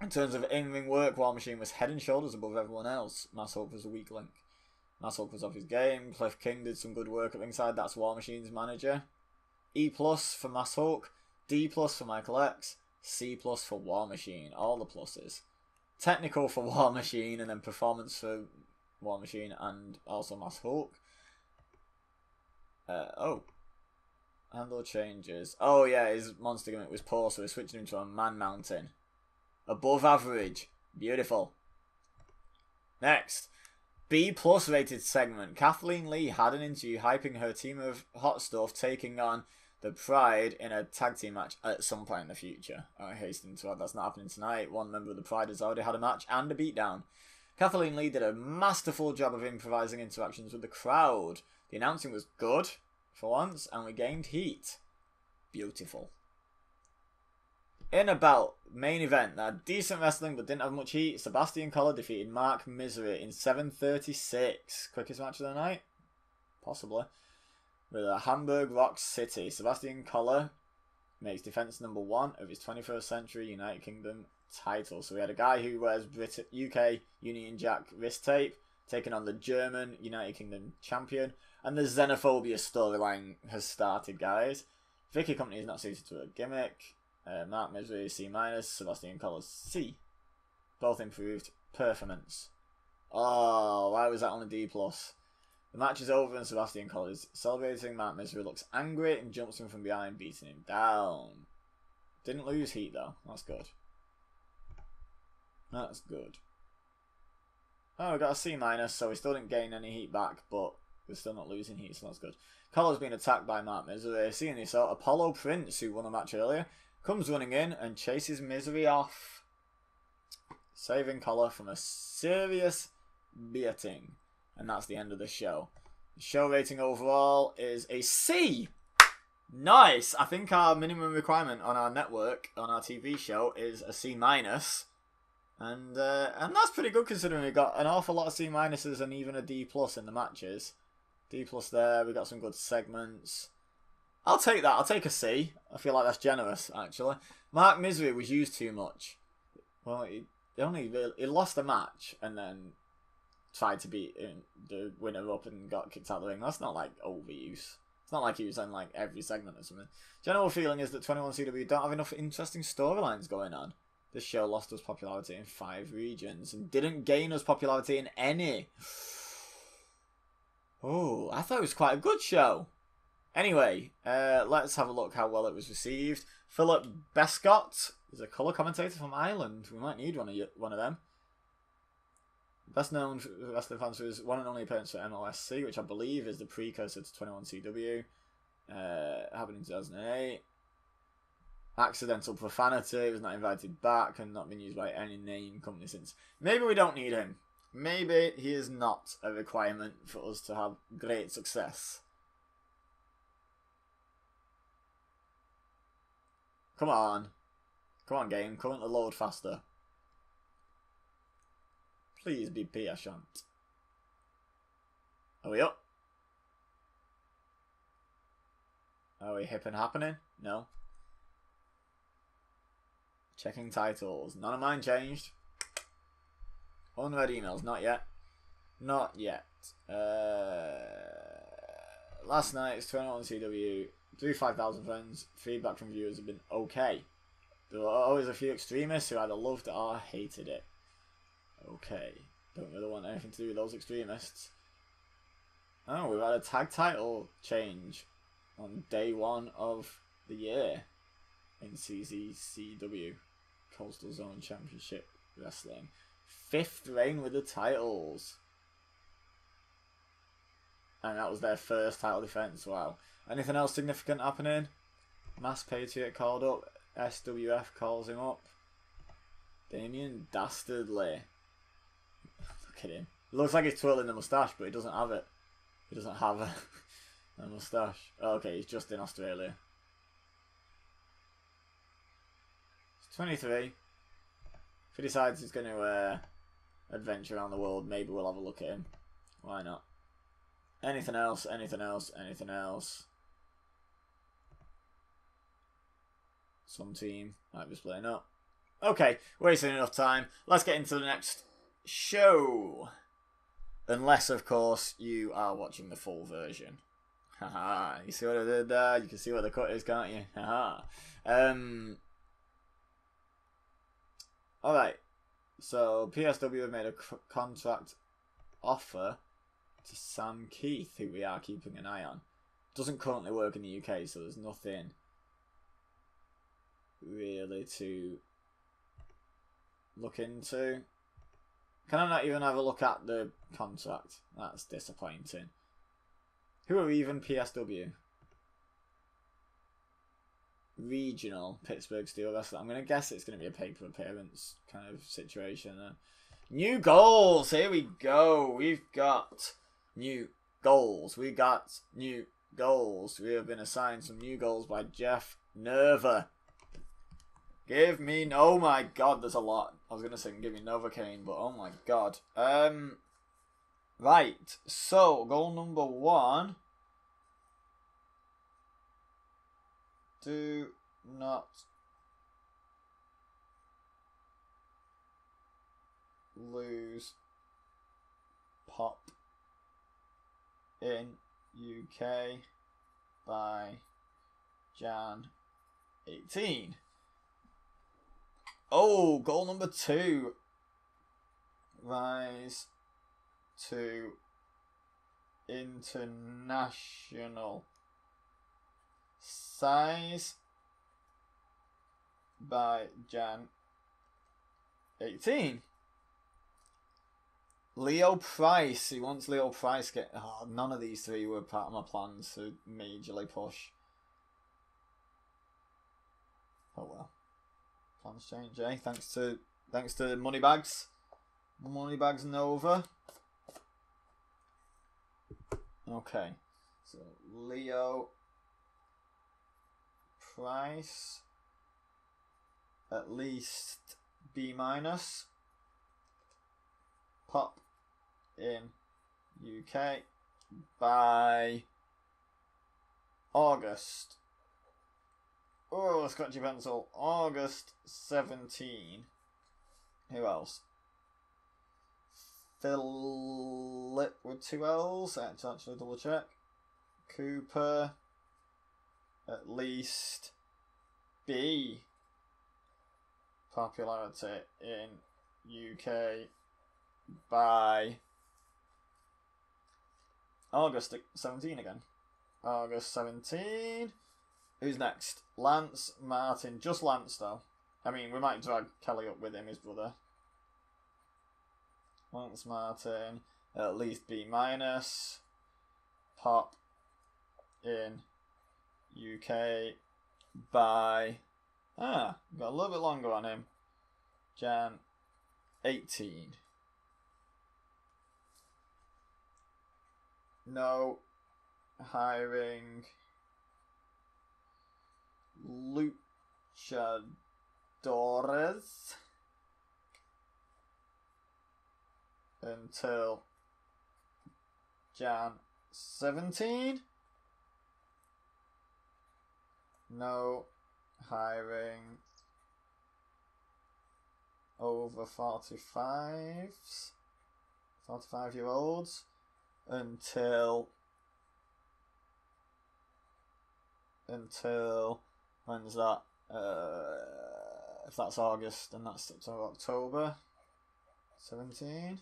In terms of in-ring work, War Machine was head and shoulders above everyone else. Mass Hulk was a weak link. Mass Hulk was off his game. Cliff King did some good work at ringside. That's War Machine's manager. E+ for Mass Hulk. D+ for Michael X. C+ for War Machine. All the pluses. Technical for War Machine, and then performance for War Machine and also Mass Hulk. Handle changes. Oh yeah, his monster gimmick was poor, so we're switching him to a man mountain. Above average. Beautiful. Next. B+ rated segment. Kathleen Lee had an interview hyping her team of hot stuff taking on the Pride in a tag team match at some point in the future. I hasten to add that's not happening tonight. One member of the Pride has already had a match and a beatdown. Kathleen Lee did a masterful job of improvising interactions with the crowd. The announcing was good for once, and we gained heat. Beautiful. In about main event, that had decent wrestling but didn't have much heat. Sebastian Collar defeated Mark Misery in 7:36. Quickest match of the night? Possibly. With a Hamburg Rock City. Sebastian Collar makes defense number 1 of his 21st Century United Kingdom title. So we had a guy who wears UK Union Jack wrist tape taking on the German United Kingdom champion. And the xenophobia storyline has started, guys. Vicky Company is not suited to a gimmick. Mark Misery C-, Sebastian Collar C. Both improved performance. Oh, why was that on a D+? The match is over and Sebastian Collar is celebrating. Mark Misery looks angry and jumps him from behind, beating him down. Didn't lose heat though. That's good. That's good. Oh, we got a C minus, so we still didn't gain any heat back, but we're still not losing heat, so that's good. Collar's been attacked by Mark Misery. Seeing this out, Apollo Prince, who won a match earlier, comes running in and chases Misery off, saving Collar from a serious beating. And that's the end of the show. The show rating overall is a C. Nice. I think our minimum requirement on our network, on our TV show, is a C minus. And that's pretty good considering we got an awful lot of C minuses and even a D plus in the matches. D plus there. We got some good segments. I'll take that. I'll take a C. I feel like that's generous, actually. Mark Misery was used too much. Well, he lost the match and then tried to beat the winner up and got kicked out of the ring. That's not like overuse. It's not like he was in like every segment or something. General feeling is that 21CW don't have enough interesting storylines going on. This show lost us popularity in 5 regions and didn't gain us popularity in any. Oh, I thought it was quite a good show. Anyway, let's have a look how well it was received. Philip Bescott is a colour commentator from Ireland. We might need one of them. Best known for wrestling fans for his one and only appearance for MLSC, which I believe is the precursor to 21CW. Happened in 2008. Accidental profanity, was not invited back and not been used by any name company since. Maybe we don't need him. Maybe he is not a requirement for us to have great success. Come on. Come on, game. Currently load faster. Please be patient. Are we up? Are we hip and happening? No. Checking titles. None of mine changed. Unread emails. Not yet. Not yet. Last night's 21CW. 5,000 friends. Feedback from viewers have been okay. There were always a few extremists who either loved or hated it. Okay. Don't really want anything to do with those extremists. Oh, we've had a tag title change on day 1 of the year in CZCW. Coastal Zone Championship Wrestling. 5th reign with the titles. And that was their first title defense. Wow. Anything else significant happening? Mass Patriot called up. SWF calls him up. Damien Dastardly. Look at him. It looks like he's twirling the moustache, but he doesn't have it. He doesn't have a moustache. Oh, okay, he's just in Australia. He's 23. If he decides he's going to adventure around the world, maybe we'll have a look at him. Why not? Anything else? Anything else? Anything else? Some team might be splitting up. Okay, wasting enough time. Let's get into the next show. Unless, of course, you are watching the full version. Haha, you see what I did there? You can see what the cut is, can't you? Haha. Alright, so PSW have made a contract offer to Sam Keith, who we are keeping an eye on. Doesn't currently work in the UK, so there's nothing really to look into. Can I not even have a look at the contract? That's disappointing. Who are even PSW? Regional Pittsburgh Steel Wrestling. I'm going to guess it's going to be a paper appearance kind of situation. New goals. Here we go. We've got new goals. We got new goals. We have been assigned some new goals by Jeff Nerva. Give me... Oh my god, there's a lot. I was going to say give me Novocaine, but oh my god. Right. So, goal number 1. Do not lose pop in UK by Jan 18. Oh, goal number 2. Rise to international size by Jan 18. Leo Price. He wants Leo Price. None of these three were part of my plans to majorly push. Oh well. Plans change, eh? Thanks to Moneybags. Moneybags Nova. Okay. So Leo Price. At least B minus. Pop in UK by August. Oh, Scotchy Pencil. August 17. Who else? Philip with 2 L's. I have to actually double check. Cooper. At least B. Popularity in UK by August 17 again. August 17. Who's next? Lance Martin. Just Lance, though. I mean, we might drag Kelly up with him, his brother. Lance Martin. At least B minus. Pop in UK by... got a little bit longer on him. Jan 18. No hiring luchadores until Jan 17. No hiring over 45s, 45-year-olds until when's that? If that's August, then that's September, October 17.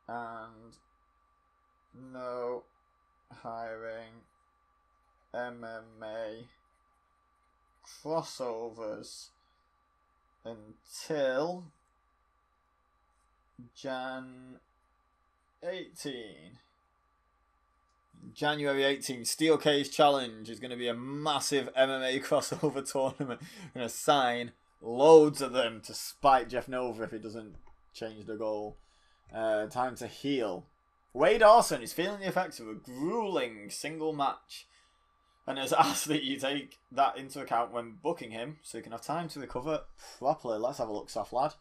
And no hiring MMA crossovers until Jan 18. January 18, Steel Cage Challenge is going to be a massive MMA crossover tournament. We're going to sign loads of them to spite Jeff Nova if he doesn't change the goal. Time to heal. Wade Orson is feeling the effects of a grueling single match and has asked that you take that into account when booking him so you can have time to recover properly. Let's have a look, soft lad.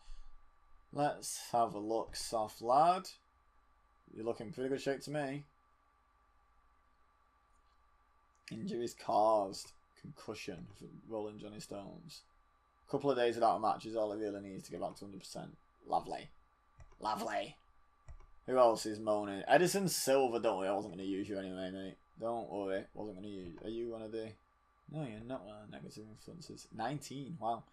Let's have a look, soft lad. You're looking pretty good shape to me. Injuries caused. Concussion for Rolling Johnny Stones. A couple of days without a match is all he really needs to get back to 100%. Lovely. Lovely. Who else is moaning? Edison Silva, don't worry. I wasn't going to use you anyway, mate. Don't worry. Wasn't going to use you. Are you one of the... No, you're not one of the negative influences. 19. Wow.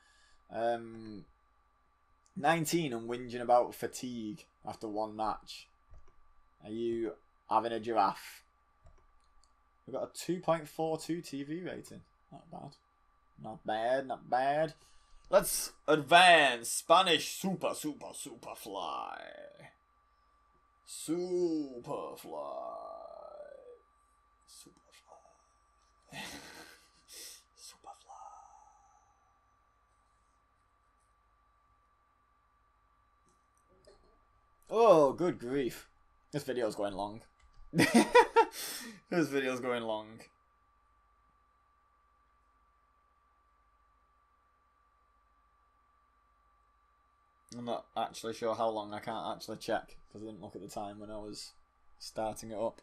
19 and whinging about fatigue after one match. Are you having a giraffe? We've got a 2.42 TV rating. Not bad. Not bad, not bad. Let's advance. Spanish Super Fly. Super Fly. Oh, good grief. This video's going long. This video's going long. I'm not actually sure how long. I can't actually check because I didn't look at the time when I was starting it up.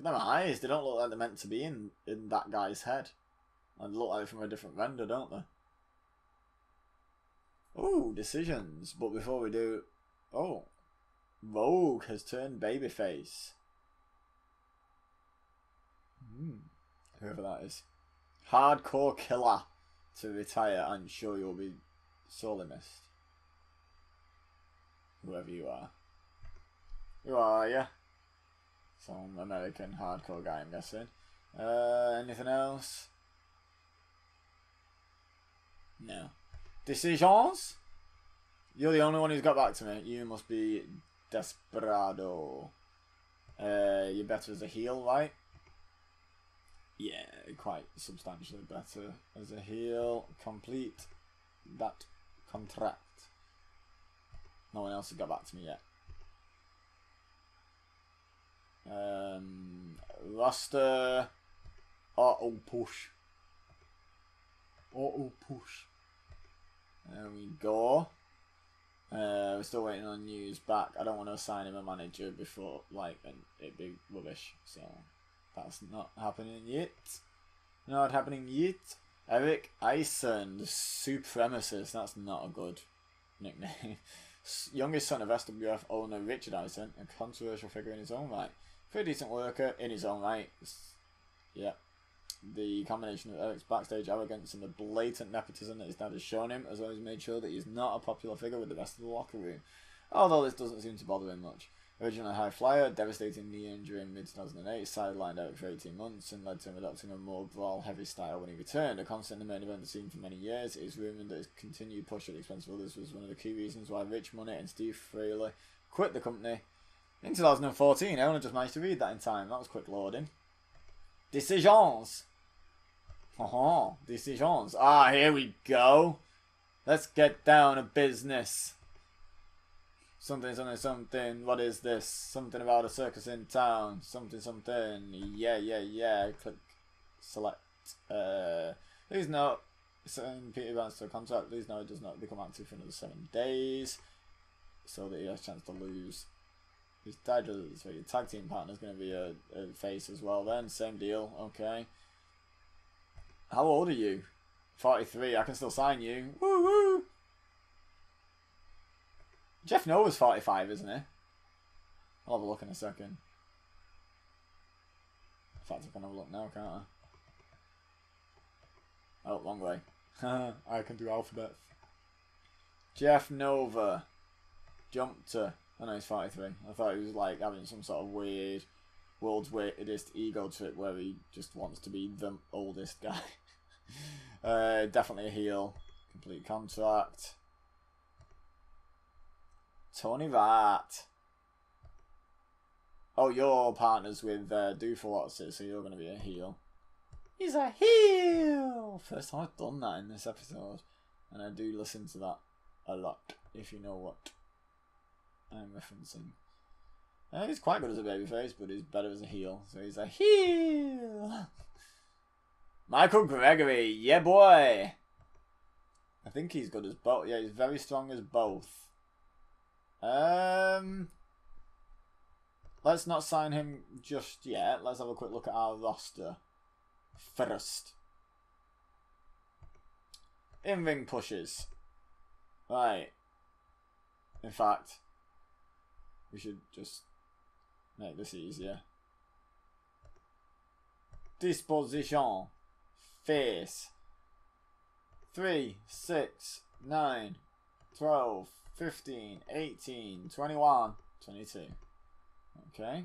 Look at them eyes. They don't look like they're meant to be in that guy's head. They look like they're from a different render, don't they? Oh, decisions. But before we do... Oh. Rogue has turned babyface. Whoever that is. Hardcore killer to retire. I'm sure you'll be sorely missed. Whoever you are. Who are you? Some American hardcore guy, I'm guessing. Anything else? No. Decisions? You're the only one who's got back to me. You must be Desperado. You're better as a heel, right? Yeah, quite substantially better as a heel. Complete that contract. No one else has got back to me yet. Roster. Auto push. Auto push. There we go. We're still waiting on news back. I don't want to assign him a manager before, like, and it'd be rubbish. So that's not happening yet. Not happening yet. Eric Eisen, the Supremacist. That's not a good nickname. Youngest son of SWF owner Richard Eisen, a controversial figure in his own right. Pretty decent worker in his own right. Yeah. The combination of Eric's backstage arrogance and the blatant nepotism that his dad has shown him has always made sure that he's not a popular figure with the rest of the locker room. Although this doesn't seem to bother him much. Originally a high flyer, devastating knee injury in mid-2008, sidelined Eric for 18 months and led to him adopting a more brawl-heavy style when he returned. A constant in the main event scene for many years, it is rumoured that his continued push at the expense of others was one of the key reasons why Rich Money and Steve Fraley quit the company in 2014. I only just managed to read that in time. That was quick loading. Decisions. Decisions. Ah, here we go. Let's get down to business. Something, something, something. What is this? Something about a circus in town. Something, something. Yeah. Click. Select. Please note. Certain Peter advanced to a contract. Please note it does not become active for another 7 days. So that he has a chance to lose his title. So your tag team partner is going to be a face as well then. Same deal. Okay. How old are you? 43. I can still sign you. Woo woo. Jeff Noah's 45, isn't he? I'll have a look in a second. In fact, I can have a look now, can't I? Oh, wrong way. I can do alphabet. Jeff Nova. Jumped to... I know he's 43. I thought he was like having some sort of weird world's weirdest ego trip where he just wants to be the oldest guy. Definitely a heel. Complete contract. Tony Vat. Oh, you're partners with Doofalotsis, so you're going to be a heel. He's a heel! First time I've done that in this episode. And I do listen to that a lot, if you know what I'm referencing. He's quite good as a babyface, but he's better as a heel. So he's a heel! Michael Gregory, yeah boy! I think he's good as both. Yeah, he's very strong as both. Let's not sign him just yet. Let's have a quick look at our roster first. In-ring pushes. Right. In fact, we should just make this easier. Disposition. Face. 3, 6, 9, 12, 15, 18, 21, 22. Okay.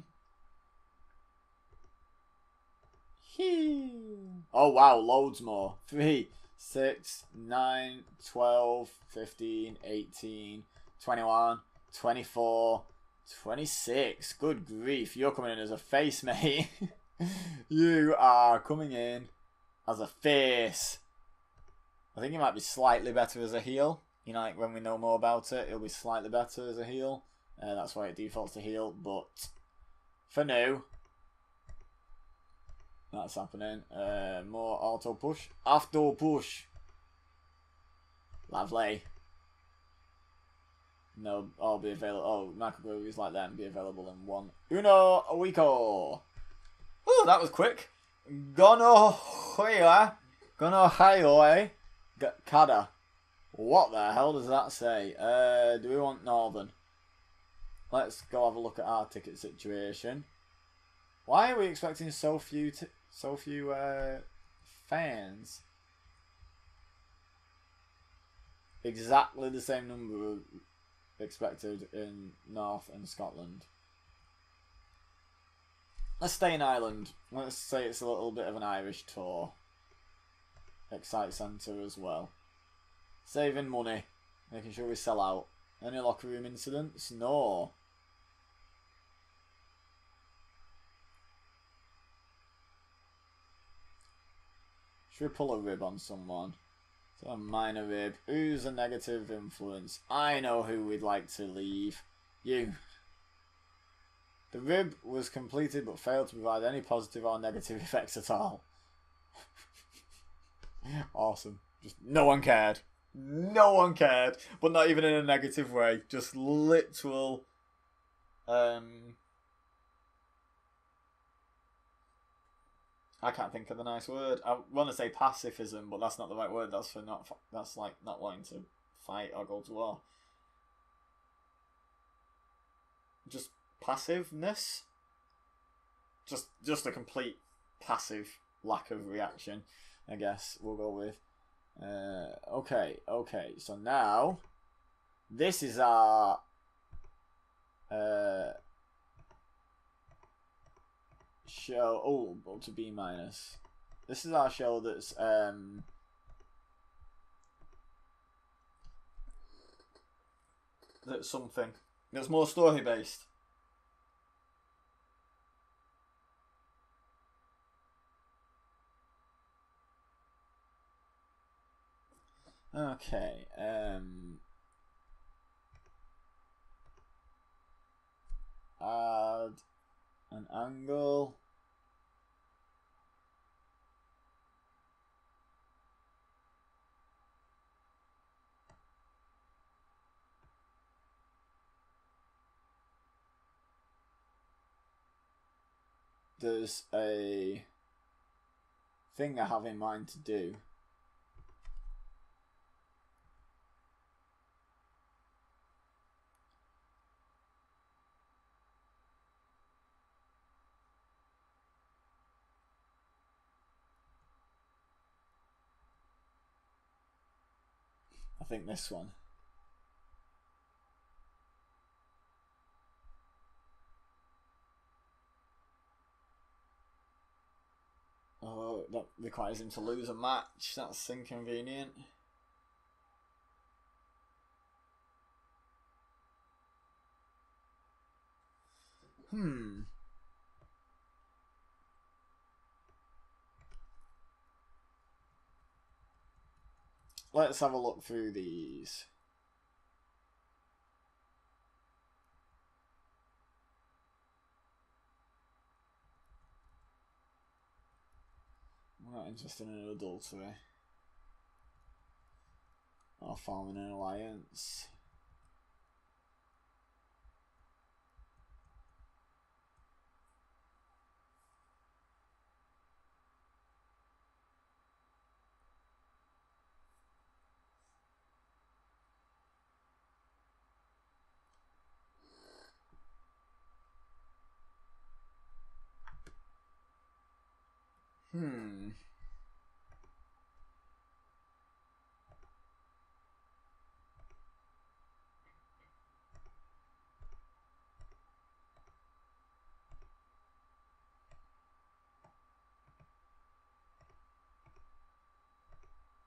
Oh wow, loads more. 3, 6, 9, 12, 15, 18, 21, 24, 26. Good grief, you're coming in as a face, mate. You are coming in as a face. I think he might be slightly better as a heel. You know, like when we know more about it, he'll be slightly better as a heel. That's why it defaults to heel. But for now, that's happening. More auto push. After push. Lovely. No, I'll be available. Oh, Michael Gregory's like that and be available in 1. Uno Wico. Oh, that was quick. Gonohoya. Gonohayoi. Kada. What the hell does that say? Do we want Northern? Let's go have a look at our ticket situation. Why are we expecting so few fans? Exactly the same number expected in North and Scotland. Let's stay in Ireland. Let's say it's a little bit of an Irish tour. Excite Centre as well. Saving money. Making sure we sell out. Any locker room incidents? No. Should we pull a rib on someone? So a minor rib. Who's a negative influence? I know who we'd like to leave. You. The rib was completed but failed to provide any positive or negative effects at all. Awesome. Just no one cared. No one cared. But not even in a negative way. Just literal... I can't think of the nice word. I want to say pacifism, but that's not the right word. That's for not. That's like not wanting to fight or go to war. Just passiveness. Just a complete passive lack of reaction. I guess we'll go with. Okay. So now, this is our. Show to B minus. This is our show that's something that's more story based. Okay. Add an angle. There's a thing I have in mind to do. I think this one. Oh, that requires him to lose a match. That's inconvenient. Let's have a look through these. I'm not interested in adultery or forming an alliance.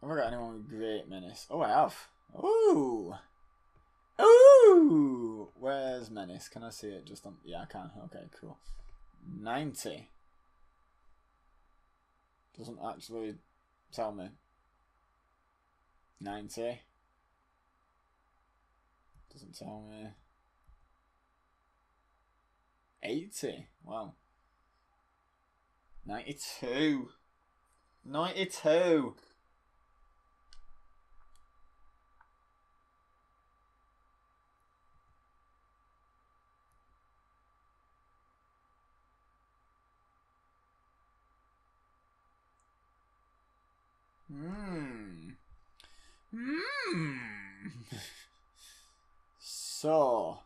Have I got anyone with great menace? Oh, I have. Ooh! Ooh! Where's menace? Can I see it just on... Yeah, I can. Okay, cool. 90. Doesn't actually tell me. 90. Doesn't tell me. 80. Wow. 92. 92. So.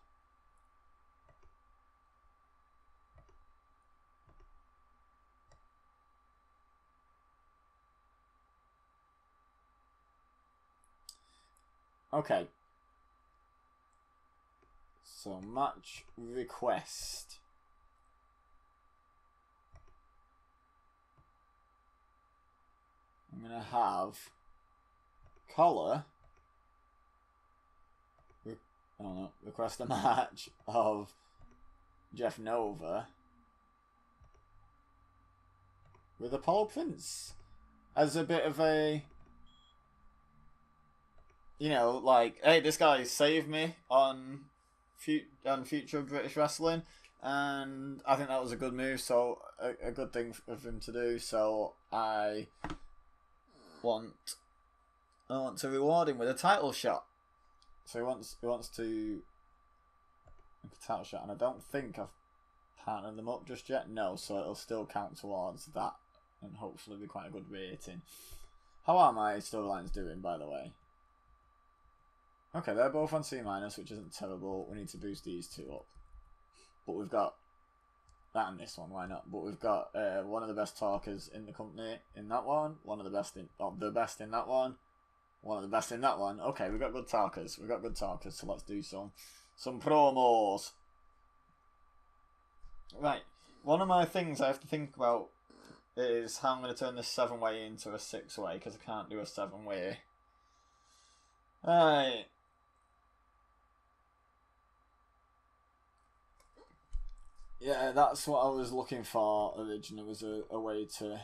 Okay. So match request. I'm gonna have collar oh no, request a match of Jeff Nova with Apollo Prince as a bit of a, you know, like, hey, this guy saved me on future British wrestling, and I think that was a good move. So a good thing of him to do. So I want to reward him with a title shot. So he wants to make a title shot, and I don't think I've partnered them up just yet. No, so it'll still count towards that, and hopefully be quite a good rating. How are my storylines doing, by the way? Okay, they're both on C-, which isn't terrible. We need to boost these two up. But we've got that and this one, why not? But we've got one of the best talkers in the company in that one, one of the best in the best in that one, one of the best in that one. Okay, we've got good talkers. So let's do some promos. Right. One of my things I have to think about is how I'm going to turn this 7-way into a 6-way, because I can't do a 7-way. Right. Yeah, that's what I was looking for originally, was a way to...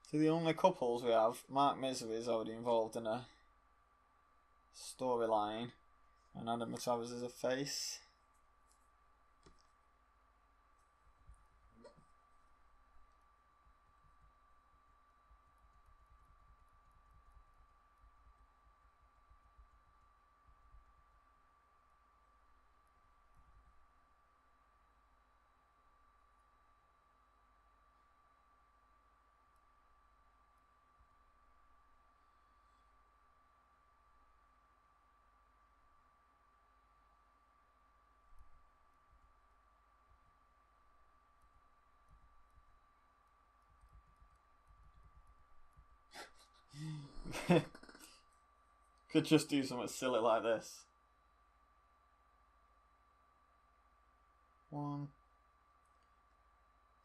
So the only couples we have, Mark Misery is already involved in a storyline, and Adam Matravers is a face. Could just do something silly like this. One.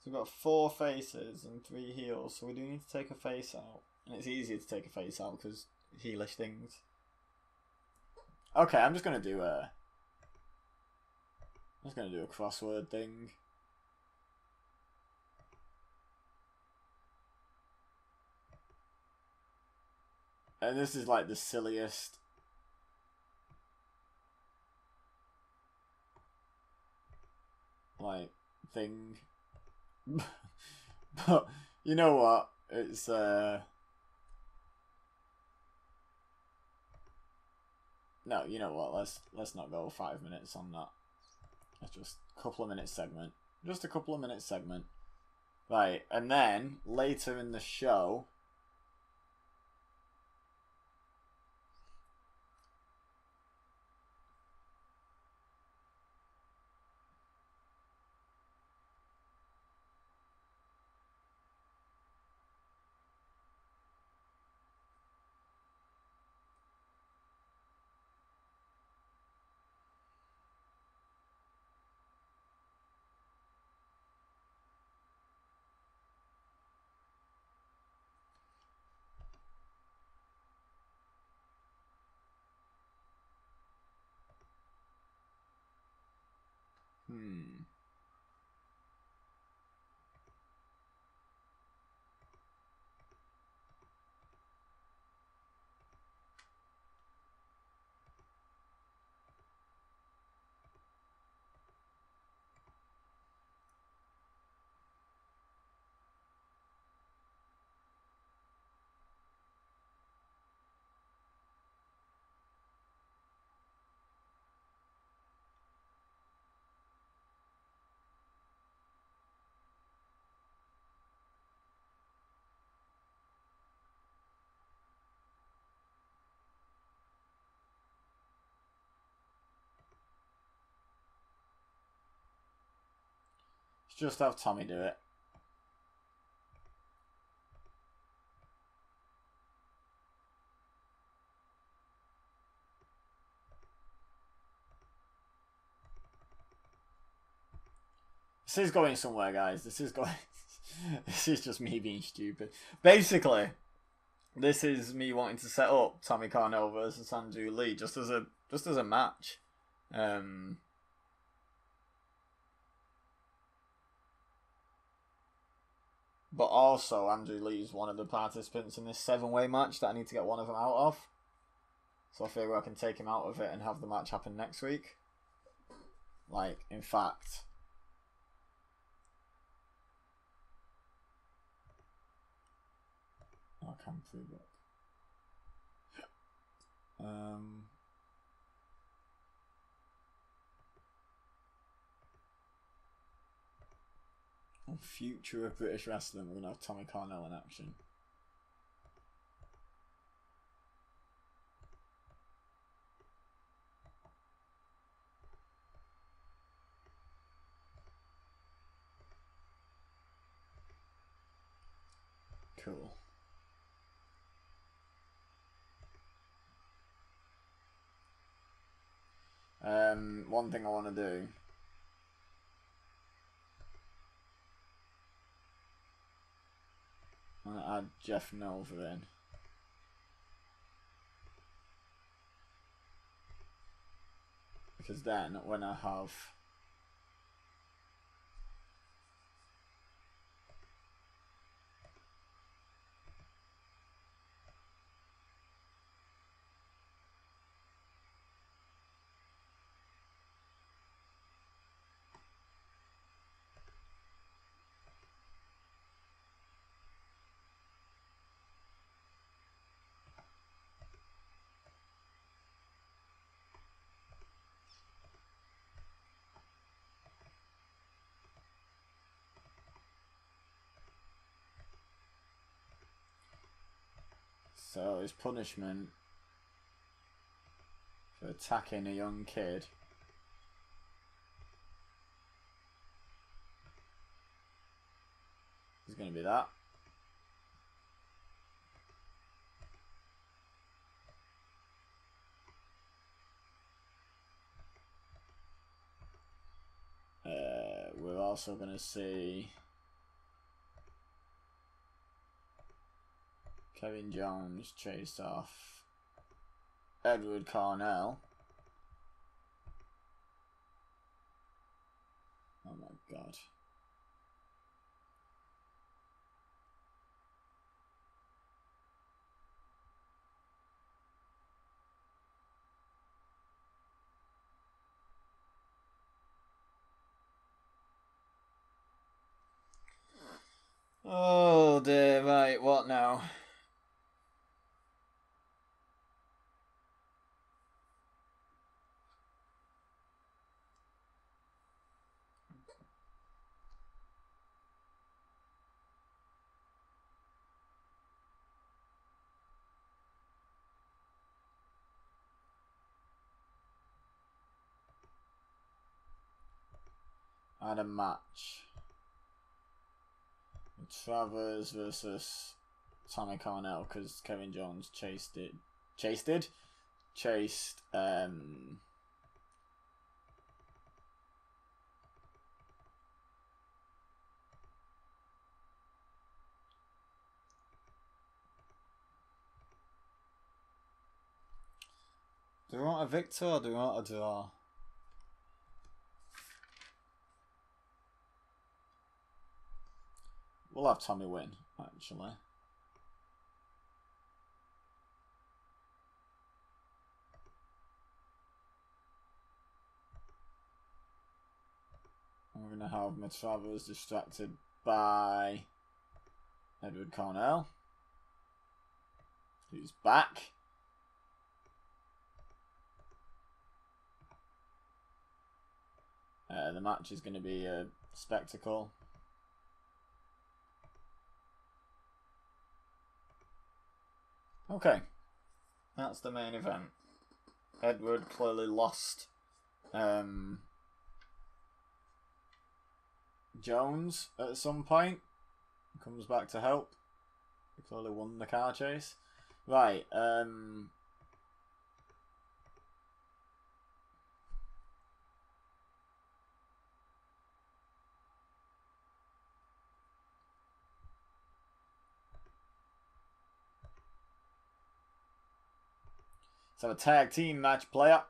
So we've got 4 faces and 3 heels, so we do need to take a face out. And it's easier to take a face out because heelish things. Okay, I'm just gonna do a crossword thing. And this is like the silliest. Like, thing. But, you know what? It's, no, you know what? Let's not go 5 minutes on that. That's just a couple of minutes segment. Just a couple of minutes segment. Right, and then, later in the show... Just have Tommy do it. This is going somewhere, guys. This is going... This is just me being stupid. Basically, this is me wanting to set up Tommy Cornell versus Andrew Lee just as a match. But also, Andrew Lee is one of the participants in this 7-way match that I need to get one of them out of. So I figure I can take him out of it and have the match happen next week. Like, in fact... I can't prove it. Future of British wrestling, we're going to have Tommy Cornell in action. Cool. One thing I want to do. I'm going to add Jeff Nova in. Because then, when I have... So his punishment for attacking a young kid is going to be that. We're also going to see Kevin Jones chased off Edward Cornell. Oh my god. Oh dear, right, what now? I had a match. Travers versus Tommy Cornell because Kevin Jones chased. Do we want a victor or do we want a draw? We'll have Tommy win, actually. We're going to have Matravers distracted by Edward Cornell, who's back. The match is going to be a spectacle. Okay, that's the main event. Edward clearly lost Jones at some point. Comes back to help. He clearly won the car chase. Right, so a tag team match player.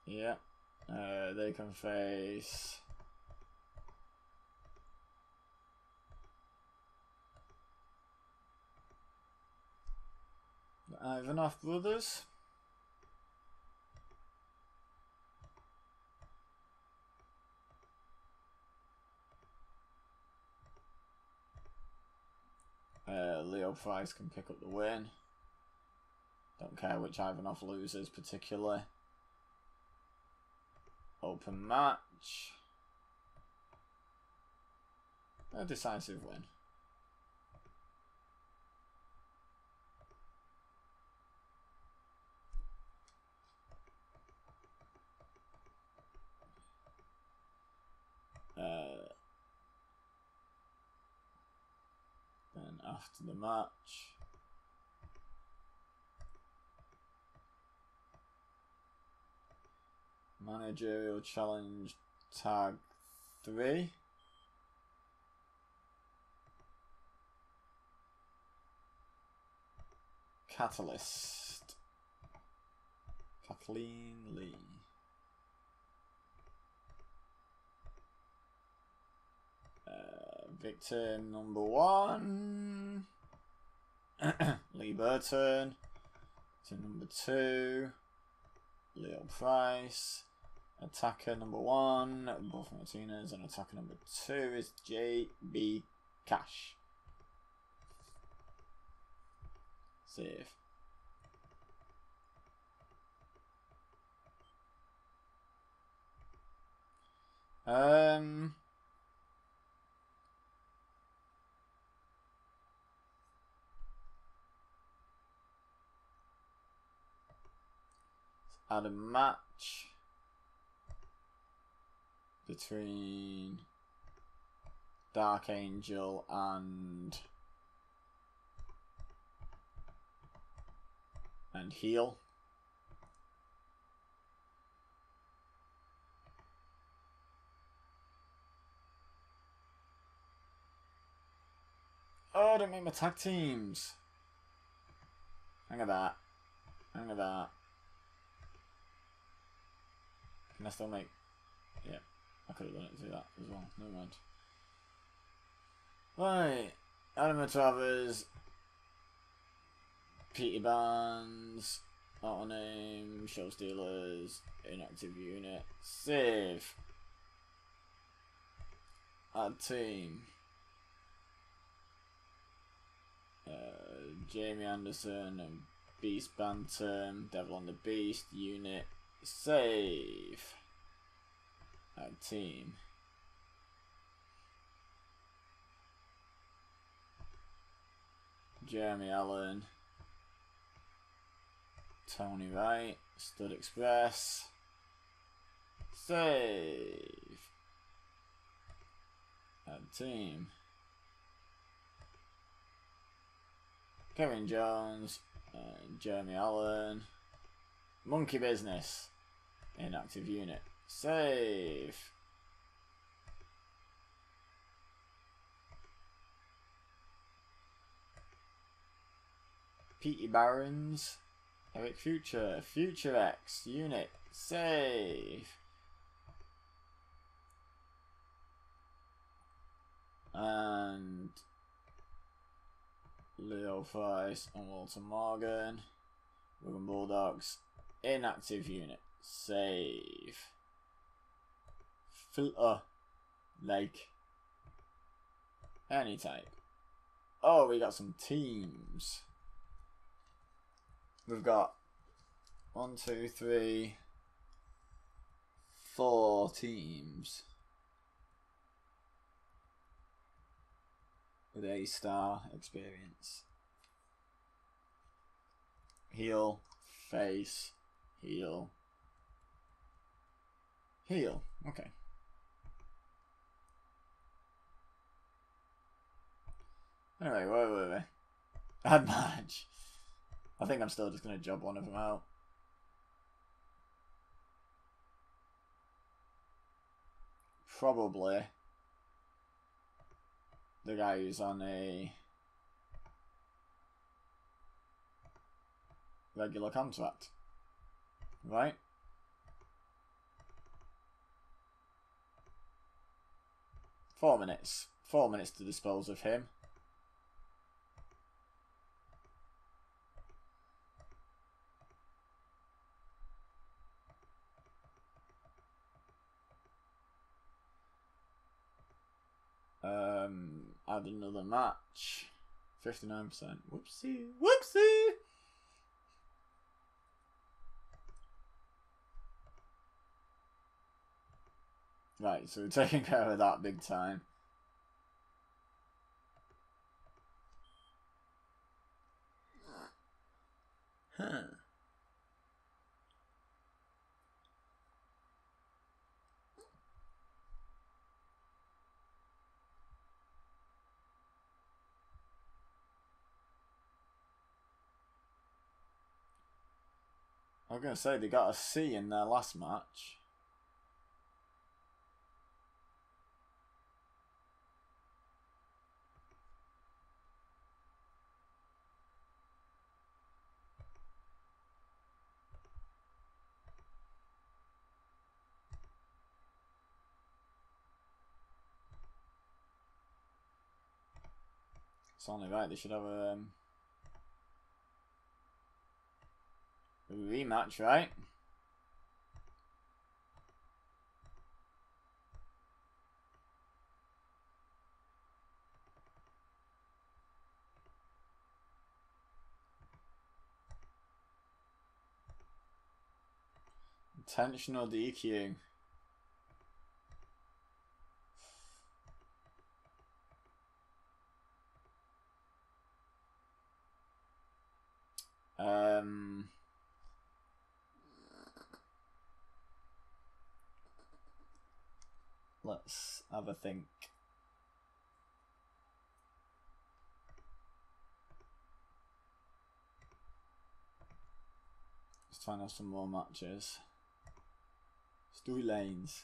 Yeah, they can face the Ivanov brothers. Leo Price can pick up the win. Don't care which Ivanov loses particularly. Open match. A decisive win. Then after the match, managerial challenge tag 3. Catalyst. Kathleen Lee. Victor number 1. Lee Burton. To number 2. Leo Price. Attacker number 1. Buff Martinez. And attacker number 2 is JB Cash. Save. Add a match between Dark Angel and Heel. Oh, I don't make my tag teams. Hang on that. Hang on that. Can I still make... Yeah, I could have done it to that as well. Never mind. Right. Adam Travers. Petey Barnes. Auto name. Show Stealers. Inactive unit. Save. Add team. Jamie Anderson and Beast Bantam. Devil on the Beast. Unit. Save. Add team. Jeremy Allen. Tony Wright. Stud Express. Save. Add team. Kevin Jones. Jeremy Allen. Monkey Business. Inactive unit. Save. Petey Barons, Eric Future, Future X, Unit, save. And Leo Price and Walter Morgan, Wigan Bulldogs, inactive unit, save. Filter, like, any type. Oh, we got some teams. We've got 1, 2, 3, 4 teams with A-star experience. Heel, face, heel, heel. Okay. Anyway, where were we? Add match. I think I'm still just going to job one of them out. Probably the guy who's on a regular contract, right? Four minutes to dispose of him. Add another match. 59%. Whoopsie. Whoopsie! Right, so we're taking care of that big time. Huh. I was going to say, they got a C in their last match. It's only right, they should have a rematch, right? Intentional DQ. Let's have a think. Let's find out some more matches. Storylines.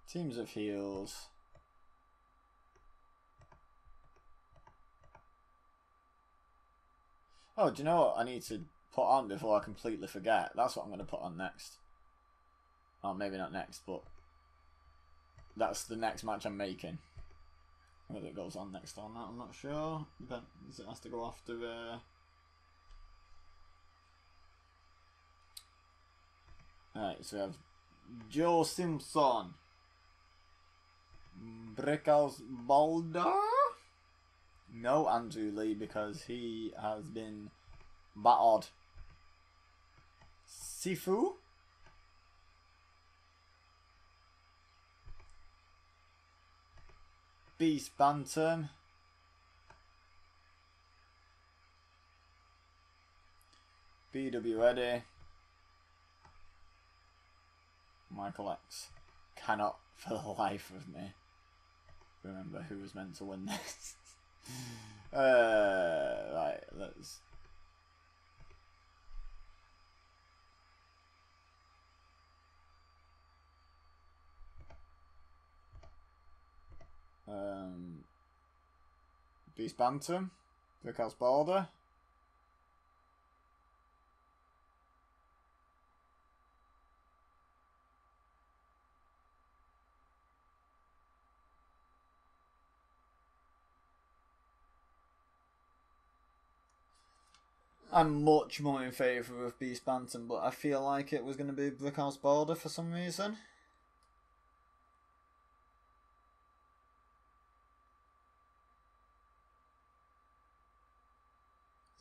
Teams of heels. Oh, do you know what I need to put on before I completely forget? That's what I'm going to put on next. Oh, maybe not next, but that's the next match I'm making. Whether it goes on next or not, I'm not sure. But it has to go after Alright, so we have Joe Simpson. Brickhouse Balder? No Andrew Lee because he has been battered. Sifu? Beast Bantam. BW Eddie. Michael X. Cannot for the life of me remember who was meant to win this. Right, let's... Beast Bantam. Brickhouse Balder. I'm much more in favour of Beast Bantam, but I feel like it was going to be Brickhouse Balder for some reason.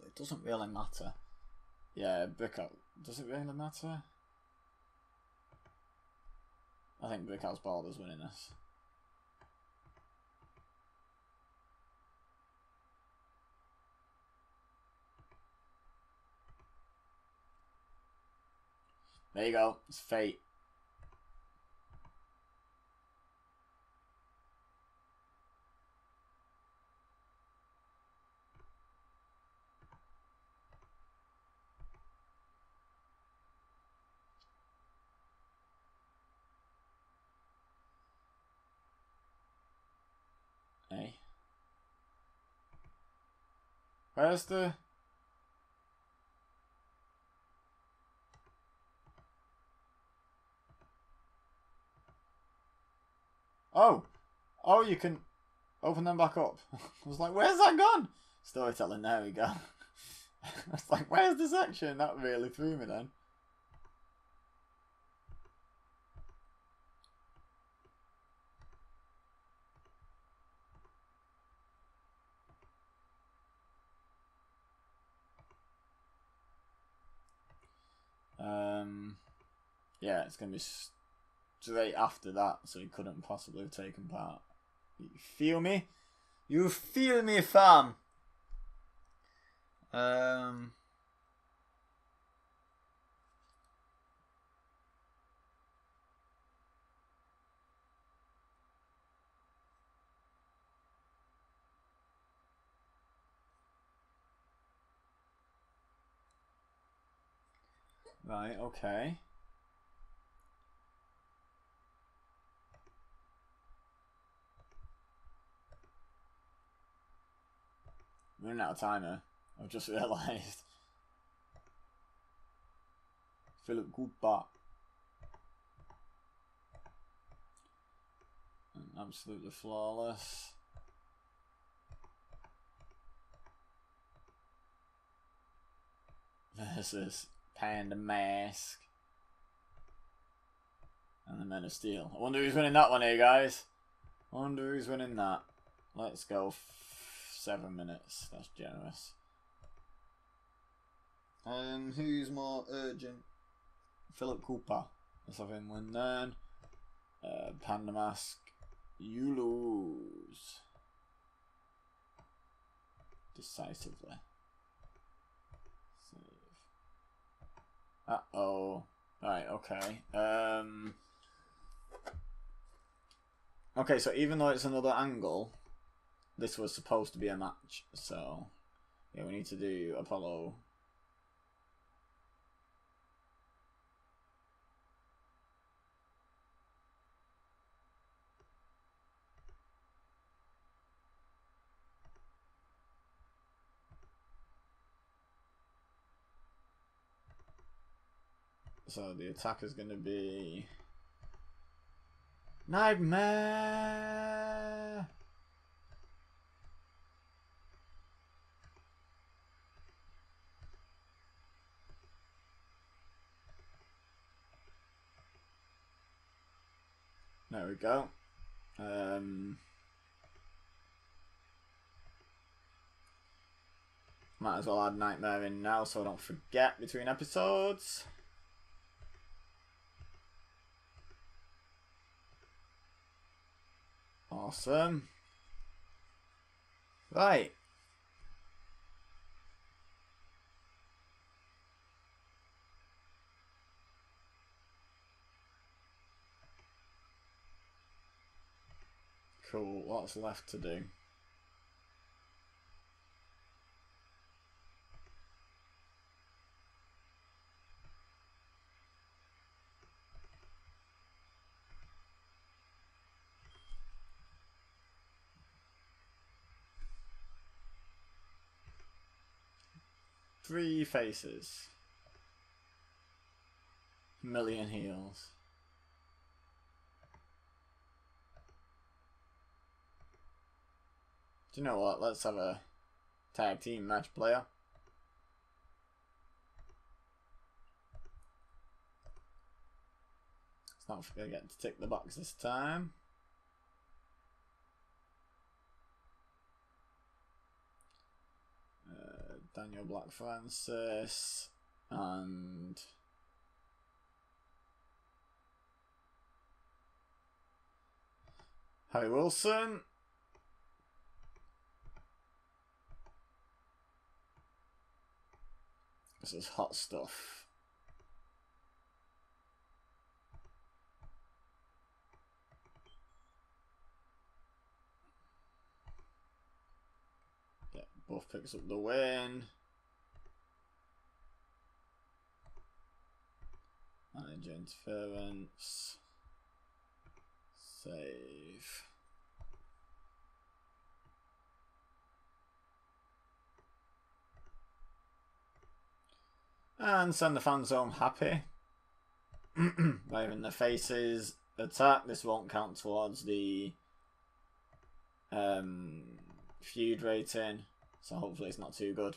It doesn't really matter. Yeah, Brickhouse. Does it really matter? I think Brickhouse Balder's winning this. There you go. It's fate. Hey. Where's the... Oh! Oh, you can open them back up. I was like, where's that gone? Storytelling, there we go. I was like, where's the section? That really threw me then. Yeah, it's going to be straight after that, so he couldn't possibly have taken part. You feel me? You feel me, fam? Right, okay. We're running out of time here. I've just realised. Philip Cooper. Absolutely flawless. Versus Panda Mask. And the Men of Steel. I wonder who's winning that one here, guys. I wonder who's winning that. Let's go 7 minutes. That's generous. Who's more urgent? Philip Cooper. Let's have him win then. Panda Mask. You lose. Decisively. Save. Uh-oh. Right, okay. Okay, so even though it's another angle, this was supposed to be a match. So, yeah, we need to do Apollo. So the attack is going to be Nightmare. There we go. Might as well add Nightmare in now so I don't forget between episodes. Awesome. Right. Cool. What's left to do? Three faces. Million heals. Do you know what? Let's have a tag team match player. Let's not forget to tick the box this time. Daniel Black Francis and Harry Wilson. This is hot stuff. Yeah, both picks up the win. Manager interference. Save. And send the fans home happy. By having the faces attack. This won't count towards the feud rating. So hopefully it's not too good.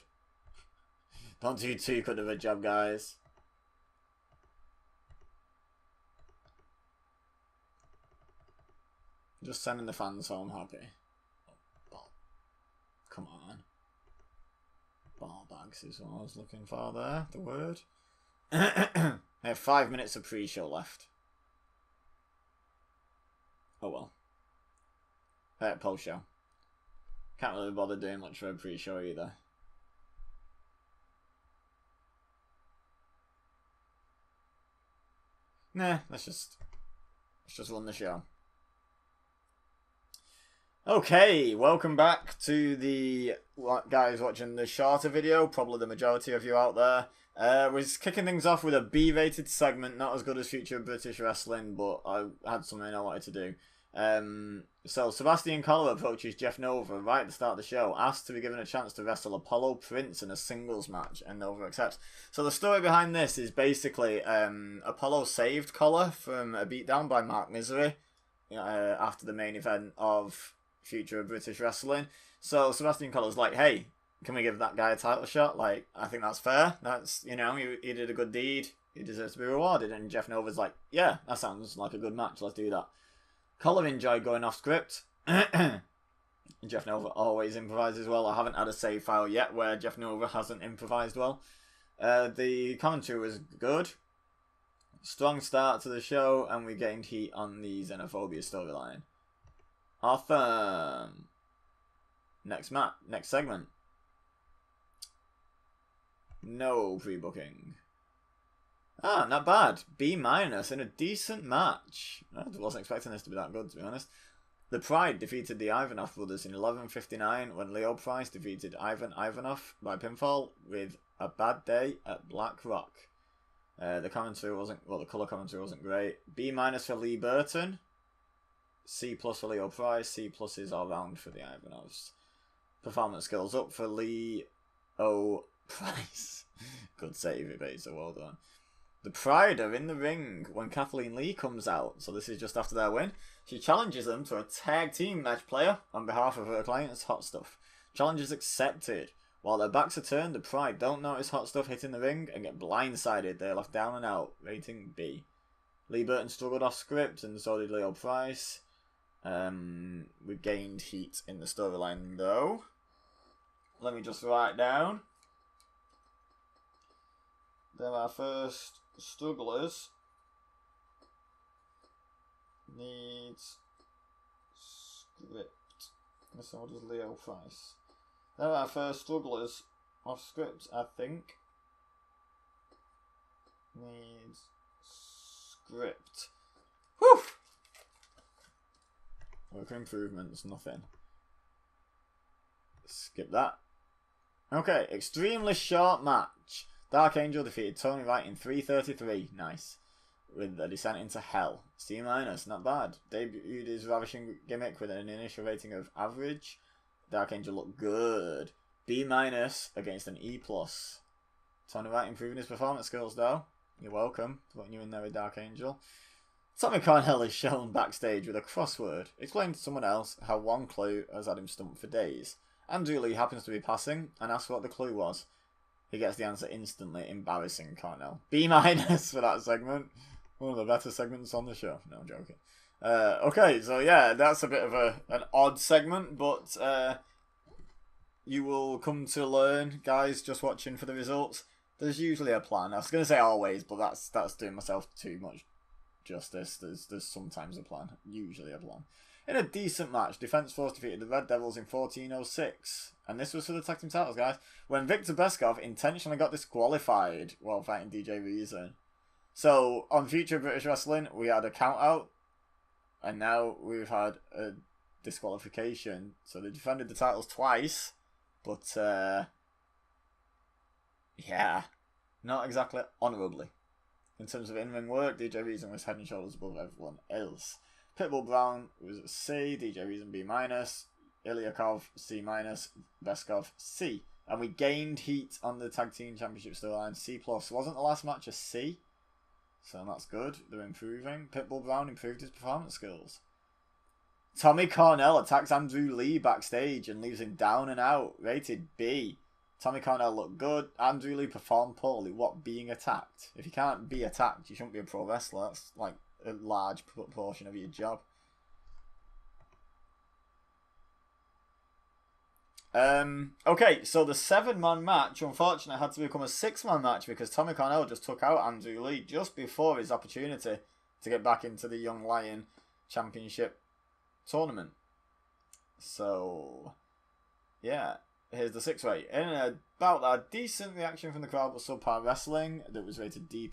Don't do too good of a job, guys. Just sending the fans home happy. Oh, come on. Ball bags is what I was looking for there, the word. I have 5 minutes of pre-show left. Oh well. Post-show. Can't really bother doing much for a pre-show either. Nah, let's just run the show. Okay, welcome back to the guys watching the shorter video, probably the majority of you out there. We're just kicking things off with a B-rated segment, not as good as Future British Wrestling, but I had something I wanted to do. So Sebastian Collar approaches Jeff Nova right at the start of the show, asked to be given a chance to wrestle Apollo Prince in a singles match, and Nova accepts. So the story behind this is basically Apollo saved Collar from a beatdown by Mark Misery after the main event of Future of British Wrestling. So Sebastian Collar's like, hey, can we give that guy a title shot? Like, I think that's fair. That's, you know, he did a good deed. He deserves to be rewarded. And Jeff Nova's like, yeah, that sounds like a good match. Let's do that. Collar enjoyed going off script. Jeff Nova always improvises well. I haven't had a save file yet where Jeff Nova hasn't improvised well. The commentary was good. Strong start to the show, and we gained heat on the xenophobia storyline. Awesome. Next segment. No pre-booking. Ah, not bad. B- in a decent match. I wasn't expecting this to be that good, to be honest. The Pride defeated the Ivanov brothers in 11:59 when Leo Price defeated Ivan Ivanov by pinfall with a bad day at Black Rock. The commentary wasn't, well, the colour commentary wasn't great. B- for Lee Burton. C+ for Leo Price. C+ is all round for the Ivanovs. Performance skills up for Lee O. Price. Good save, so well done. The Pride are in the ring when Kathleen Lee comes out, so this is just after their win. She challenges them to a tag team match player on behalf of her clients, Hot Stuff. Challenge is accepted. While their backs are turned, the Pride don't notice Hot Stuff hitting the ring and get blindsided. They're left down and out. Rating B. Lee Burton struggled off script, and so did Leo Price. We gained heat in the storyline, though. Let me just write down. Then our first strugglers needs script. So does Leo Price. They're our first strugglers off script, I think. Needs script. Whew! Work improvements, nothing. Skip that. Okay, extremely short match. Dark Angel defeated Tony Wright in 3:33. Nice. With a descent into hell. C-, not bad. Debuted his ravishing gimmick with an initial rating of average. Dark Angel looked good. B- against an E+. Tony Wright improving his performance skills though. You're welcome. Putting you in there with Dark Angel. Tommy Cornell is shown backstage with a crossword. Explained to someone else how one clue has had him stumped for days. Andrew Lee happens to be passing and asks what the clue was. He gets the answer instantly. Embarrassing Cornell. B- for that segment. One of the better segments on the show. No, I'm joking. Okay, so yeah, that's a bit of an odd segment, but you will come to learn, guys, just watching for the results. There's usually a plan. I was going to say always, but that's doing myself too much justice. There's sometimes a plan. Usually a plan. In a decent match, Defense Force defeated the Red Devils in 14:06. And this was for the tag team titles, guys. When Victor Beskov intentionally got disqualified while fighting DJ Reason. So, on Future British Wrestling, we had a count out. And now we've had a disqualification. So they defended the titles twice. But, yeah. Not exactly honourably. In terms of in-ring work, DJ Reason was head and shoulders above everyone else. Pitbull Brown was a C, DJ Reason B-, Ilyakov C-, Beskov C. And we gained heat on the Tag Team Championship storyline C+. Wasn't the last match a C? So that's good. They're improving. Pitbull Brown improved his performance skills. Tommy Cornell attacks Andrew Lee backstage and leaves him down and out. Rated B. Tommy Cornell looked good. Andrew Lee performed poorly. What, being attacked? If you can't be attacked, you shouldn't be a pro wrestler. That's like a large proportion of your job. Okay, so the 7-man match, unfortunately, had to become a 6-man match because Tommy Cornell just took out Andrew Lee just before his opportunity to get back into the Young Lion Championship tournament. So, yeah, here's the 6-way. In about a decent reaction from the crowd was subpar wrestling that was rated D+.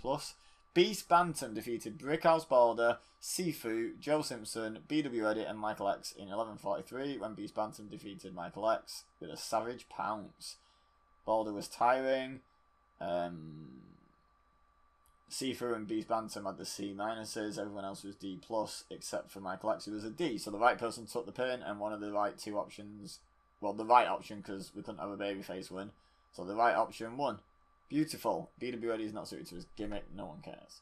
Beast Bantam defeated Brickhouse Balder, Sifu, Joe Simpson, BW Eddie and Michael X in 11:43 when Beast Bantam defeated Michael X with a savage pounce. Balder was tiring. Sifu and Beast Bantam had the C-, everyone else was D+, except for Michael X, who was a D. So the right person took the pin and one of the right two options, well, the right option because we couldn't have a babyface win. So the right option won. Beautiful. BW Eddie is not suited to his gimmick. No one cares.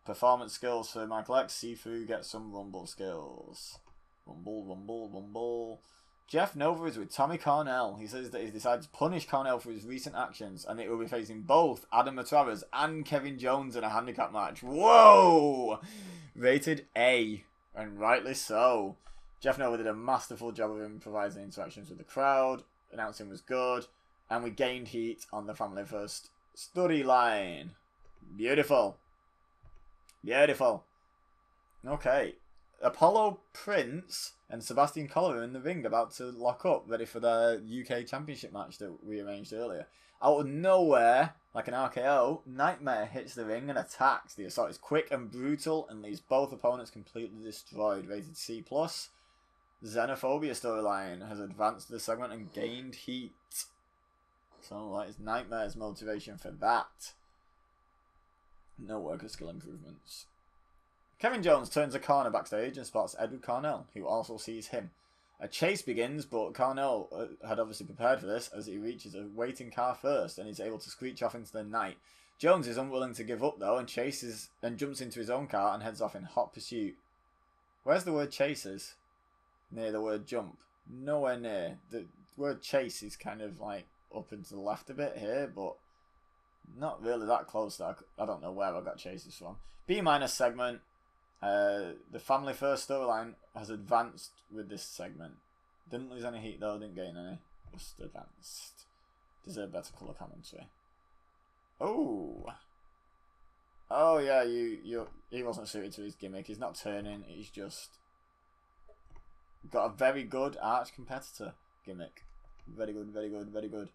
Performance skills for Michael X. Sifu gets some Rumble skills. Rumble. Jeff Nova is with Tommy Cornell. He says that he's decided to punish Cornell for his recent actions and it will be facing both Adam Matravers and Kevin Jones in a handicap match. Whoa! Rated A. And rightly so. Jeff Nova did a masterful job of improvising interactions with the crowd. Announcing was good. And we gained heat on the Family First storyline. Beautiful. Okay. Apollo Prince and Sebastian Collar are in the ring about to lock up, ready for the UK Championship match that we arranged earlier. Out of nowhere, like an RKO, Nightmare hits the ring and attacks. The assault is quick and brutal and leaves both opponents completely destroyed. Rated C+. Xenophobia storyline has advanced to the segment and gained heat. So that is Nightmare's motivation for that. No worker skill improvements. Kevin Jones turns a corner backstage and spots Edward Cornell, who also sees him. A chase begins, but Cornell had obviously prepared for this as he reaches a waiting car first and is able to screech off into the night. Jones is unwilling to give up though and chases and jumps into his own car and heads off in hot pursuit. Where's the word chases? Near the word jump. Nowhere near. The word chase is kind of like up and to the left a bit here, but not really that close. I don't know where I got chases from. B- segment. The family first storyline has advanced with this segment. Didn't lose any heat though, didn't gain any. Just advanced. Deserve better colour commentary. Oh. Oh yeah, he wasn't suited to his gimmick. He's not turning, he's just got a very good arch competitor gimmick. Very good, very good, very good.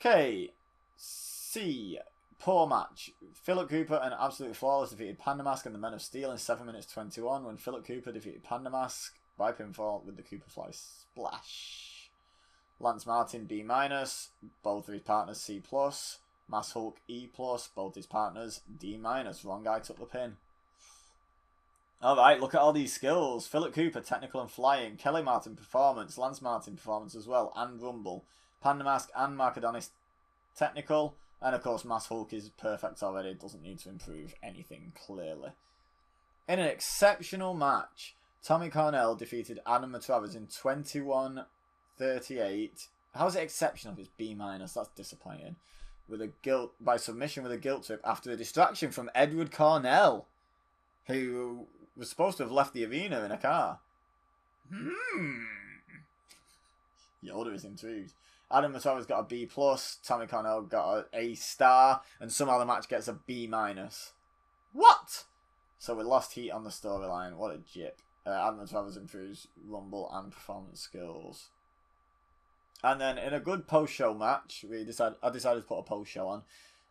Okay. C. Poor match. Philip Cooper and Absolute Flawless defeated Panda Mask and the Men of Steel in 7 minutes 21 when Philip Cooper defeated Panda Mask by pinfall with the Cooper Fly Splash. Lance Martin B-, both of his partners C+. Mass Hulk E+, both his partners D-. Wrong guy took the pin. Alright, look at all these skills. Philip Cooper, technical and flying. Kelly Martin, performance. Lance Martin, performance as well. And Rumble. Panda Mask and Mark Adonis, technical. And of course, Mass Hulk is perfect already. Doesn't need to improve anything, clearly. In an exceptional match, Tommy Cornell defeated Adam Matravers in 21-38. How is it exceptional if it's B-? That's disappointing. By submission with a guilt trip after a distraction from Edward Cornell, who was supposed to have left the arena in a car. Yoda is intrigued. Adam Matravers got a B+, Tommy Cornell got an A*, and somehow the match gets a B-. What? So we lost heat on the storyline. What a jip. Adam Matravers improves Rumble and performance skills. And then in a good post-show match, I decided to put a post-show on.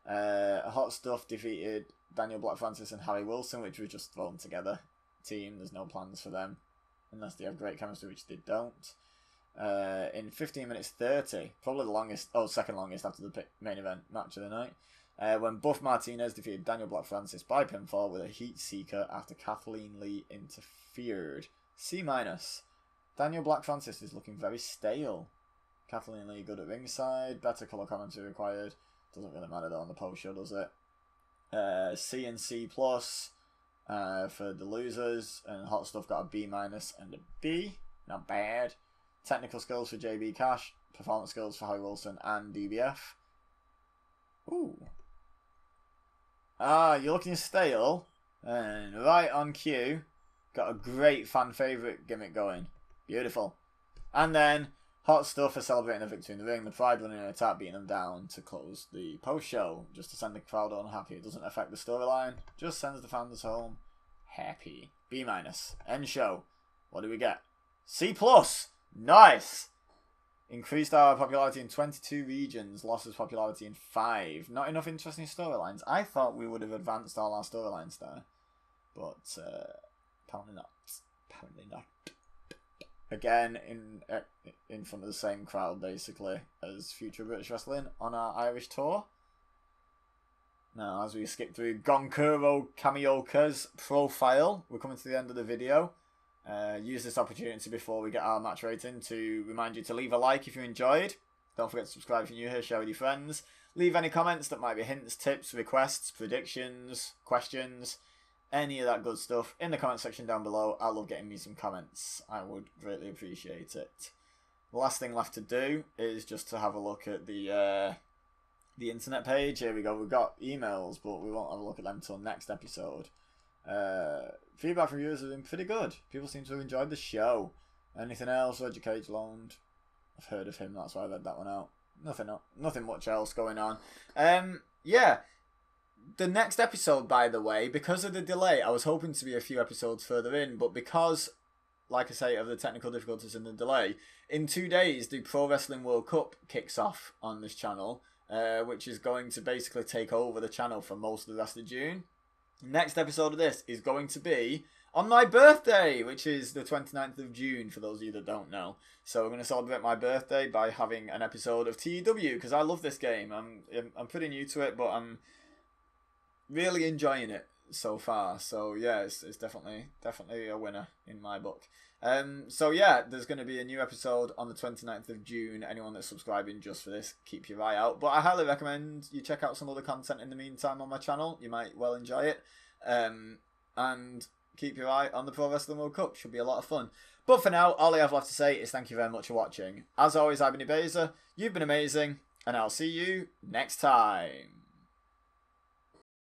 Hot Stuff defeated Daniel Black Francis and Harry Wilson, which was just thrown together. Team, there's no plans for them. Unless they have great chemistry, which they don't. In 15 minutes 30, probably the longest, second longest after the main event match of the night. When Buff Martinez defeated Daniel Black Francis by pinfall with a heat seeker after Kathleen Lee interfered. C-. Daniel Black Francis is looking very stale. Kathleen Lee good at ringside. Better colour commentary required. Doesn't really matter though on the post show, does it? C and C+ for the losers. And Hot Stuff got a B- and a B. Not bad. Technical skills for JB Cash. Performance skills for Harry Wilson and DBF. Ooh. You're looking stale. And right on cue. Got a great fan favourite gimmick going. Beautiful. And then Hot Stuff are celebrating a victory in the ring. The Pride running an attack, beating them down to close the post-show. Just to send the crowd unhappy. It doesn't affect the storyline. Just sends the fans home happy. B-. End show. What do we get? C+. Nice! Increased our popularity in 22 regions. Lost its popularity in 5. Not enough interesting storylines. I thought we would have advanced all our storylines there. But apparently not. Apparently not. Again, in front of the same crowd, basically, as Future British Wrestling on our Irish tour. Now, as we skip through Gonkuro Kamioka's profile, we're coming to the end of the video. Use this opportunity before we get our match rating to remind you to leave a like if you enjoyed. Don't forget to subscribe if you're new here, share with your friends. Leave any comments that might be hints, tips, requests, predictions, questions, any of that good stuff in the comment section down below. I love getting me some comments. I would greatly appreciate it. The last thing left to do is just to have a look at the internet page. Here we go. We've got emails, but we won't have a look at them until next episode. Feedback from viewers has been pretty good. People seem to have enjoyed the show. Anything else? Roger Cage loaned. I've heard of him, that's why I read that one out. Nothing much else going on. Yeah. The next episode, by the way, because of the delay, I was hoping to be a few episodes further in, but because, like I say, of the technical difficulties and the delay, in 2 days the Pro Wrestling World Cup kicks off on this channel, which is going to basically take over the channel for most of the rest of June. Next episode of this is going to be on my birthday, which is the 29th of June, for those of you that don't know. So we're going to celebrate my birthday by having an episode of TEW, because I love this game. I'm pretty new to it, but I'm really enjoying it so far. So yeah, it's definitely a winner in my book. So yeah, there's going to be a new episode on the 29th of June. Anyone that's subscribing just for this, keep your eye out. But I highly recommend you check out some other content in the meantime on my channel. You might well enjoy it. And keep your eye on the Pro Wrestling World Cup. Should be a lot of fun. But for now, all I have left to say is thank you very much for watching. As always, I've been Ibeza. You've been amazing. And I'll see you next time.